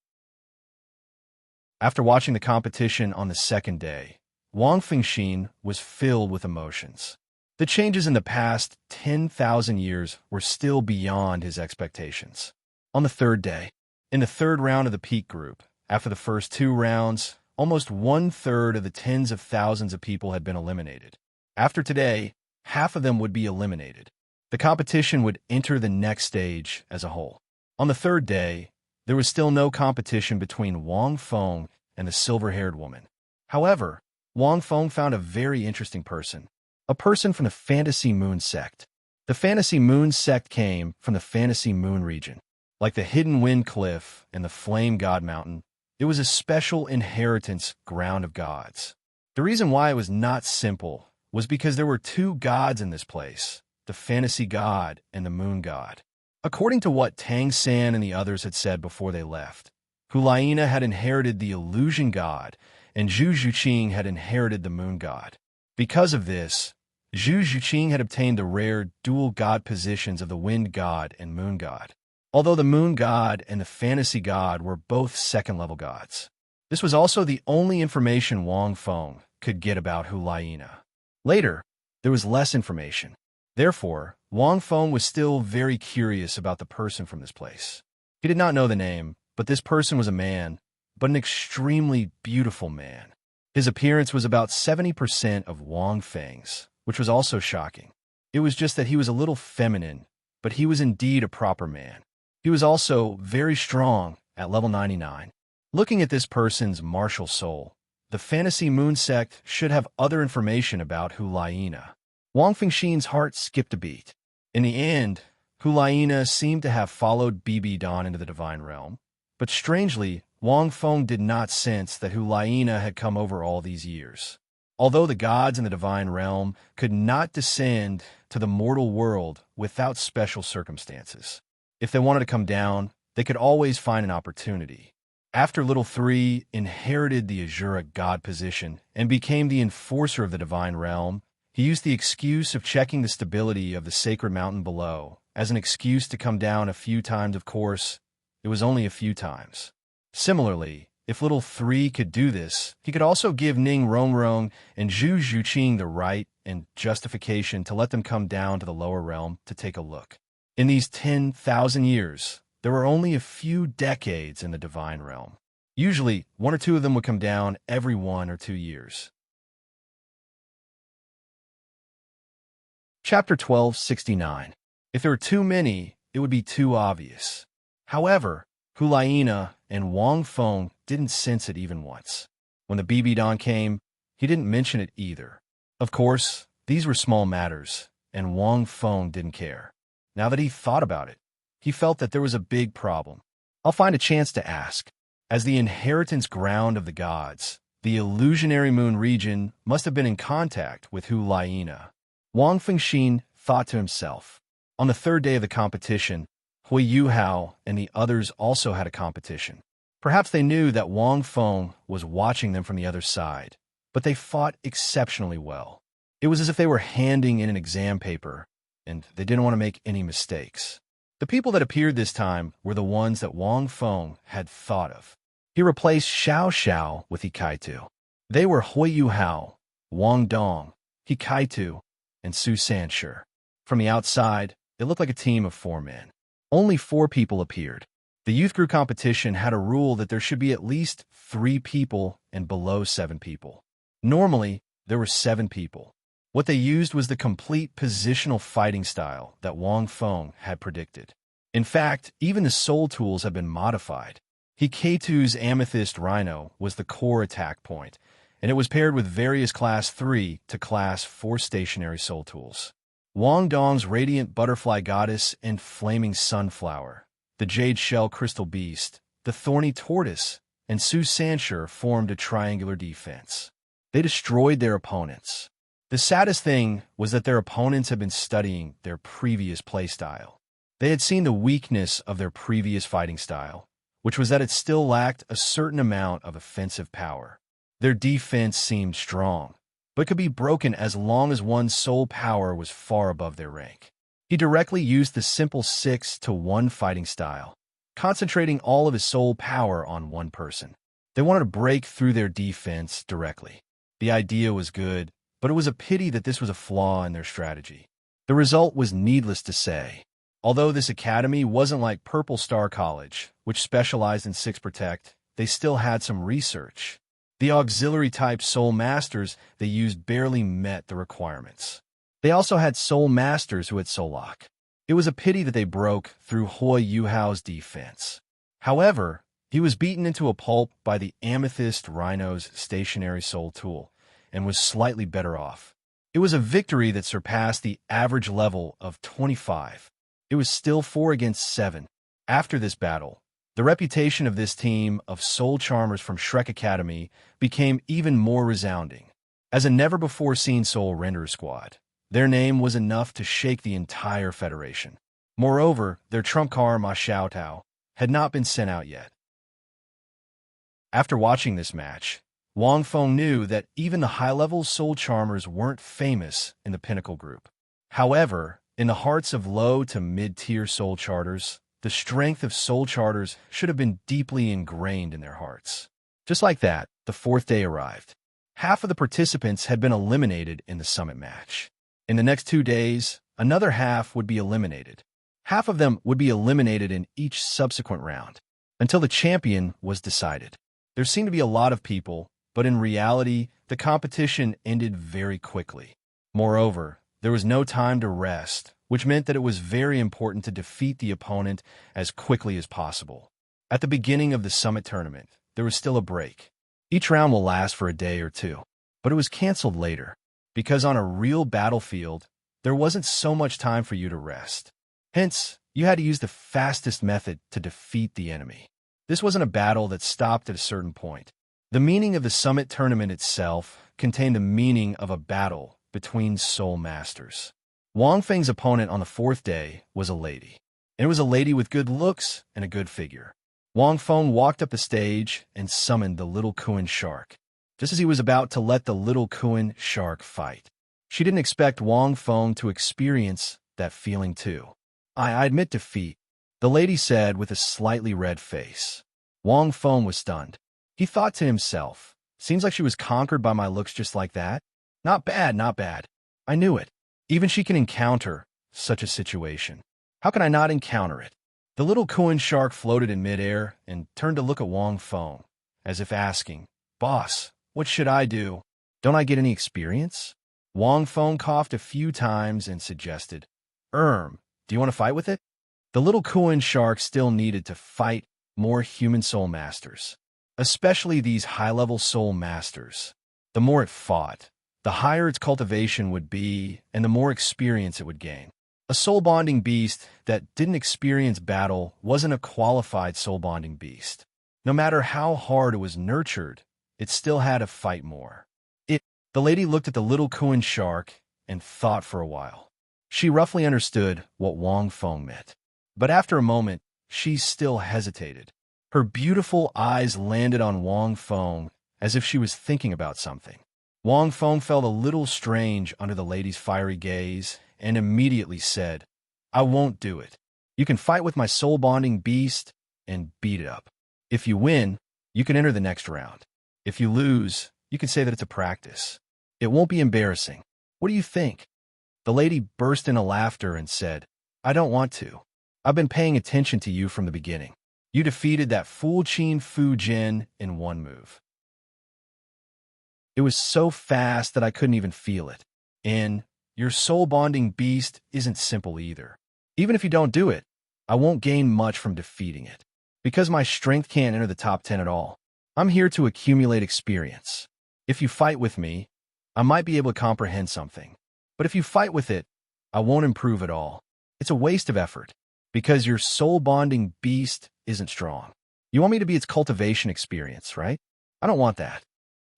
After watching the competition on the second day, Wang Fengxian was filled with emotions. The changes in the past 10,000 years were still beyond his expectations. On the third day, in the third round of the peak group, after the first 2 rounds, almost 1/3 of the tens of thousands of people had been eliminated. After today, half of them would be eliminated. The competition would enter the next stage as a whole. On the third day, there was still no competition between Wang Feng and the silver-haired woman. However, Wang Feng found a very interesting person, a person from the Fantasy Moon sect. The Fantasy Moon sect came from the Fantasy Moon region. Like the Hidden Wind Cliff and the Flame God Mountain, it was a special inheritance ground of gods. The reason why it was not simple was because there were 2 gods in this place, the Fantasy God and the Moon God. According to what Tang San and the others had said before they left, Hulaina had inherited the Illusion God, and Zhu Zhuqing had inherited the Moon God. Because of this, Zhu Zhuqing had obtained the rare dual god positions of the Wind God and Moon God. Although the Moon God and the Fantasy God were both second-level gods. This was also the only information Wang Feng could get about Hulaina. Later, there was less information. Therefore, Wang Feng was still very curious about the person from this place. He did not know the name, but this person was a man, but an extremely beautiful man. His appearance was about 70% of Wang Feng's, which was also shocking. It was just that he was a little feminine, but he was indeed a proper man. He was also very strong at level 99. Looking at this person's martial soul, the Fantasy Moon sect should have other information about Hulaina. Wang Fengxian's heart skipped a beat. In the end, Hulaina seemed to have followed BB Dawn into the Divine Realm, but strangely, Wang Feng did not sense that Hulaina had come over all these years. Although the gods in the Divine Realm could not descend to the mortal world without special circumstances. If they wanted to come down, they could always find an opportunity. After Little 3 inherited the Azura god position and became the enforcer of the Divine Realm, he used the excuse of checking the stability of the sacred mountain below as an excuse to come down a few times. Of course, it was only a few times. Similarly, if Little 3 could do this, he could also give Ning Rongrong and Zhu Zhuqing the right and justification to let them come down to the lower realm to take a look. In these 10,000 years, there were only a few decades in the Divine Realm. Usually, 1 or 2 of them would come down every 1 or 2 years. Chapter 1269. If there were too many, it would be too obvious. However, Hulaina and Wang Feng didn't sense it even once. When the BB Dawn came, he didn't mention it either. Of course, these were small matters, and Wang Feng didn't care. Now that he thought about it, he felt that there was a big problem. I'll find a chance to ask. As the inheritance ground of the gods, the illusionary moon region must have been in contact with Hulaina. Wang Fengxian thought to himself. On the third day of the competition, Hui Yuhao and the others also had a competition. Perhaps they knew that Wang Feng was watching them from the other side, but they fought exceptionally well. It was as if they were handing in an exam paper, and they didn't want to make any mistakes. The people that appeared this time were the ones that Wang Feng had thought of. He replaced Xiao Xiao with Hikaitu. They were Hui Yuhao, Wang Dong, Hikaitu, and Su Sanshi. From the outside, it looked like a team of 4 men. Only 4 people appeared. The youth group competition had a rule that there should be at least 3 people and below 7 people. Normally, there were 7 people. What they used was the complete positional fighting style that Wang Feng had predicted. In fact, even the soul tools have been modified. Hikaitu's Amethyst Rhino was the core attack point, and it was paired with various Class 3 to Class 4 stationary soul tools. Wang Dong's Radiant Butterfly Goddess and Flaming Sunflower, the Jade Shell Crystal Beast, the Thorny Tortoise, and Su Sanshi formed a triangular defense. They destroyed their opponents. The saddest thing was that their opponents had been studying their previous playstyle. They had seen the weakness of their previous fighting style, which was that it still lacked a certain amount of offensive power. Their defense seemed strong, but could be broken as long as one's soul power was far above their rank. He directly used the simple 6-to-1 fighting style, concentrating all of his soul power on one person. They wanted to break through their defense directly. The idea was good, but it was a pity that this was a flaw in their strategy. The result was needless to say. Although this academy wasn't like Purple Star College, which specialized in 6 Protect, they still had some research. The auxiliary-type Soul Masters they used barely met the requirements. They also had Soul Masters who had Soul Lock. It was a pity that they broke through Hui Yuhao's defense. However, he was beaten into a pulp by the Amethyst Rhino's stationary soul tool, and was slightly better off. It was a victory that surpassed the average level of 25. It was still 4 against 7. After this battle, the reputation of this team of soul charmers from Shrek Academy became even more resounding. As a never-before-seen soul renderer squad, their name was enough to shake the entire federation. Moreover, their trump card Ma Xiaotao had not been sent out yet. After watching this match, Wang Feng knew that even the high-level soul charmers weren't famous in the Pinnacle group. However, in the hearts of low to mid-tier soul charters, the strength of soul charters should have been deeply ingrained in their hearts. Just like that, the 4th day arrived. Half of the participants had been eliminated in the summit match. In the next 2 days, another half would be eliminated. Half of them would be eliminated in each subsequent round, until the champion was decided. There seemed to be a lot of people, but in reality, the competition ended very quickly. Moreover, there was no time to rest, which meant that it was very important to defeat the opponent as quickly as possible. At the beginning of the summit tournament, there was still a break. Each round will last for a day or 2, but it was canceled later, because on a real battlefield, there wasn't so much time for you to rest. Hence, you had to use the fastest method to defeat the enemy. This wasn't a battle that stopped at a certain point. The meaning of the summit tournament itself contained the meaning of a battle between soul masters. Wang Feng's opponent on the 4th day was a lady. And it was a lady with good looks and a good figure. Wang Feng walked up the stage and summoned the little Kuan shark, just as he was about to let the little Kuan shark fight. She didn't expect Wang Feng to experience that feeling too. I admit defeat, the lady said with a slightly red face. Wang Feng was stunned. He thought to himself, seems like she was conquered by my looks just like that. Not bad, not bad. I knew it. Even she can encounter such a situation. How can I not encounter it? The little Kuan shark floated in midair and turned to look at Wang Feng, as if asking, Boss, what should I do? Don't I get any experience? Wang Feng coughed a few times and suggested, do you want to fight with it? The little Kuan shark still needed to fight more human soul masters, especially these high-level soul masters. The more it fought, the higher its cultivation would be and the more experience it would gain. A soul-bonding beast that didn't experience battle wasn't a qualified soul-bonding beast. No matter how hard it was nurtured, it still had to fight more. The lady looked at the little Kuan shark and thought for a while. She roughly understood what Wang Feng meant. But after a moment, she still hesitated. Her beautiful eyes landed on Wang Feng as if she was thinking about something. Wang Feng felt a little strange under the lady's fiery gaze and immediately said, I won't do it. You can fight with my soul-bonding beast and beat it up. If you win, you can enter the next round. If you lose, you can say that it's a practice. It won't be embarrassing. What do you think? The lady burst into laughter and said, I don't want to. I've been paying attention to you from the beginning. You defeated that fool Qin Fu Jin in one move. It was so fast that I couldn't even feel it. And your soul-bonding beast isn't simple either. Even if you don't do it, I won't gain much from defeating it. Because my strength can't enter the top 10 at all. I'm here to accumulate experience. If you fight with me, I might be able to comprehend something. But if you fight with it, I won't improve at all. It's a waste of effort. Because your soul-bonding beast isn't strong. You want me to be its cultivation experience, right? I don't want that.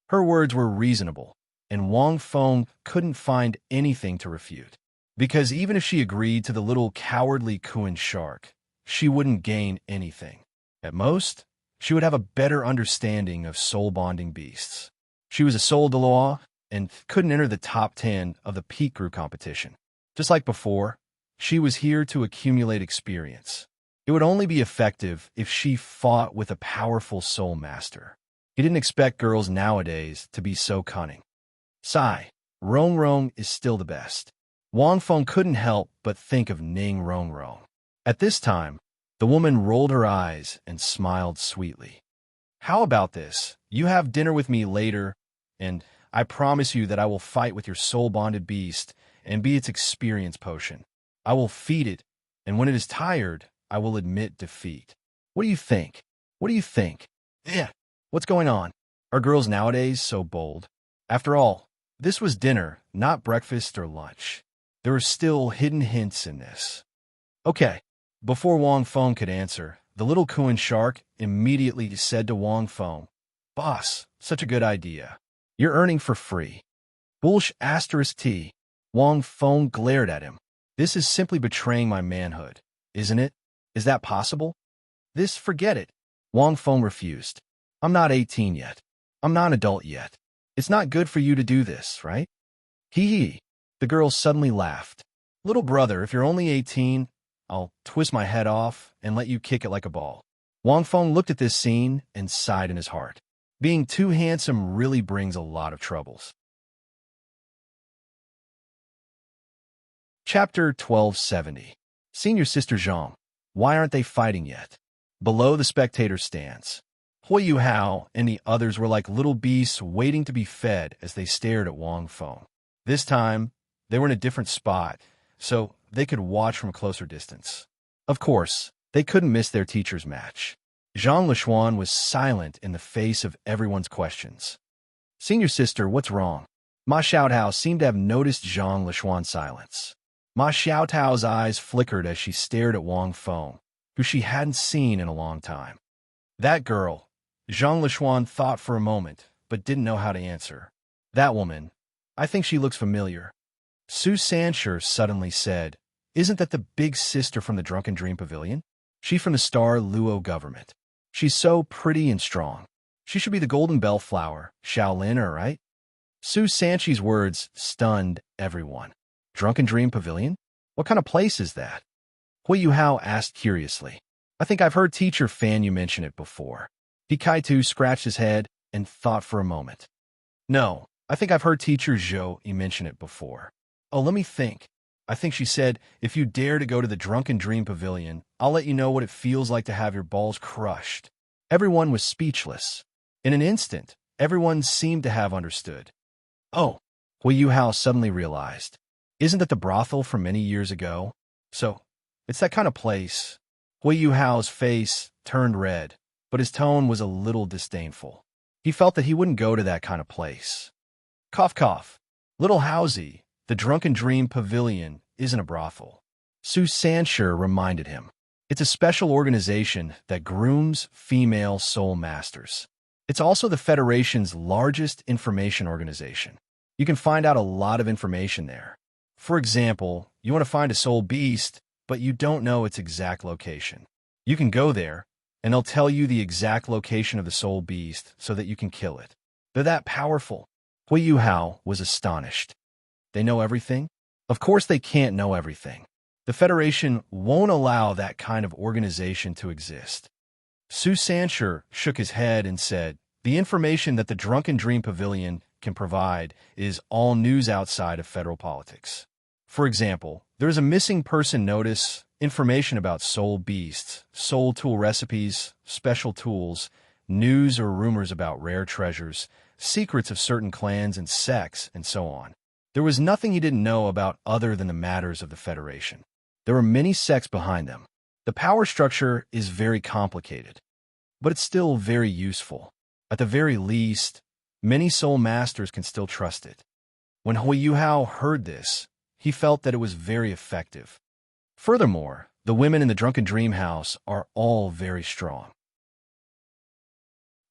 Her words were reasonable, and Wang Feng couldn't find anything to refute. Because even if she agreed to the little cowardly Kuan shark, she wouldn't gain anything. At most, she would have a better understanding of soul-bonding beasts. She was a soul Douluo and couldn't enter the top 10 of the peak group competition. Just like before, She was here to accumulate experience. It would only be effective if she fought with a powerful soul master. He didn't expect girls nowadays to be so cunning. Sigh, Rong Rong is still the best. Wang Feng couldn't help but think of Ning Rong Rong. At this time, the woman rolled her eyes and smiled sweetly. How about this? You have dinner with me later, and I promise you that I will fight with your soul-bonded beast and be its experience potion. I will feed it, and when it is tired, I will admit defeat. What do you think? What do you think? Yeah. What's going on? Are girls nowadays so bold? After all, this was dinner, not breakfast or lunch. There were still hidden hints in this. Okay. Before Wang Feng could answer, the little Kuan shark immediately said to Wang Feng, "Boss, such a good idea. You're earning for free." Bullsh asterisk T. Wang Feng glared at him. This is simply betraying my manhood, isn't it? Is that possible? Forget it. Wang Feng refused. I'm not 18 yet. I'm not an adult yet. It's not good for you to do this, right? Hee hee. The girl suddenly laughed. Little brother, if you're only 18, I'll twist my head off and let you kick it like a ball. Wang Feng looked at this scene and sighed in his heart. Being too handsome really brings a lot of troubles. Chapter 1270. Senior Sister Zhang. Why aren't they fighting yet? Below the spectator stands. Hui Hao and the others were like little beasts waiting to be fed as they stared at Wang Feng. This time, they were in a different spot, so they could watch from a closer distance. Of course, they couldn't miss their teacher's match. Zhang Lishuan was silent in the face of everyone's questions. Senior Sister, what's wrong? Ma Xiaotao seemed to have noticed Zhang Lishuan's silence. Ma Xiaotao's eyes flickered as she stared at Wang Feng, who she hadn't seen in a long time. That girl. Zhang Lishuan thought for a moment, but didn't know how to answer. That woman. I think she looks familiar. Su Sanshur suddenly said, Isn't that the big sister from the Drunken Dream Pavilion? She from the Star Luo government. She's so pretty and strong. She should be the Golden Bellflower, Shaolin, right? Su Sanchi's words stunned everyone. Drunken Dream Pavilion? What kind of place is that? Hui Yuhao asked curiously. I think I've heard Teacher Fan Yu mention it before. Hikaitu scratched his head and thought for a moment. No, I think I've heard Teacher Zhou mention it before. Oh, let me think. I think she said, if you dare to go to the Drunken Dream Pavilion, I'll let you know what it feels like to have your balls crushed. Everyone was speechless. In an instant, everyone seemed to have understood. Oh, Hui Yuhao suddenly realized. Isn't that the brothel from many years ago? So, it's that kind of place. Hui Yuhao's face turned red, but his tone was a little disdainful. He felt that he wouldn't go to that kind of place. Cough, cough. Little Housie, the Drunken Dream Pavilion isn't a brothel. Su Sanshur reminded him. It's a special organization that grooms female soul masters. It's also the Federation's largest information organization. You can find out a lot of information there. For example, you want to find a soul beast, but you don't know its exact location. You can go there, and they'll tell you the exact location of the soul beast so that you can kill it. They're that powerful. Hui Yuhao was astonished. They know everything? Of course they can't know everything. The Federation won't allow that kind of organization to exist. Su Sanshur shook his head and said, the information that the Drunken Dream Pavilion can provide is all news outside of federal politics. For example, there is a missing person notice, information about soul beasts, soul tool recipes, special tools, news or rumors about rare treasures, secrets of certain clans and sects, and so on. There was nothing he didn't know about other than the matters of the Federation. There were many sects behind them. The power structure is very complicated, but it's still very useful. At the very least, many soul masters can still trust it. When Hui Yuhao heard this, he felt that it was very effective. Furthermore, the women in the Drunken Dream House are all very strong.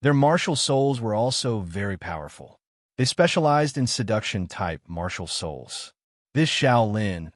Their martial souls were also very powerful. They specialized in seduction-type martial souls. This Shaolin,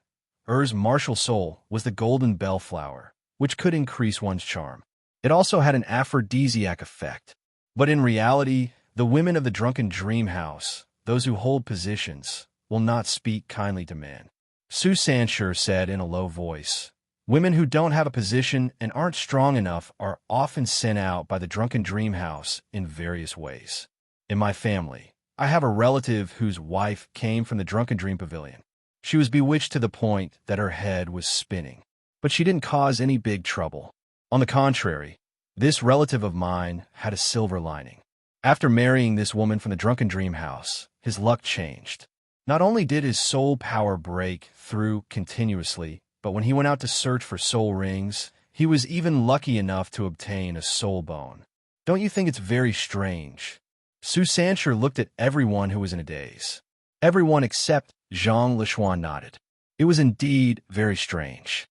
Er's martial soul, was the Golden Bellflower, which could increase one's charm. It also had an aphrodisiac effect. But in reality, the women of the Drunken Dream House, those who hold positions, will not speak kindly to men. Su Sanshur said in a low voice. Women who don't have a position and aren't strong enough are often sent out by the drunken dream house in various ways. In my family, I have a relative whose wife came from the drunken dream pavilion. She was bewitched to the point that her head was spinning. But she didn't cause any big trouble. On the contrary, this relative of mine had a silver lining. After marrying this woman from the drunken dream house, his luck changed. Not only did his soul power break through continuously, but when he went out to search for soul rings, he was even lucky enough to obtain a soul bone. Don't you think it's very strange? Su Sanshur looked at everyone who was in a daze. Everyone except Zhang Lishuan nodded. It was indeed very strange.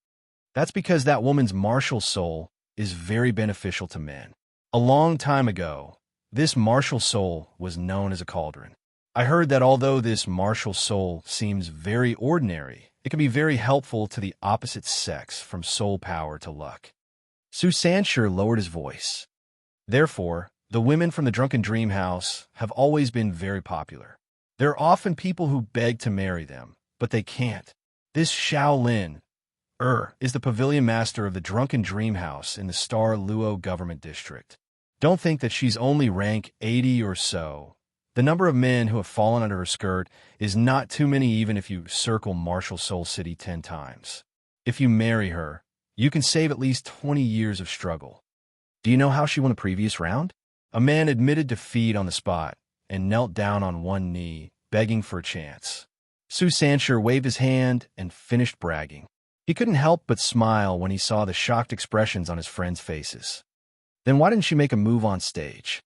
That's because that woman's martial soul is very beneficial to men. A long time ago, this martial soul was known as a cauldron. I heard that although this martial soul seems very ordinary, it can be very helpful to the opposite sex from soul power to luck. Su Sanshur lowered his voice. Therefore, the women from the drunken dream house have always been very popular. There are often people who beg to marry them, but they can't. This Shaolin is the pavilion master of the drunken dream house in the Douluo government district. Don't think that she's only rank 80 or so. The number of men who have fallen under her skirt is not too many even if you circle Martial Soul City 10 times. If you marry her, you can save at least 20 years of struggle. Do you know how she won the previous round? A man admitted defeat on the spot and knelt down on one knee, begging for a chance. Su Sanshur waved his hand and finished bragging. He couldn't help but smile when he saw the shocked expressions on his friends' faces. Then why didn't she make a move on stage?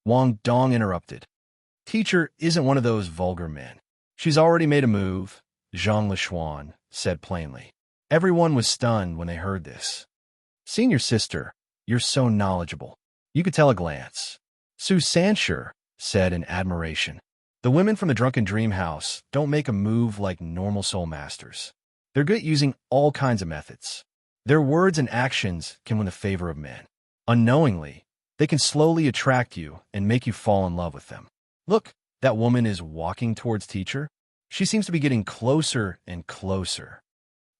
Wang Dong interrupted. Teacher isn't one of those vulgar men. She's already made a move, Zhang Lishuan said plainly. Everyone was stunned when they heard this. Senior sister, you're so knowledgeable. You could tell a glance. Su Sanshur said in admiration. The women from the drunken dream house don't make a move like normal soul masters. They're good at using all kinds of methods. Their words and actions can win the favor of men. Unknowingly, they can slowly attract you and make you fall in love with them. Look, that woman is walking towards teacher. She seems to be getting closer and closer.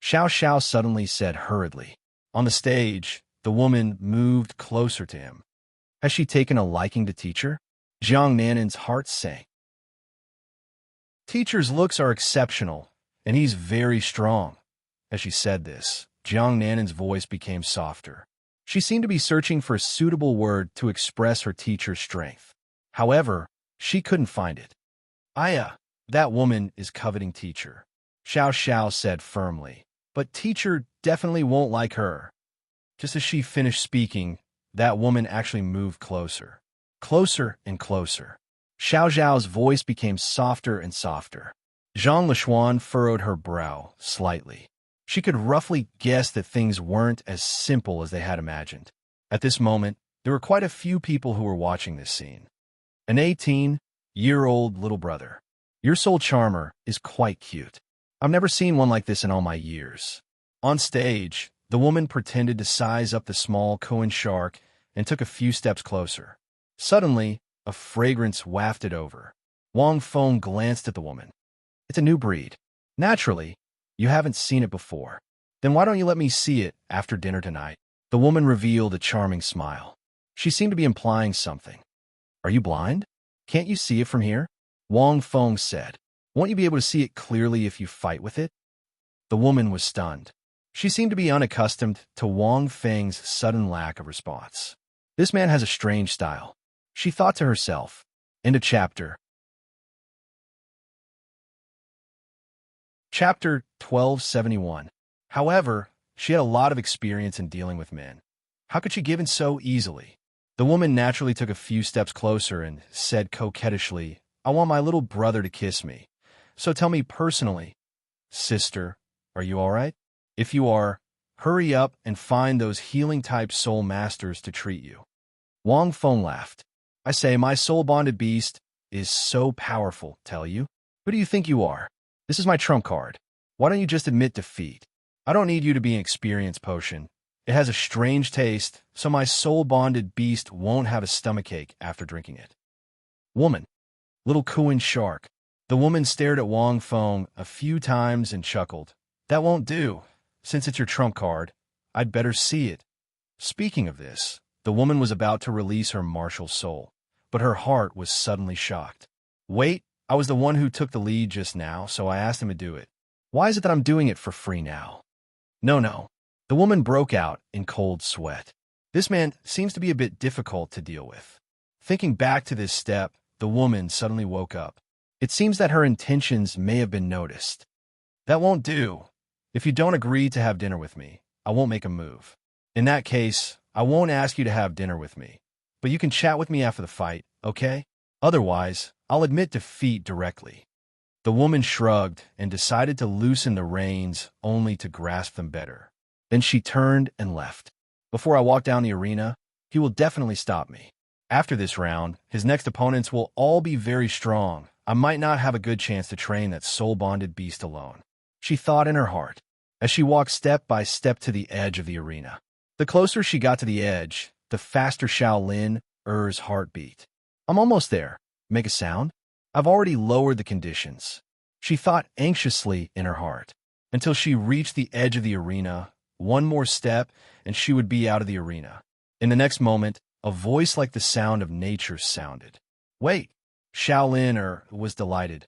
Xiao Xiao suddenly said hurriedly. On the stage, the woman moved closer to him. Has she taken a liking to teacher? Jiang Nanin's heart sank. Teacher's looks are exceptional, and he's very strong. As she said this, Jiang Nanin's voice became softer. She seemed to be searching for a suitable word to express her teacher's strength. However, she couldn't find it. That woman is coveting teacher, Xiao Xiao said firmly. But teacher definitely won't like her. Just as she finished speaking, that woman actually moved closer. Closer and closer. Xiao Xiao's voice became softer and softer. Zhang Lishuan furrowed her brow slightly. She could roughly guess that things weren't as simple as they had imagined. At this moment, there were quite a few people who were watching this scene. An 18-year-old little brother. Your soul charmer is quite cute. I've never seen one like this in all my years. On stage, the woman pretended to size up the small Koan shark and took a few steps closer. Suddenly, a fragrance wafted over. Wang Feng glanced at the woman. It's a new breed. Naturally, you haven't seen it before. Then why don't you let me see it after dinner tonight? The woman revealed a charming smile. She seemed to be implying something. Are you blind? Can't you see it from here? Wang Feng said. Won't you be able to see it clearly if you fight with it? The woman was stunned. She seemed to be unaccustomed to Wang Feng's sudden lack of response. This man has a strange style. She thought to herself. End of chapter. Chapter 1271. However, she had a lot of experience in dealing with men. How could she give in so easily? The woman naturally took a few steps closer and said coquettishly, I want my little brother to kiss me. So tell me personally, sister, are you all right? If you are, hurry up and find those healing-type soul masters to treat you. Wang Feng laughed. I say, my soul-bonded beast is so powerful, tell you. Who do you think you are? This is my trump card. Why don't you just admit defeat? I don't need you to be an experienced potion. It has a strange taste, so my soul-bonded beast won't have a stomachache after drinking it. Woman. Little Koan shark. The woman stared at Wang Feng a few times and chuckled. That won't do. Since it's your trump card, I'd better see it. Speaking of this, the woman was about to release her martial soul, but her heart was suddenly shocked. Wait, I was the one who took the lead just now, so I asked him to do it. Why is it that I'm doing it for free now? No. The woman broke out in cold sweat. This man seems to be a bit difficult to deal with. Thinking back to this step, the woman suddenly woke up. It seems that her intentions may have been noticed. That won't do. If you don't agree to have dinner with me, I won't make a move. In that case, I won't ask you to have dinner with me. But you can chat with me after the fight, okay? Otherwise, I'll admit defeat directly. The woman shrugged and decided to loosen the reins only to grasp them better. Then she turned and left. Before I walk down the arena, he will definitely stop me. After this round, his next opponents will all be very strong. I might not have a good chance to train that soul-bonded beast alone, she thought in her heart, as she walked step by step to the edge of the arena. The closer she got to the edge, the faster Shaolin-er's heart beat. I'm almost there. Make a sound? I've already lowered the conditions, she thought anxiously in her heart, until she reached the edge of the arena. One more step, and she would be out of the arena. In the next moment, a voice like the sound of nature sounded. Wait! Shaolin-er was delighted.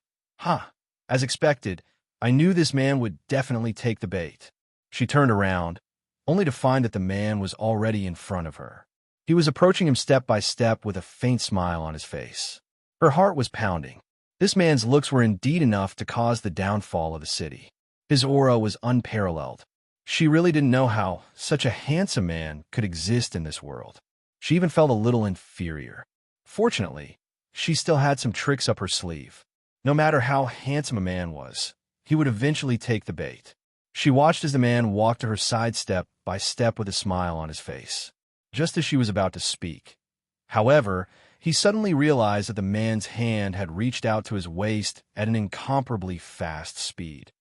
As expected, I knew this man would definitely take the bait. She turned around, only to find that the man was already in front of her. He was approaching him step by step with a faint smile on his face. Her heart was pounding. This man's looks were indeed enough to cause the downfall of the city. His aura was unparalleled. She really didn't know how such a handsome man could exist in this world. She even felt a little inferior. Fortunately, she still had some tricks up her sleeve. No matter how handsome a man was, he would eventually take the bait. She watched as the man walked to her side step by step with a smile on his face, just as she was about to speak. However, he suddenly realized that the man's hand had reached out to his waist at an incomparably fast speed.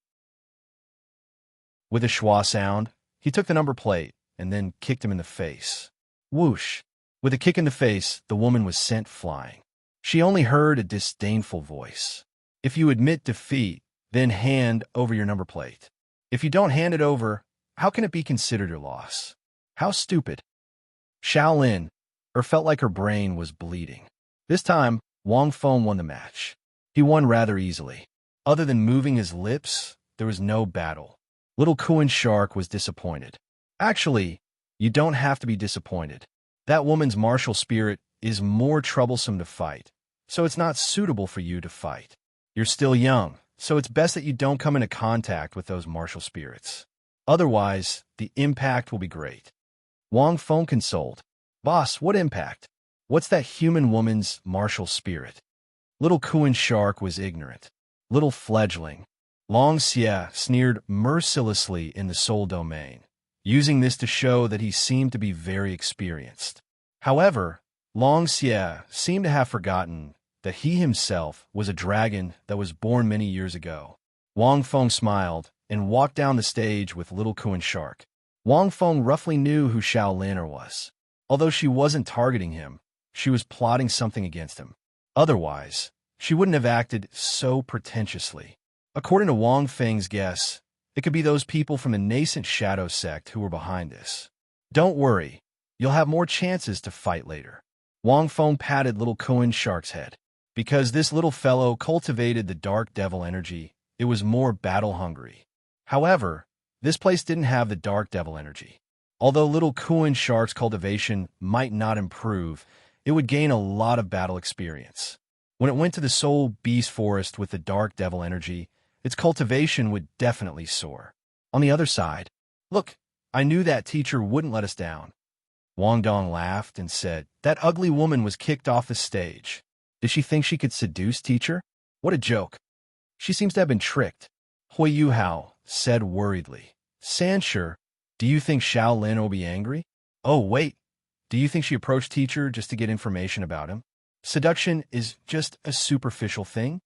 With a schwa sound, he took the number plate and then kicked him in the face. Whoosh! With a kick in the face, the woman was sent flying. She only heard a disdainful voice. If you admit defeat, then hand over your number plate. If you don't hand it over, how can it be considered your loss? How stupid. Shaolin-er felt like her brain was bleeding. This time, Wang Feng won the match. He won rather easily. Other than moving his lips, there was no battle. Little Kuan Shark was disappointed. Actually, you don't have to be disappointed. That woman's martial spirit is more troublesome to fight, so it's not suitable for you to fight. You're still young, so it's best that you don't come into contact with those martial spirits. Otherwise, the impact will be great. Wang Feng consoled. Boss, what impact? What's that human woman's martial spirit? Little Kuan Shark was ignorant. Little fledgling. Long Xie sneered mercilessly in the soul domain, using this to show that he seemed to be very experienced. However, Long Xie seemed to have forgotten that he himself was a dragon that was born many years ago. Wang Feng smiled and walked down the stage with Little Kuan Shark. Wang Feng roughly knew who Shaolin-er was. Although she wasn't targeting him, she was plotting something against him. Otherwise, she wouldn't have acted so pretentiously. According to Wang Feng's guess, it could be those people from the nascent Shadow sect who were behind this. Don't worry, you'll have more chances to fight later. Wang Feng patted Little Kuan Shark's head. Because this little fellow cultivated the dark devil energy, it was more battle-hungry. However, this place didn't have the dark devil energy. Although Little Kuan Shark's cultivation might not improve, it would gain a lot of battle experience. When it went to the Soul Beast Forest with the dark devil energy, its cultivation would definitely soar. On the other side, look, I knew that teacher wouldn't let us down. Wang Dong laughed and said, that ugly woman was kicked off the stage. Did she think she could seduce teacher? What a joke. She seems to have been tricked. Hui Yuhao said worriedly. Sanshur, do you think Shaolin will be angry? Oh, wait. Do you think she approached teacher just to get information about him? Seduction is just a superficial thing?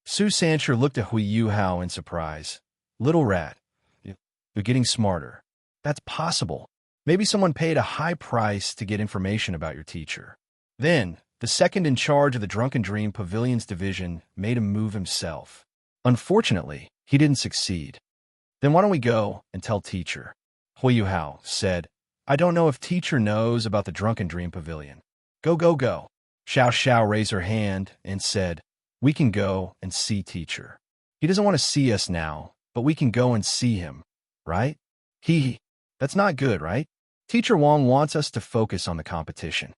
Su Sanshur looked at Hui Yuhao in surprise. Little rat, you're getting smarter. That's possible. Maybe someone paid a high price to get information about your teacher. Then, the second in charge of the Drunken Dream Pavilion's division, made him move himself. Unfortunately, he didn't succeed. Then why don't we go and tell teacher? Hui Hao said, I don't know if teacher knows about the Drunken Dream Pavilion. Go, go, go. Xiao Xiao raised her hand and said, we can go and see teacher. He doesn't want to see us now, but we can go and see him, right? That's not good, right? Teacher Wang wants us to focus on the competition.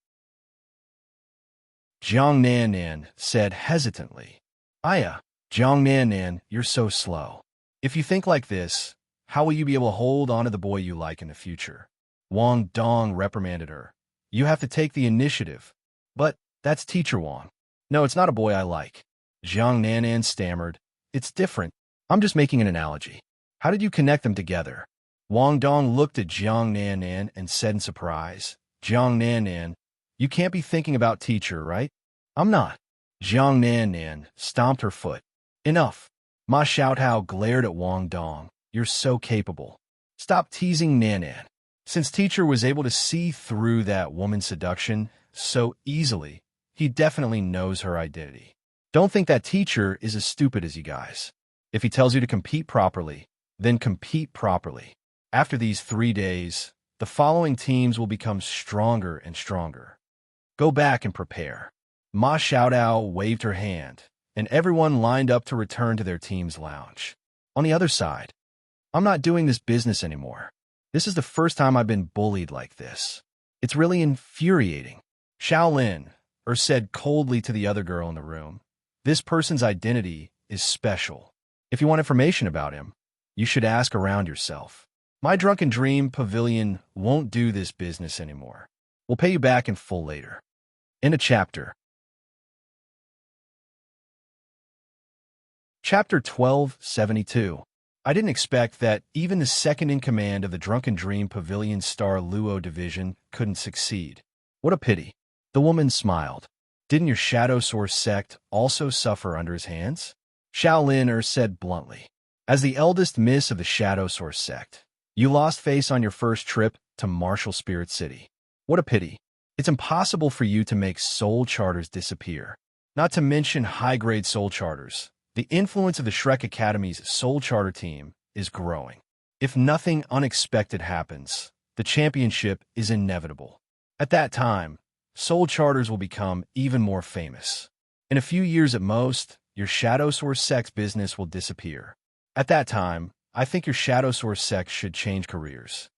Jiang Nannan said hesitantly, Aya, Jiang Nannan, you're so slow. If you think like this, how will you be able to hold on to the boy you like in the future? Wang Dong reprimanded her. You have to take the initiative. But that's teacher Wang. No, it's not a boy I like. Jiang Nannan stammered. It's different. I'm just making an analogy. How did you connect them together? Wang Dong looked at Jiang Nannan and said in surprise, Jiang Nannan, you can't be thinking about teacher, right? I'm not. Jiang Nannan stomped her foot. Enough. Ma Xiaotao glared at Wang Dong. You're so capable. Stop teasing Nannan. Since teacher was able to see through that woman's seduction so easily, he definitely knows her identity. Don't think that teacher is as stupid as you guys. If he tells you to compete properly, then compete properly. After these 3 days, the following teams will become stronger and stronger. Go back and prepare. Ma Xiaotao waved her hand, and everyone lined up to return to their team's lounge. On the other side, I'm not doing this business anymore. This is the first time I've been bullied like this. It's really infuriating. Shaolin said coldly to the other girl in the room, this person's identity is special. If you want information about him, you should ask around yourself. My Drunken Dream Pavilion won't do this business anymore. We'll pay you back in full later. End of chapter. Chapter 1272. I didn't expect that even the second-in-command of the Drunken Dream Pavilion Star Luo division couldn't succeed. What a pity. The woman smiled. Didn't your Shadow Source sect also suffer under his hands? Shaolin said bluntly. As the eldest miss of the Shadow Source sect, you lost face on your first trip to Martial Spirit City. What a pity. It's impossible for you to make soul charters disappear. Not to mention high-grade soul charters. The influence of the Shrek Academy's soul charter team is growing. If nothing unexpected happens, the championship is inevitable. At that time, soul charters will become even more famous. In a few years at most, your Shadow Source sect's business will disappear. At that time, I think your Shadow Source sect should change careers.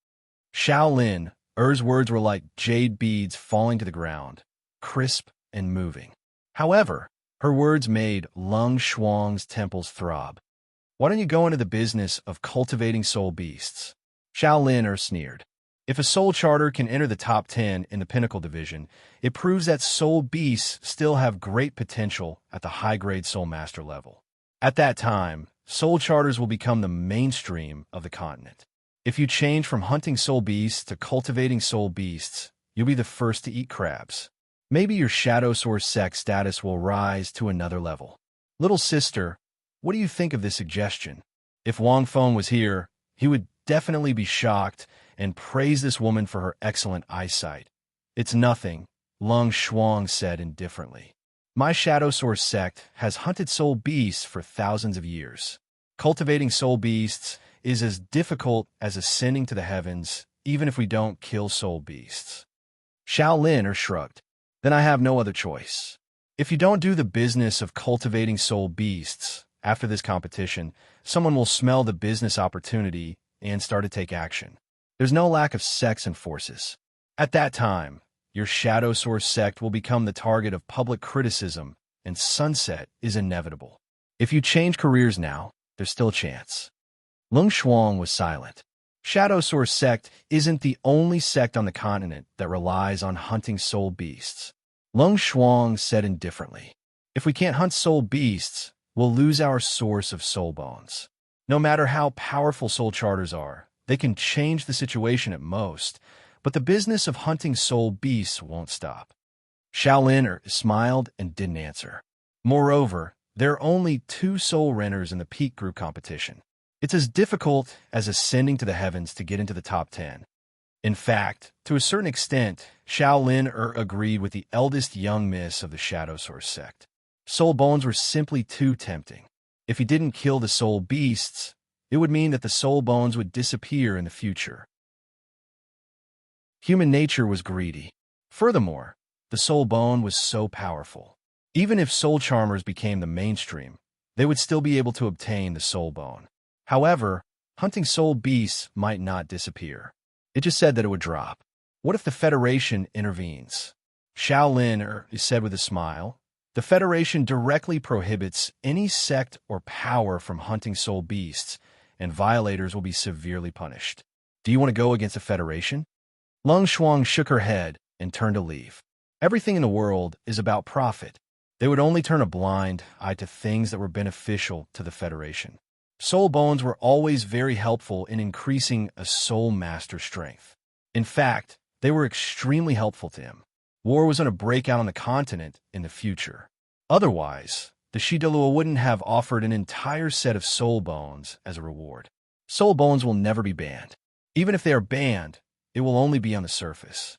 Shaolin Er's words were like jade beads falling to the ground, crisp and moving. However, her words made Lung Shuang's temples throb. Why don't you go into the business of cultivating soul beasts? Shaolin sneered. If a soul charter can enter the top 10 in the Pinnacle Division, it proves that soul beasts still have great potential at the high-grade soul master level. At that time, soul charters will become the mainstream of the continent. If you change from hunting soul beasts to cultivating soul beasts, you'll be the first to eat crabs. Maybe your Shadow Source sect status will rise to another level. Little sister, what do you think of this suggestion? If Wang Feng was here, he would definitely be shocked and praise this woman for her excellent eyesight. It's nothing, Lung Shuang said indifferently. My Shadow Source sect has hunted soul beasts for thousands of years. Cultivating soul beasts is as difficult as ascending to the heavens, even if we don't kill soul beasts. Shaolin shrugged. Then I have no other choice. If you don't do the business of cultivating soul beasts, after this competition, someone will smell the business opportunity and start to take action. There's no lack of sects and forces. At that time, your Shadow Source sect will become the target of public criticism, and sunset is inevitable. If you change careers now, there's still a chance. Lung Shuang was silent. Shadow Source sect isn't the only sect on the continent that relies on hunting soul beasts. Lung Shuang said indifferently. If we can't hunt soul beasts, we'll lose our source of soul bones. No matter how powerful soul charters are, they can change the situation at most, but the business of hunting soul beasts won't stop. Shaolin smiled and didn't answer. Moreover, there are only 2 soul renters in the peak group competition. It's as difficult as ascending to the heavens to get into the top 10. In fact, to a certain extent, Shaolin agreed with the eldest young miss of the Shadow Source sect. Soul bones were simply too tempting. If he didn't kill the soul beasts, it would mean that the soul bones would disappear in the future. Human nature was greedy. Furthermore, the soul bone was so powerful. Even if soul charmers became the mainstream, they would still be able to obtain the soul bone. However, hunting soul beasts might not disappear. It just said that it would drop. What if the Federation intervenes? Shaolin said with a smile, the Federation directly prohibits any sect or power from hunting soul beasts, and violators will be severely punished. Do you want to go against the Federation? Lung Shuang shook her head and turned to leave. Everything in the world is about profit. They would only turn a blind eye to things that were beneficial to the Federation. Soul bones were always very helpful in increasing a soul master's strength. In fact, they were extremely helpful to him. War was going to break out on the continent in the future. Otherwise, the Dalu wouldn't have offered an entire set of soul bones as a reward. Soul bones will never be banned. Even if they are banned, it will only be on the surface.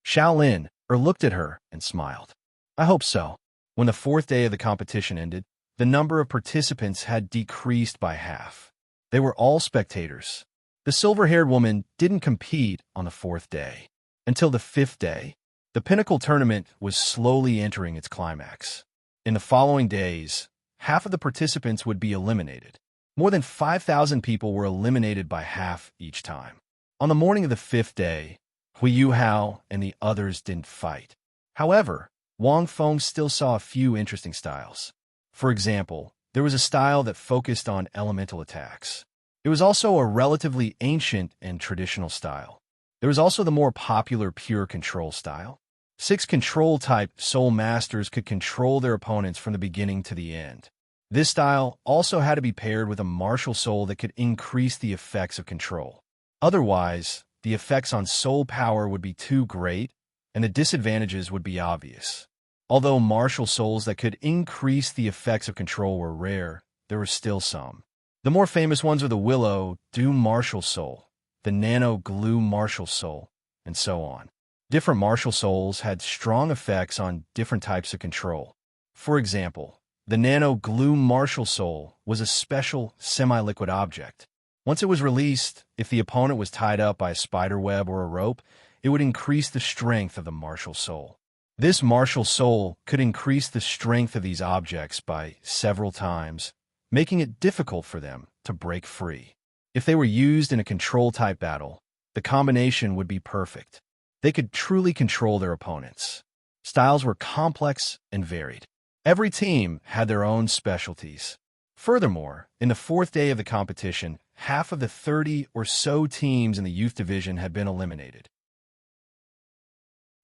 Shaolin looked at her and smiled. I hope so. When the fourth day of the competition ended, the number of participants had decreased by half. They were all spectators. The silver-haired woman didn't compete on the fourth day. Until the fifth day, the pinnacle tournament was slowly entering its climax. In the following days, half of the participants would be eliminated. More than 5,000 people were eliminated by half each time. On the morning of the fifth day, Hu Hao and the others didn't fight. However, Wang Feng still saw a few interesting styles. For example, there was a style that focused on elemental attacks. It was also a relatively ancient and traditional style. There was also the more popular pure control style. 6 control-type soul masters could control their opponents from the beginning to the end. This style also had to be paired with a martial soul that could increase the effects of control. Otherwise, the effects on soul power would be too great, and the disadvantages would be obvious. Although martial souls that could increase the effects of control were rare, there were still some. The more famous ones are the Willow Doom Martial Soul, the Nano Glue Martial Soul, and so on. Different martial souls had strong effects on different types of control. For example, the Nano Glue Martial Soul was a special semi-liquid object. Once it was released, if the opponent was tied up by a spider web or a rope, it would increase the strength of the martial soul. This martial soul could increase the strength of these objects by several times, making it difficult for them to break free. If they were used in a control-type battle, the combination would be perfect. They could truly control their opponents. Styles were complex and varied. Every team had their own specialties. Furthermore, in the fourth day of the competition, half of the 30 or so teams in the youth division had been eliminated.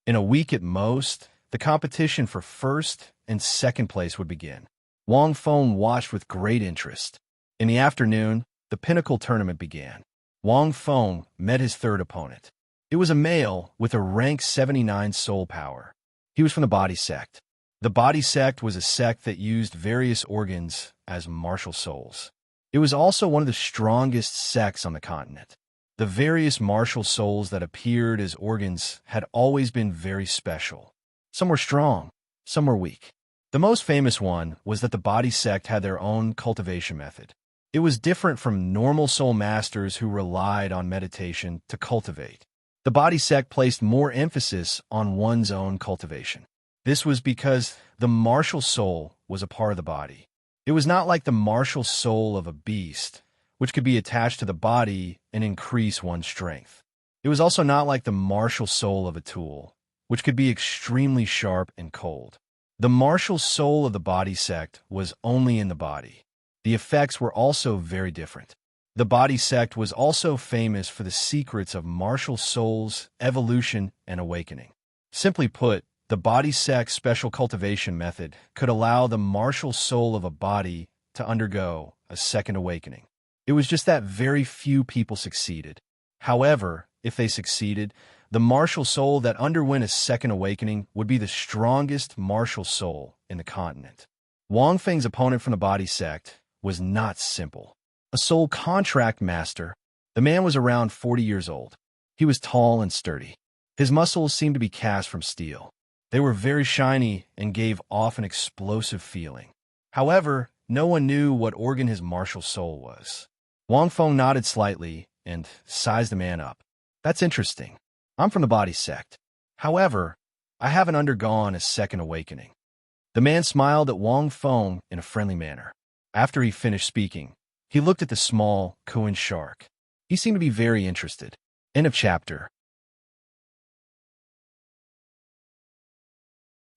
In a week at most, the competition for first and second place would begin. Wang Feng watched with great interest. In the afternoon, the pinnacle tournament began. Wang Feng met his third opponent. It was a male with a rank 79 soul power. He was from the body sect. The body sect was a sect that used various organs as martial souls. It was also one of the strongest sects on the continent. The various martial souls that appeared as organs had always been very special. Some were strong, some were weak. The most famous one was that the body sect had their own cultivation method. It was different from normal soul masters who relied on meditation to cultivate. The body sect placed more emphasis on one's own cultivation. This was because the martial soul was a part of the body. It was not like the martial soul of a beast, which could be attached to the body and increase one's strength. It was also not like the martial soul of a tool, which could be extremely sharp and cold. The martial soul of the body sect was only in the body. The effects were also very different. The body sect was also famous for the secrets of martial souls, evolution, and awakening. Simply put, the body sect's special cultivation method could allow the martial soul of a body to undergo a second awakening. It was just that very few people succeeded. However, if they succeeded, the martial soul that underwent a second awakening would be the strongest martial soul in the continent. Wang Feng's opponent from the body sect was not simple. A soul contract master, the man was around 40 years old. He was tall and sturdy. His muscles seemed to be cast from steel. They were very shiny and gave off an explosive feeling. However, no one knew what organ his martial soul was. Wang Feng nodded slightly and sized the man up. That's interesting. I'm from the body sect. However, I haven't undergone a second awakening. The man smiled at Wang Feng in a friendly manner. After he finished speaking, he looked at the small, Kuan shark. He seemed to be very interested. End of chapter.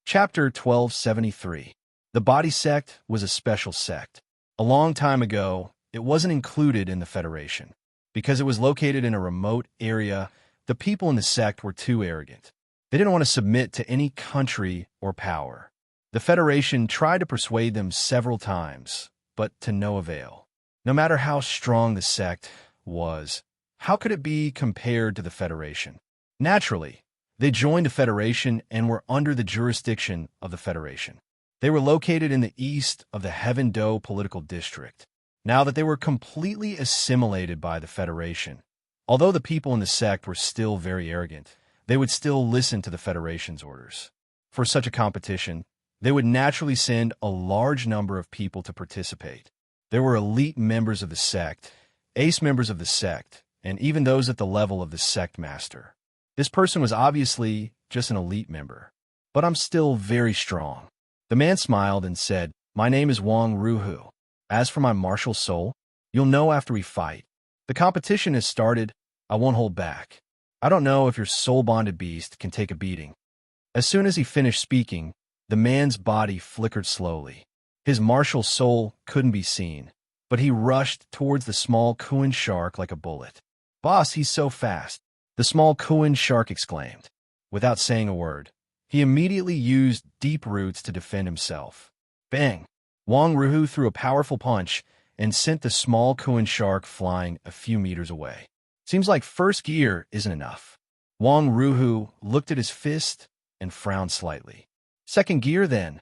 Chapter 1273. The body sect was a special sect. A long time ago, it wasn't included in the Federation. Because it was located in a remote area, the people in the sect were too arrogant. They didn't want to submit to any country or power. The Federation tried to persuade them several times, but to no avail. No matter how strong the sect was, how could it be compared to the Federation? Naturally, they joined the Federation and were under the jurisdiction of the Federation. They were located in the east of the Heaven-Do political district. Now that they were completely assimilated by the Federation, although the people in the sect were still very arrogant, they would still listen to the Federation's orders. For such a competition, they would naturally send a large number of people to participate. There were elite members of the sect, ace members of the sect, and even those at the level of the sect master. This person was obviously just an elite member. But I'm still very strong. The man smiled and said, My name is Wang Ruhu. As for my martial soul, you'll know after we fight. The competition has started. I won't hold back. I don't know if your soul-bonded beast can take a beating. As soon as he finished speaking, the man's body flickered slowly. His martial soul couldn't be seen, but he rushed towards the small Kuan shark like a bullet. Boss, he's so fast, the small Kuan shark exclaimed. Without saying a word, he immediately used deep roots to defend himself. Bang! Wang Ruhu threw a powerful punch and sent the small Kuan shark flying a few meters away. Seems like first gear isn't enough. Wang Ruhu looked at his fist and frowned slightly. Second gear, then.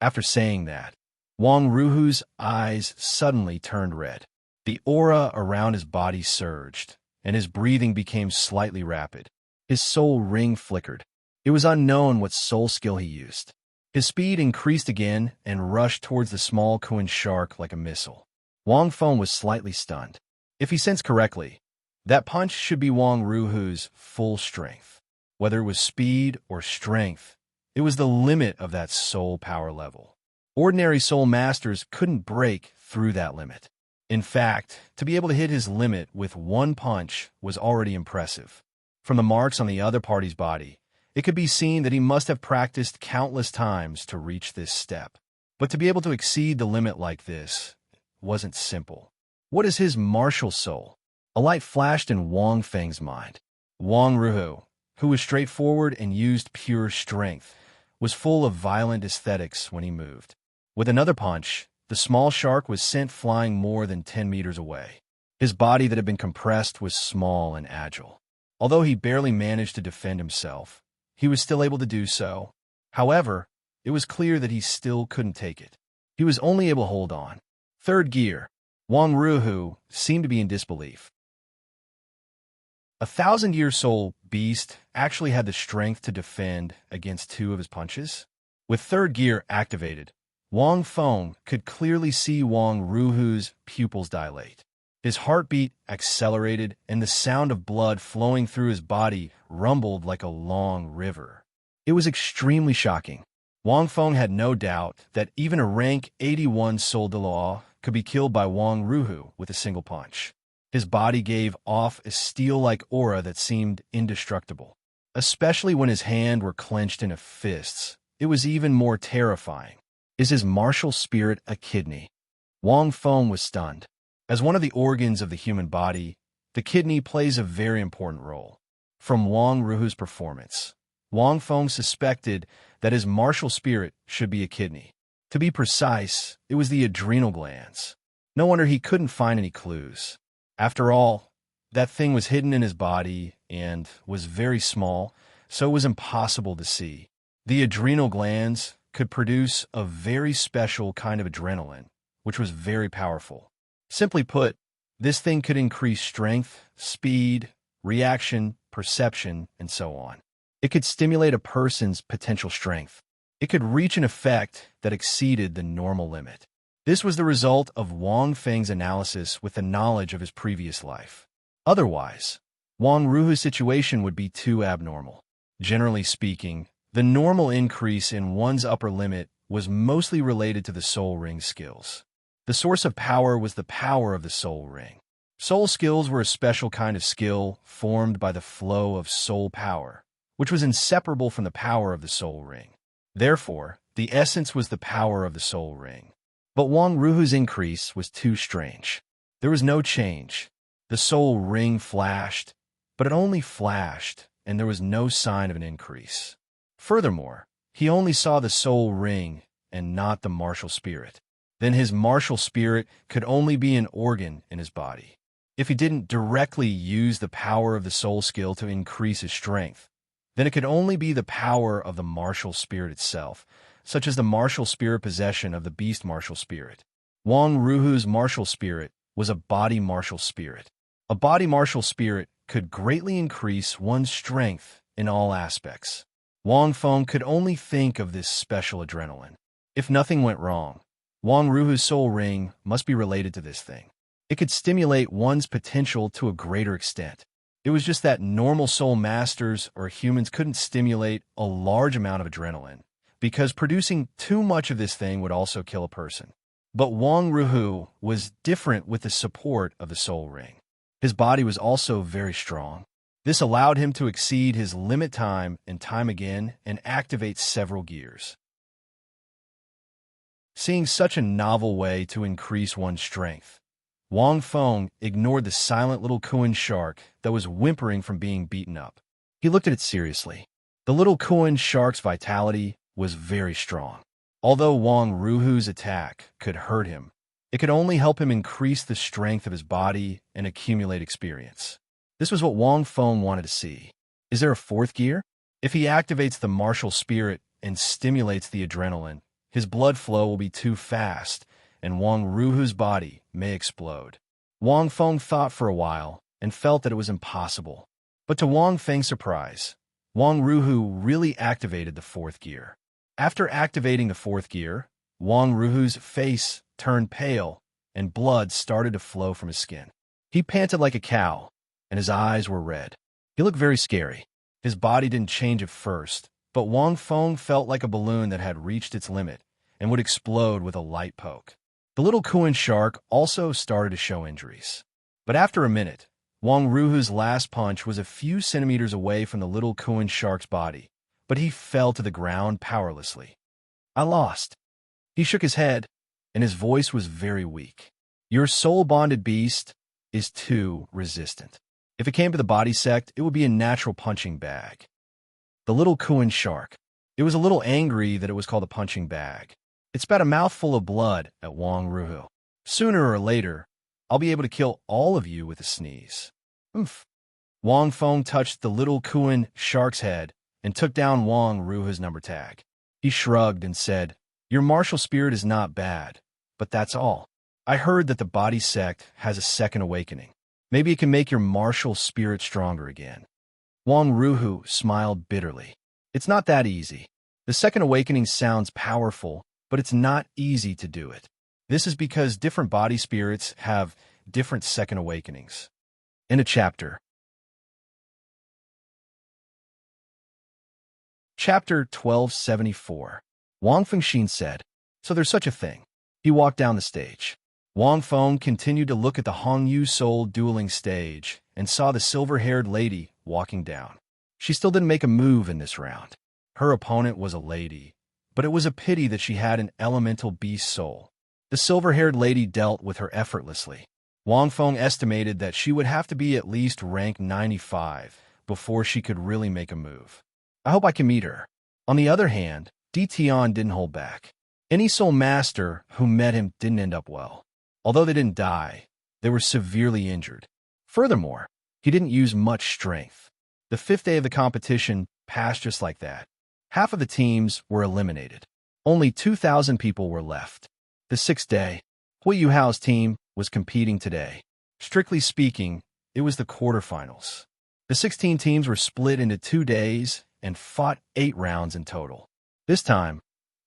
After saying that, Wang Ruhu's eyes suddenly turned red. The aura around his body surged, and his breathing became slightly rapid. His soul ring flickered. It was unknown what soul skill he used. His speed increased again and rushed towards the small Kuan shark like a missile. Wang Feng was slightly stunned. If he sensed correctly, that punch should be Wang Ruhu's full strength. Whether it was speed or strength, it was the limit of that soul power level. Ordinary soul masters couldn't break through that limit. In fact, to be able to hit his limit with one punch was already impressive. From the marks on the other party's body, it could be seen that he must have practiced countless times to reach this step. But to be able to exceed the limit like this wasn't simple. What is his martial soul? A light flashed in Wang Feng's mind. Wang Ruhu, who was straightforward and used pure strength, was full of violent aesthetics when he moved. With another punch, the small shark was sent flying more than 10 meters away. His body that had been compressed was small and agile. Although he barely managed to defend himself, he was still able to do so. However, it was clear that he still couldn't take it. He was only able to hold on. Third gear. Wang Ruhu seemed to be in disbelief. A 1,000-year soul beast actually had the strength to defend against 2 of his punches. With third gear activated, Wang Feng could clearly see Wang Ruhu's pupils dilate. His heartbeat accelerated, and the sound of blood flowing through his body rumbled like a long river. It was extremely shocking. Wang Feng had no doubt that even a rank 81 soul Dalu could be killed by Wang Ruhu with a single punch. His body gave off a steel-like aura that seemed indestructible. Especially when his hands were clenched into fists, it was even more terrifying. Is his martial spirit a kidney? Wang Feng was stunned. As one of the organs of the human body, the kidney plays a very important role. From Wang Ruhu's performance, Wang Feng suspected that his martial spirit should be a kidney. To be precise, it was the adrenal glands. No wonder he couldn't find any clues. After all, that thing was hidden in his body and was very small, so it was impossible to see. The adrenal glands could produce a very special kind of adrenaline, which was very powerful. Simply put, this thing could increase strength, speed, reaction, perception, and so on. It could stimulate a person's potential strength. It could reach an effect that exceeded the normal limit. This was the result of Wang Feng's analysis with the knowledge of his previous life. Otherwise, Wang Ruhu's situation would be too abnormal. Generally speaking, the normal increase in one's upper limit was mostly related to the soul ring skills. The source of power was the power of the soul ring. Soul skills were a special kind of skill formed by the flow of soul power, which was inseparable from the power of the soul ring. Therefore, the essence was the power of the soul ring. But Wang Ruhu's increase was too strange. There was no change. The soul ring flashed, but it only flashed, and there was no sign of an increase. Furthermore, he only saw the soul ring and not the martial spirit. Then his martial spirit could only be an organ in his body. If he didn't directly use the power of the soul skill to increase his strength, then it could only be the power of the martial spirit itself, such as the martial spirit possession of the beast martial spirit. Wang Ruhu's martial spirit was a body martial spirit. A body martial spirit could greatly increase one's strength in all aspects. Wang Feng could only think of this special adrenaline. If nothing went wrong, Wang Ruhu's soul ring must be related to this thing. It could stimulate one's potential to a greater extent. It was just that normal soul masters or humans couldn't stimulate a large amount of adrenaline, because producing too much of this thing would also kill a person. But Wang Ruhu was different with the support of the soul ring. His body was also very strong. This allowed him to exceed his limit time and time again and activate several gears. Seeing such a novel way to increase one's strength, Wang Feng ignored the silent little Kuan shark that was whimpering from being beaten up. He looked at it seriously. The little Kuan shark's vitality was very strong. Although Wang Ruhu's attack could hurt him, it could only help him increase the strength of his body and accumulate experience. This was what Wang Feng wanted to see. Is there a fourth gear? If he activates the martial spirit and stimulates the adrenaline, his blood flow will be too fast, and Wang Ruhu's body may explode. Wang Feng thought for a while and felt that it was impossible. But to Wang Feng's surprise, Wang Ruhu really activated the fourth gear. After activating the fourth gear, Wang Ruhu's face turned pale and blood started to flow from his skin. He panted like a cow, and his eyes were red. He looked very scary. His body didn't change at first, but Wang Feng felt like a balloon that had reached its limit and would explode with a light poke. The little Kuan shark also started to show injuries. But after a minute, Wang Ruhu's last punch was a few centimeters away from the little Kuan shark's body, but he fell to the ground powerlessly. I lost. He shook his head, and his voice was very weak. Your soul-bonded beast is too resistant. If it came to the body sect, it would be a natural punching bag. The little Kuan shark. It was a little angry that it was called a punching bag. It spat a mouthful of blood at Wang Ruhu. Sooner or later, I'll be able to kill all of you with a sneeze. Oomph. Wang Feng touched the little Kuan shark's head and took down Wang Ruhu's number tag. He shrugged and said, Your martial spirit is not bad, but that's all. I heard that the body sect has a second awakening. Maybe it can make your martial spirit stronger again. Wang Ruhu smiled bitterly. It's not that easy. The second awakening sounds powerful, but it's not easy to do it. This is because different body spirits have different second awakenings. In a chapter. Chapter 1274. Wang Fengxin said, So there's such a thing. He walked down the stage. Wang Feng continued to look at the Hongyu Soul dueling stage and saw the silver-haired lady walking down. She still didn't make a move in this round. Her opponent was a lady, but it was a pity that she had an elemental beast soul. The silver-haired lady dealt with her effortlessly. Wang Feng estimated that she would have to be at least rank 95 before she could really make a move. I hope I can meet her. On the other hand, Di Tian didn't hold back. Any soul master who met him didn't end up well. Although they didn't die, they were severely injured. Furthermore, he didn't use much strength. The fifth day of the competition passed just like that. Half of the teams were eliminated. Only 2,000 people were left. The sixth day, Hui Yuhao's team was competing today. Strictly speaking, it was the quarterfinals. The 16 teams were split into 2 days and fought 8 rounds in total. This time,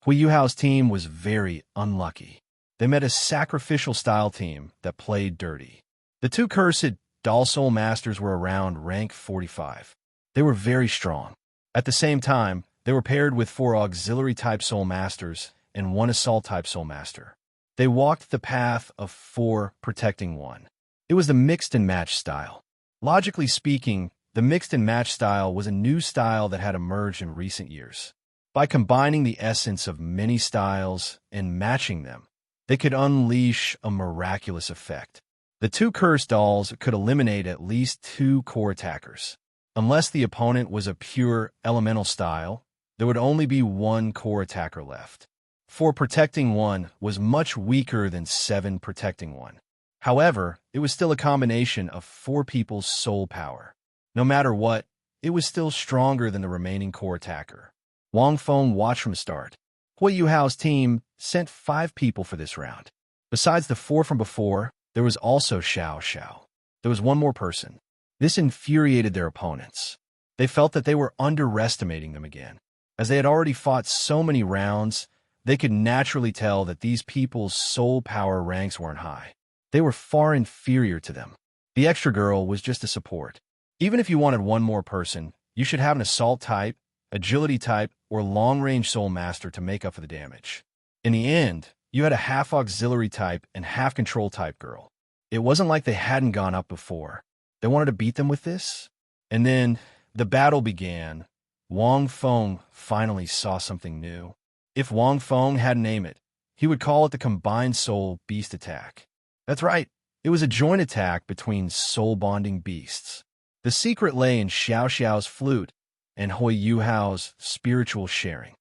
Hui Yuhao's team was very unlucky. They met a sacrificial-style team that played dirty. The 2 cursed Doll Soul Masters were around rank 45. They were very strong. At the same time, they were paired with 4 auxiliary-type Soul Masters and 1 Assault-type Soul Master. They walked the path of 4, protecting 1. It was the mixed and match style. Logically speaking, the mixed and match style was a new style that had emerged in recent years. By combining the essence of many styles and matching them, they could unleash a miraculous effect. The 2 cursed dolls could eliminate at least 2 core attackers. Unless the opponent was a pure elemental style, there would only be 1 core attacker left. 4 protecting 1 was much weaker than 7 protecting 1. However, it was still a combination of 4 people's soul power. No matter what, it was still stronger than the remaining core attacker. Wang Feng watched from the start. Hui Yuhao's team sent 5 people for this round. Besides the 4 from before, there was also Xiao Xiao. There was 1 more person. This infuriated their opponents. They felt that they were underestimating them again. As they had already fought so many rounds, they could naturally tell that these people's soul power ranks weren't high. They were far inferior to them. The extra girl was just a support. Even if you wanted 1 more person, you should have an assault type, agility type, or long-range soul master to make up for the damage. In the end, you had a half auxiliary type and half control type girl. It wasn't like they hadn't gone up before. They wanted to beat them with this? And then the battle began. Wang Feng finally saw something new. If Wang Feng had to name it, he would call it the combined soul beast attack. That's right, it was a joint attack between soul-bonding beasts. The secret lay in Xiao Xiao's flute and Hui Yuhao's spiritual sharing.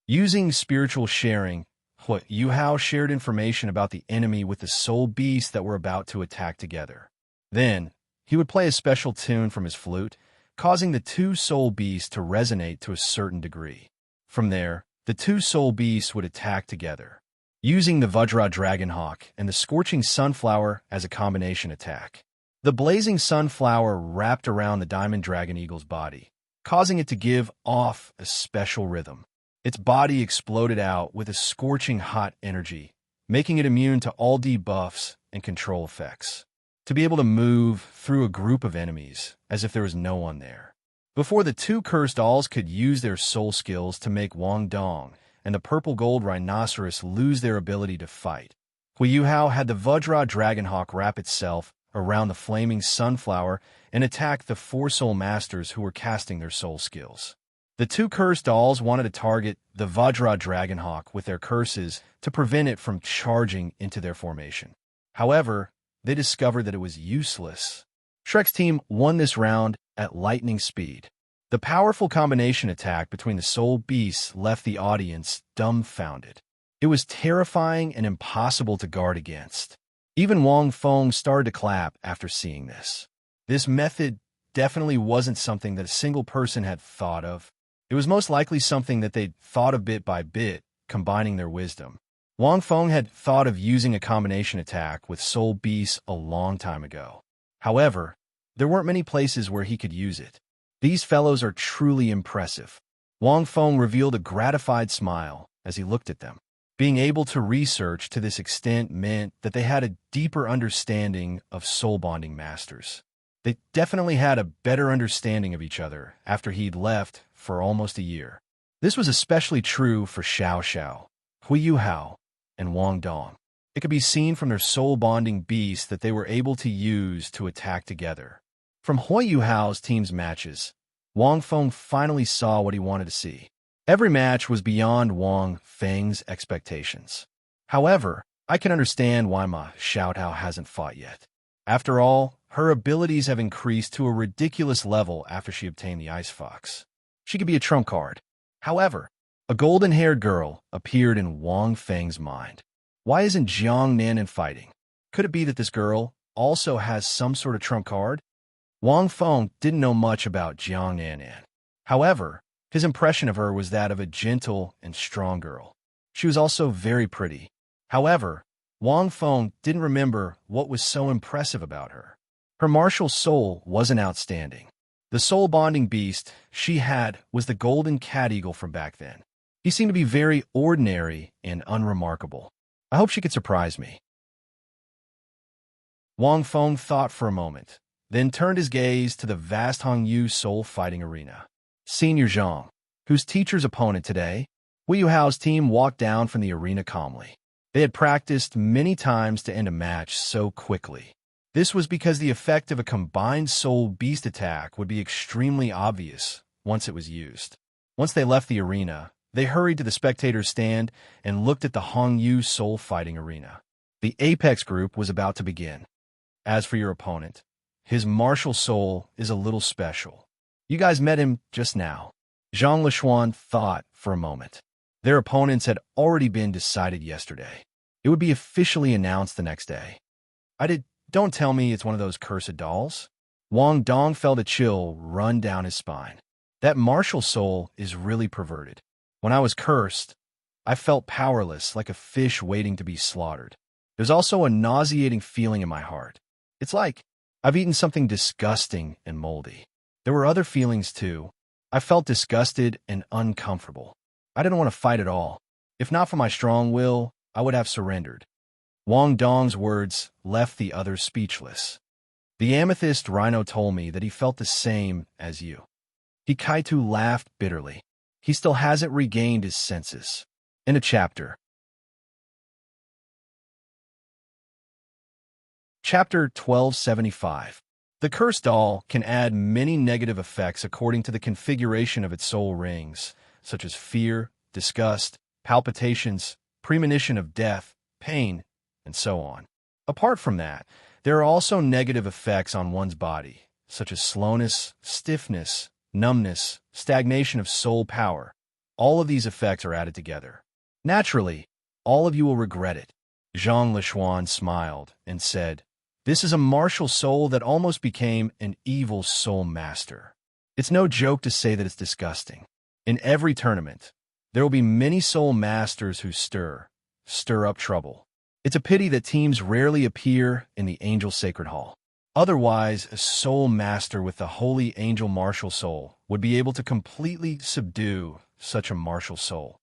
Using spiritual sharing, Hui Yuhao shared information about the enemy with the soul beasts that were about to attack together. Then, he would play a special tune from his flute, causing the 2 soul beasts to resonate to a certain degree. From there, the 2 soul beasts would attack together, using the Vajra Dragonhawk and the Scorching Sunflower as a combination attack. The blazing sunflower wrapped around the Diamond Dragon Eagle's body, causing it to give off a special rhythm. Its body exploded out with a scorching hot energy, making it immune to all debuffs and control effects. To be able to move through a group of enemies as if there was no one there. Before the 2 cursed dolls could use their soul skills to make Wang Dong and the purple gold rhinoceros lose their ability to fight, Hui Yuhao had the Vajra Dragonhawk wrap itself around the flaming sunflower and attack the 4 soul masters who were casting their soul skills. The 2 cursed dolls wanted to target the Vajra Dragonhawk with their curses to prevent it from charging into their formation. However, they discovered that it was useless. Shrek's team won this round at lightning speed. The powerful combination attack between the soul beasts left the audience dumbfounded. It was terrifying and impossible to guard against. Even Wang Feng started to clap after seeing this. This method definitely wasn't something that a single person had thought of. It was most likely something that they'd thought of bit by bit, combining their wisdom. Wang Feng had thought of using a combination attack with soul beasts a long time ago. However, there weren't many places where he could use it. These fellows are truly impressive. Wang Feng revealed a gratified smile as he looked at them. Being able to research to this extent meant that they had a deeper understanding of soul-bonding masters. They definitely had a better understanding of each other after he'd left for almost a year. This was especially true for Xiao Xiao, Hui Yuhao, and Wang Dong. It could be seen from their soul-bonding beasts that they were able to use to attack together. From Hui Yuhao's team's matches, Wang Feng finally saw what he wanted to see. Every match was beyond Wang Feng's expectations. However, I can understand why Ma Xiaotao hasn't fought yet. After all, her abilities have increased to a ridiculous level after she obtained the Ice Fox. She could be a trump card. However, a golden-haired girl appeared in Wang Feng's mind. Why isn't Jiang Nanan fighting? Could it be that this girl also has some sort of trump card? Wang Feng didn't know much about Jiang Nanan. However, his impression of her was that of a gentle and strong girl. She was also very pretty. However, Wang Feng didn't remember what was so impressive about her. Her martial soul wasn't outstanding. The soul-bonding beast she had was the golden cat eagle from back then. He seemed to be very ordinary and unremarkable. I hope she could surprise me. Wang Feng thought for a moment, then turned his gaze to the vast Hongyu soul fighting arena. Senior Zhang, whose teacher's opponent today, Wu Hao's team walked down from the arena calmly. They had practiced many times to end a match so quickly. This was because the effect of a combined soul beast attack would be extremely obvious once it was used. Once they left the arena, they hurried to the spectators' stand and looked at the Hongyu soul fighting arena. The Apex group was about to begin. As for your opponent, his martial soul is a little special. You guys met him just now. Zhang Lishuan thought for a moment. Their opponents had already been decided yesterday. It would be officially announced the next day. Don't tell me it's one of those cursed dolls. Wang Dong felt a chill run down his spine. That martial soul is really perverted. When I was cursed, I felt powerless, like a fish waiting to be slaughtered. There's also a nauseating feeling in my heart. It's like I've eaten something disgusting and moldy. There were other feelings too. I felt disgusted and uncomfortable. I didn't want to fight at all. If not for my strong will, I would have surrendered. Wang Dong's words left the others speechless. The amethyst rhino told me that he felt the same as you. He Kaitu laughed bitterly. He still hasn't regained his senses. In a chapter. Chapter 1275. The cursed doll can add many negative effects according to the configuration of its soul rings, such as fear, disgust, palpitations, premonition of death, pain, and so on. Apart from that, there are also negative effects on one's body, such as slowness, stiffness, numbness, stagnation of soul power. All of these effects are added together. Naturally, all of you will regret it. Zhang Lishuan smiled and said, "This is a martial soul that almost became an evil soul master. It's no joke to say that it's disgusting. In every tournament, there will be many soul masters who stir up trouble. It's a pity that teams rarely appear in the Angel Sacred Hall. Otherwise, a soul master with the holy angel martial soul would be able to completely subdue such a martial soul.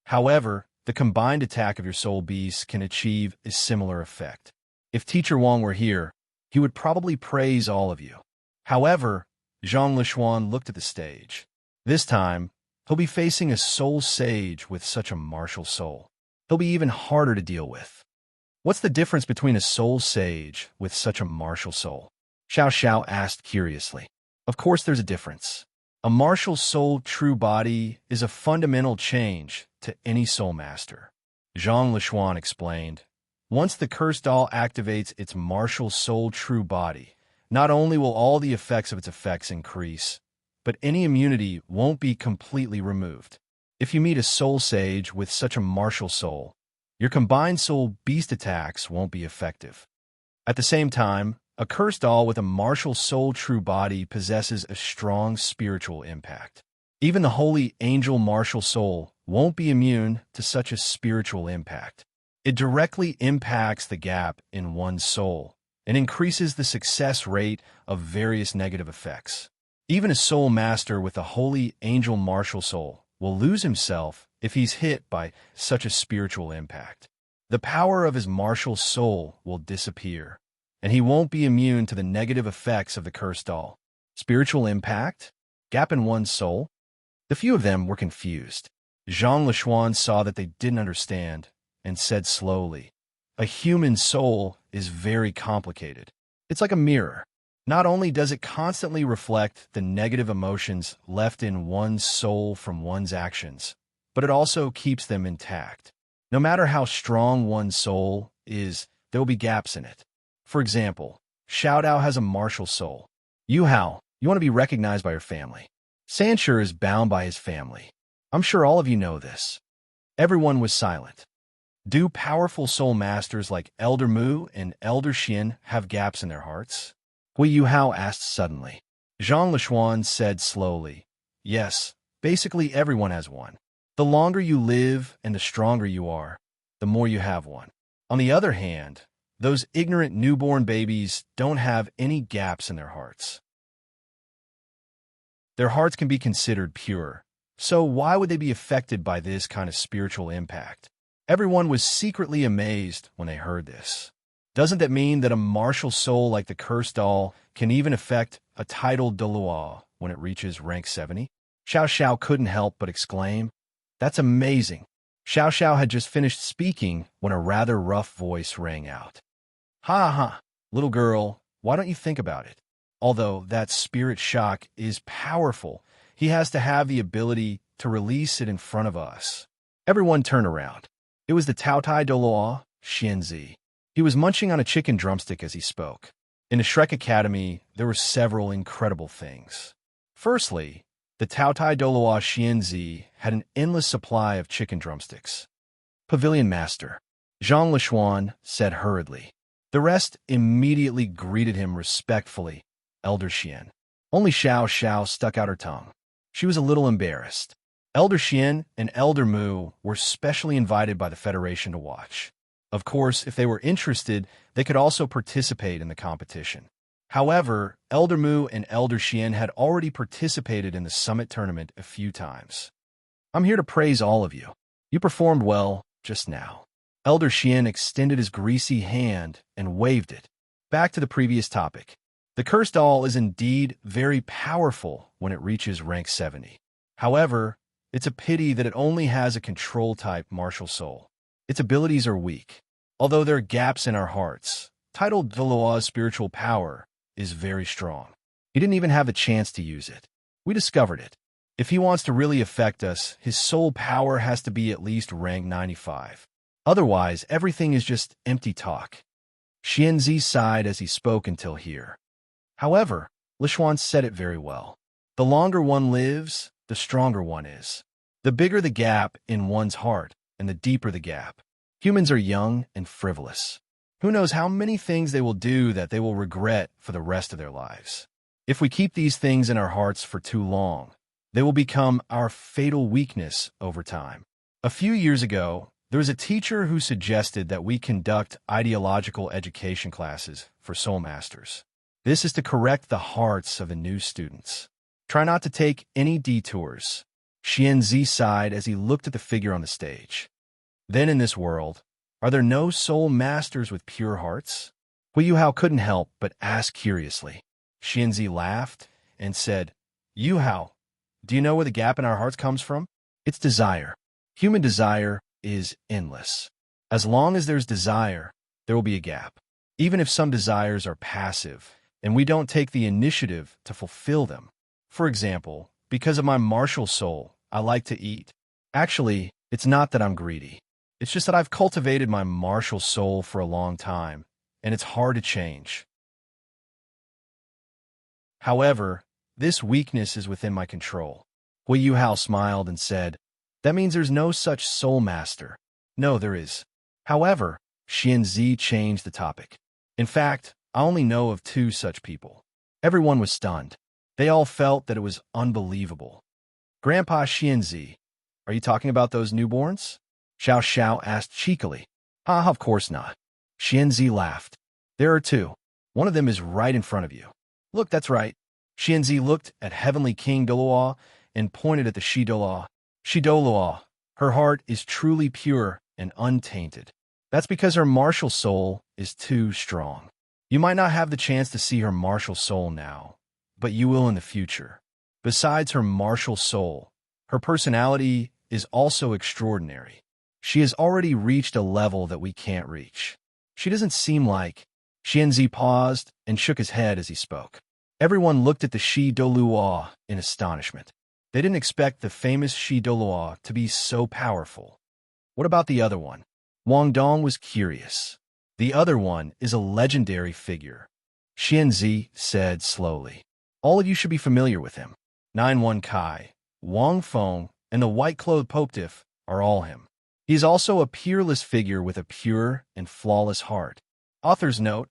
However, the combined attack of your soul beasts can achieve a similar effect. If Teacher Wang were here, he would probably praise all of you. However, Zhang Lishuan looked at the stage. This time, he'll be facing a soul sage with such a martial soul. He'll be even harder to deal with. What's the difference between a soul sage with such a martial soul?" Xiao Xiao asked curiously. Of course there's a difference. A martial soul true body is a fundamental change to any soul master. Zhang Lishuan explained. Once the cursed doll activates its martial soul true body, not only will all the effects of its effects increase, but any immunity won't be completely removed. If you meet a soul sage with such a martial soul, your combined soul beast attacks won't be effective. At the same time, a cursed doll with a martial soul true body possesses a strong spiritual impact. Even the holy angel martial soul won't be immune to such a spiritual impact. It directly impacts the gap in one's soul and increases the success rate of various negative effects. Even a soul master with a holy angel martial soul will lose himself if he's hit by such a spiritual impact. The power of his martial soul will disappear, and he won't be immune to the negative effects of the cursed doll. Spiritual impact? Gap in one's soul? The few of them were confused. Zhang Lishuan saw that they didn't understand and said slowly, "A human soul is very complicated. It's like a mirror. Not only does it constantly reflect the negative emotions left in one's soul from one's actions, but it also keeps them intact. No matter how strong one's soul is, there will be gaps in it. For example, Xiao Dao has a martial soul. Yu Hao, you want to be recognized by your family. Sanshur is bound by his family. I'm sure all of you know this." Everyone was silent. Do powerful soul masters like Elder Mu and Elder Xin have gaps in their hearts? Hui Yu Hao asked suddenly. Zhang Lishuan said slowly, "Yes, basically everyone has one. The longer you live and the stronger you are, the more you have one. On the other hand, Those ignorant newborn babies don't have any gaps in their hearts. Their hearts can be considered pure. So why would they be affected by this kind of spiritual impact? Everyone was secretly amazed when they heard this. Doesn't that mean that a martial soul like the cursed doll can even affect a titled Douluo when it reaches rank 70? Xiao Xiao couldn't help but exclaim, "That's amazing." Xiao Xiao had just finished speaking when a rather rough voice rang out. "Ha ha, little girl, why don't you think about it? Although that spirit shock is powerful, he has to have the ability to release it in front of us." Everyone turned around. It was the Taotai Douluo, Xianzi. He was munching on a chicken drumstick as he spoke. In the Shrek Academy, there were several incredible things. Firstly, the Taotai Douluo Xianzi had an endless supply of chicken drumsticks. "Pavilion Master," Zhang Lishuan said hurriedly. The rest immediately greeted him respectfully, "Elder Xian." Only Xiao Xiao stuck out her tongue. She was a little embarrassed. Elder Xian and Elder Mu were specially invited by the Federation to watch. Of course, if they were interested, they could also participate in the competition. However, Elder Mu and Elder Xian had already participated in the summit tournament a few times. "I'm here to praise all of you. You performed well just now." Elder Xian extended his greasy hand and waved it. Back to the previous topic. The cursed doll is indeed very powerful when it reaches rank 70. However, it's a pity that it only has a control-type martial soul. Its abilities are weak. Although there are gaps in our hearts, titled Douluo's spiritual power is very strong. He didn't even have a chance to use it. We discovered it. If he wants to really affect us, his soul power has to be at least rank 95. Otherwise, everything is just empty talk. Xianzi sighed as he spoke until here. However, Lishuan said it very well. The longer one lives, the stronger one is. The bigger the gap in one's heart, and the deeper the gap. Humans are young and frivolous. Who knows how many things they will do that they will regret for the rest of their lives. If we keep these things in our hearts for too long, they will become our fatal weakness over time. A few years ago, there was a teacher who suggested that we conduct ideological education classes for soul masters. This is to correct the hearts of the new students. Try not to take any detours. Xianzi sighed as he looked at the figure on the stage. Then in this world, are there no soul masters with pure hearts? Hui Yuhao couldn't help but ask curiously. Xianzi laughed and said, "Yuhao, do you know where the gap in our hearts comes from? It's desire. Human desire is endless. As long as there's desire, there will be a gap. Even if some desires are passive, and we don't take the initiative to fulfill them. For example, because of my martial soul, I like to eat. Actually, it's not that I'm greedy. It's just that I've cultivated my martial soul for a long time, and it's hard to change. However, this weakness is within my control." Hui Yuhao smiled and said, "That means there's no such soul master." "No, there is. However," Xianzi changed the topic. "In fact, I only know of 2 such people." Everyone was stunned. They all felt that it was unbelievable. "Grandpa Xianzi, are you talking about those newborns?" Xiao Xiao asked cheekily. "Ah, of course not." Xianzi laughed. "There are 2. One of them is right in front of you. Look, that's right." Xianzi looked at Heavenly King Douluo and pointed at the Shi Douluo. "Shi Douluo, her heart is truly pure and untainted. That's because her martial soul is too strong. You might not have the chance to see her martial soul now, but you will in the future. Besides her martial soul, her personality is also extraordinary. She has already reached a level that we can't reach. She doesn't seem like..." Xianzi paused and shook his head as he spoke. Everyone looked at the Shi Douluo in astonishment. They didn't expect the famous Shi Douluo to be so powerful. "What about the other one?" Wang Dong was curious. "The other one is a legendary figure," Xianzi said slowly. "All of you should be familiar with him. 9-1 Kai, Wang Feng, and the white-clothed Popetiff are all him. He is also a peerless figure with a pure and flawless heart." Author's note: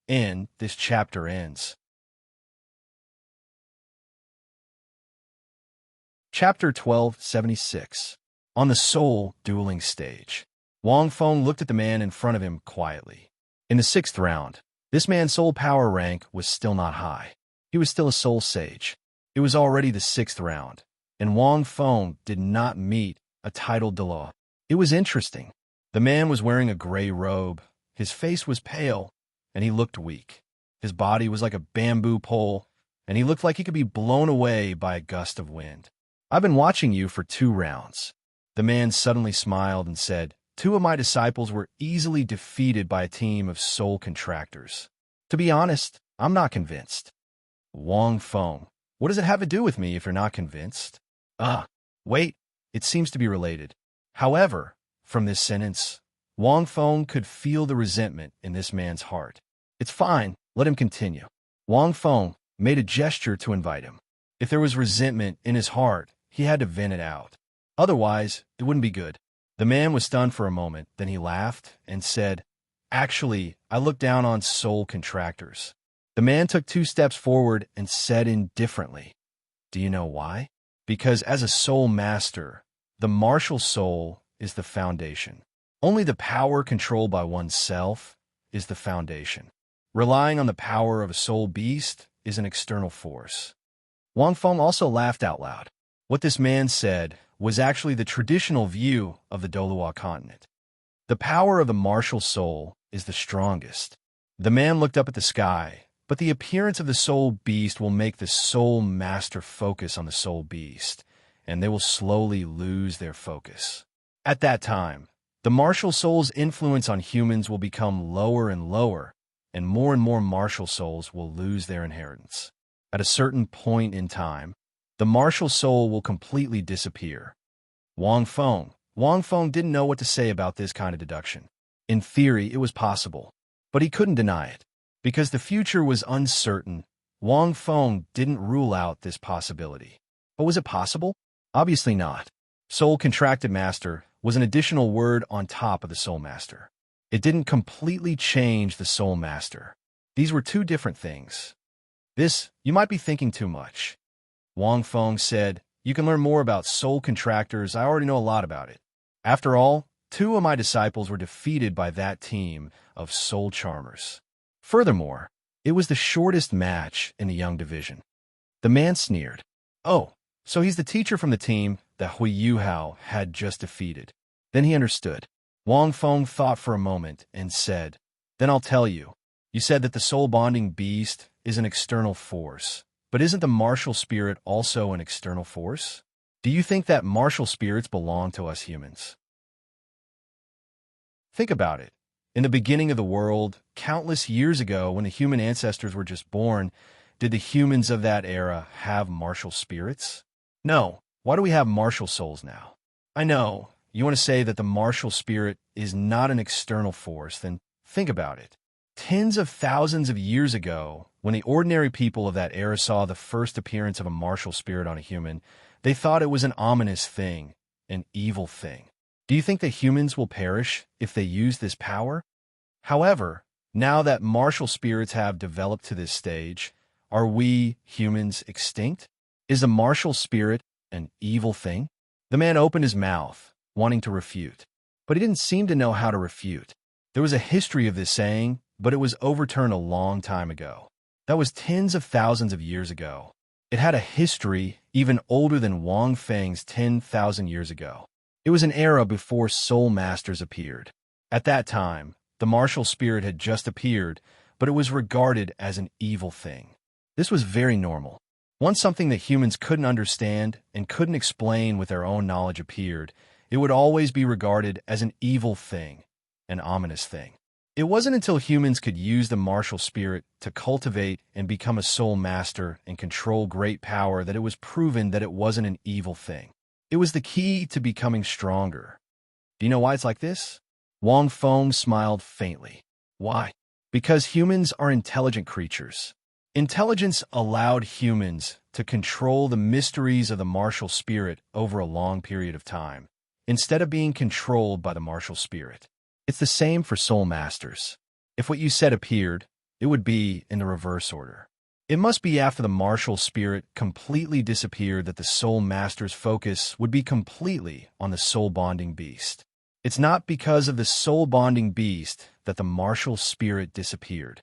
and this chapter ends. Chapter 1276. On the soul dueling stage. Wang Feng looked at the man in front of him quietly. In the 6th round, this man's soul power rank was still not high. He was still a soul sage. It was already the 6th round, and Wang Feng did not meet a titled Dalu. It was interesting. The man was wearing a gray robe, his face was pale, and he looked weak. His body was like a bamboo pole, and he looked like he could be blown away by a gust of wind. I've been watching you for 2 rounds. The man suddenly smiled and said, 2 of my disciples were easily defeated by a team of soul contractors. To be honest, I'm not convinced. Wang Feng, what does it have to do with me if you're not convinced? Wait, it seems to be related. However, from this sentence, Wang Feng could feel the resentment in this man's heart. It's fine, let him continue. Wang Feng made a gesture to invite him. If there was resentment in his heart, he had to vent it out. Otherwise, it wouldn't be good. The man was stunned for a moment, then he laughed and said, actually, I look down on soul contractors. The man took 2 steps forward and said indifferently, do you know why? Because as a soul master, the martial soul is the foundation. Only the power controlled by oneself is the foundation. Relying on the power of a soul beast is an external force. Wang Feng also laughed out loud. What this man said was actually the traditional view of the Douluo continent. The power of the martial soul is the strongest. The man looked up at the sky, but the appearance of the soul beast will make the soul master focus on the soul beast, and they will slowly lose their focus. At that time, the martial soul's influence on humans will become lower and lower, and more martial souls will lose their inheritance. At a certain point in time, the martial soul will completely disappear. Wang Feng didn't know what to say about this kind of deduction. In theory, it was possible, but he couldn't deny it. Because the future was uncertain, Wang Feng didn't rule out this possibility. But was it possible? Obviously not. Soul contracted master was an additional word on top of the soul master. It didn't completely change the soul master. These were 2 different things. This, you might be thinking too much. Wang Feng said, you can learn more about soul contractors. I already know a lot about it. After all, 2 of my disciples were defeated by that team of soul charmers. Furthermore, it was the shortest match in the young division. The man sneered. Oh, so he's the teacher from the team that Hui Yuhao had just defeated. Then he understood. Wang Feng thought for a moment and said, then I'll tell you. You said that the soul bonding beast is an external force, but isn't the martial spirit also an external force? Do you think that martial spirits belong to us humans? Think about it. In the beginning of the world, countless years ago, when the human ancestors were just born, did the humans of that era have martial spirits? No. Why do we have martial souls now? I know, you want to say that the martial spirit is not an external force, then think about it. Tens of thousands of years ago, when the ordinary people of that era saw the first appearance of a martial spirit on a human, they thought it was an ominous thing, an evil thing. Do you think that humans will perish if they use this power? However, now that martial spirits have developed to this stage, are we, humans, extinct? Is the martial spirit an evil thing? The man opened his mouth, wanting to refute, but he didn't seem to know how to refute. There was a history of this saying, but it was overturned a long time ago. That was tens of thousands of years ago. It had a history even older than Wang Feng's 10,000 years ago. It was an era before soul masters appeared. At that time, the martial spirit had just appeared, but it was regarded as an evil thing. This was very normal. Once something that humans couldn't understand and couldn't explain with their own knowledge appeared, it would always be regarded as an evil thing, an ominous thing. It wasn't until humans could use the martial spirit to cultivate and become a soul master and control great power that it was proven that it wasn't an evil thing. It was the key to becoming stronger. Do you know why it's like this? Wang Feng smiled faintly. Why? Because humans are intelligent creatures. Intelligence allowed humans to control the mysteries of the martial spirit over a long period of time, instead of being controlled by the martial spirit. It's the same for soul masters. If what you said appeared, it would be in the reverse order. It must be after the martial spirit completely disappeared that the soul master's focus would be completely on the soul bonding beast. It's not because of the soul bonding beast that the martial spirit disappeared.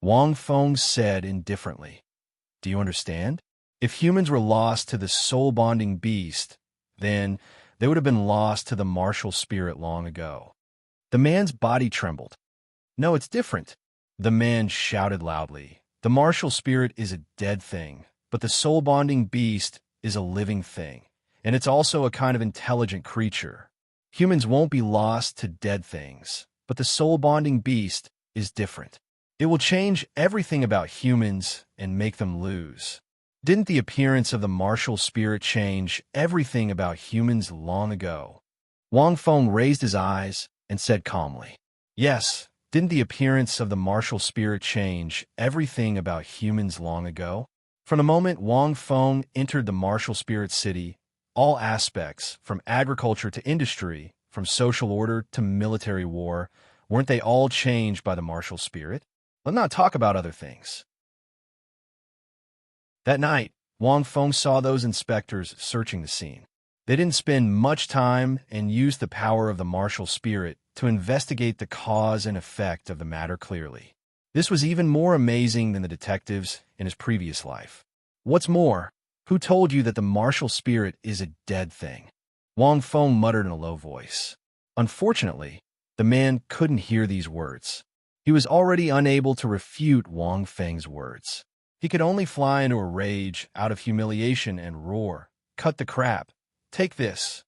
Wang Feng said indifferently, "Do you understand? If humans were lost to the soul-bonding beast, then they would have been lost to the martial spirit long ago." The man's body trembled. "No, it's different." The man shouted loudly. "The martial spirit is a dead thing, but the soul-bonding beast is a living thing, and it's also a kind of intelligent creature. Humans won't be lost to dead things, but the soul-bonding beast is different. It will change everything about humans and make them lose." Didn't the appearance of the martial spirit change everything about humans long ago? Wang Feng raised his eyes and said calmly, "Yes, didn't the appearance of the martial spirit change everything about humans long ago?" From the moment Wang Feng entered the martial spirit city, all aspects, from agriculture to industry, from social order to military war, weren't they all changed by the martial spirit? Let's not talk about other things. That night, Wang Feng saw those inspectors searching the scene. They didn't spend much time and used the power of the martial spirit to investigate the cause and effect of the matter clearly. This was even more amazing than the detectives in his previous life. "What's more, who told you that the martial spirit is a dead thing?" Wang Feng muttered in a low voice. Unfortunately, the man couldn't hear these words. He was already unable to refute Wang Feng's words. He could only fly into a rage out of humiliation and roar, "Cut the crap! Take this!"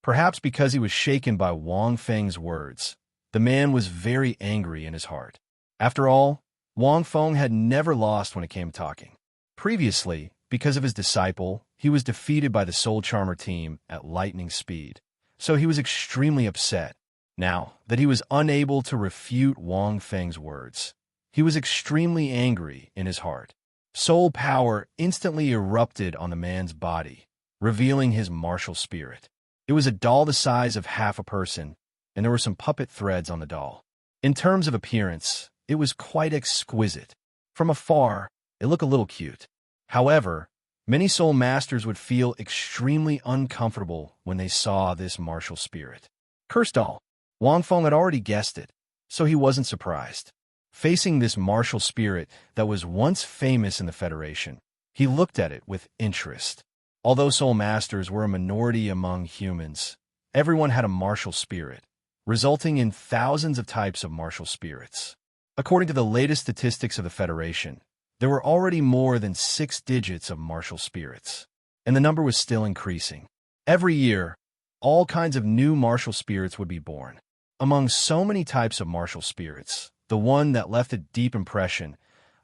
Perhaps because he was shaken by Wang Feng's words, the man was very angry in his heart. After all, Wang Feng had never lost when it came to talking. Previously, because of his disciple, he was defeated by the Soul Charmer team at lightning speed, so he was extremely upset. Now that he was unable to refute Wang Feng's words, he was extremely angry in his heart. Soul power instantly erupted on the man's body, revealing his martial spirit. It was a doll the size of half a person, and there were some puppet threads on the doll. In terms of appearance, it was quite exquisite. From afar, it looked a little cute. However, many soul masters would feel extremely uncomfortable when they saw this martial spirit. Cursed doll. Wang Feng had already guessed it, so he wasn't surprised. Facing this martial spirit that was once famous in the Federation, he looked at it with interest. Although soul masters were a minority among humans, everyone had a martial spirit, resulting in thousands of types of martial spirits. According to the latest statistics of the Federation, there were already more than 6 digits of martial spirits, and the number was still increasing. Every year, all kinds of new martial spirits would be born. Among so many types of martial spirits, the one that left a deep impression,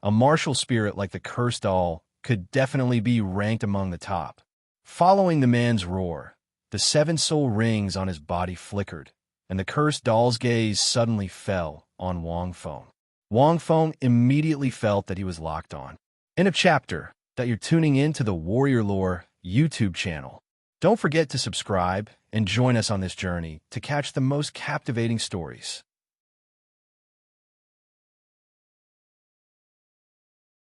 a martial spirit like the cursed doll, could definitely be ranked among the top. Following the man's roar, the 7 soul rings on his body flickered, and the cursed doll's gaze suddenly fell on Wang Feng. Wang Feng immediately felt that he was locked on. End of chapter. That you're tuning in to the Warrior Lore YouTube channel. Don't forget to subscribe and join us on this journey to catch the most captivating stories.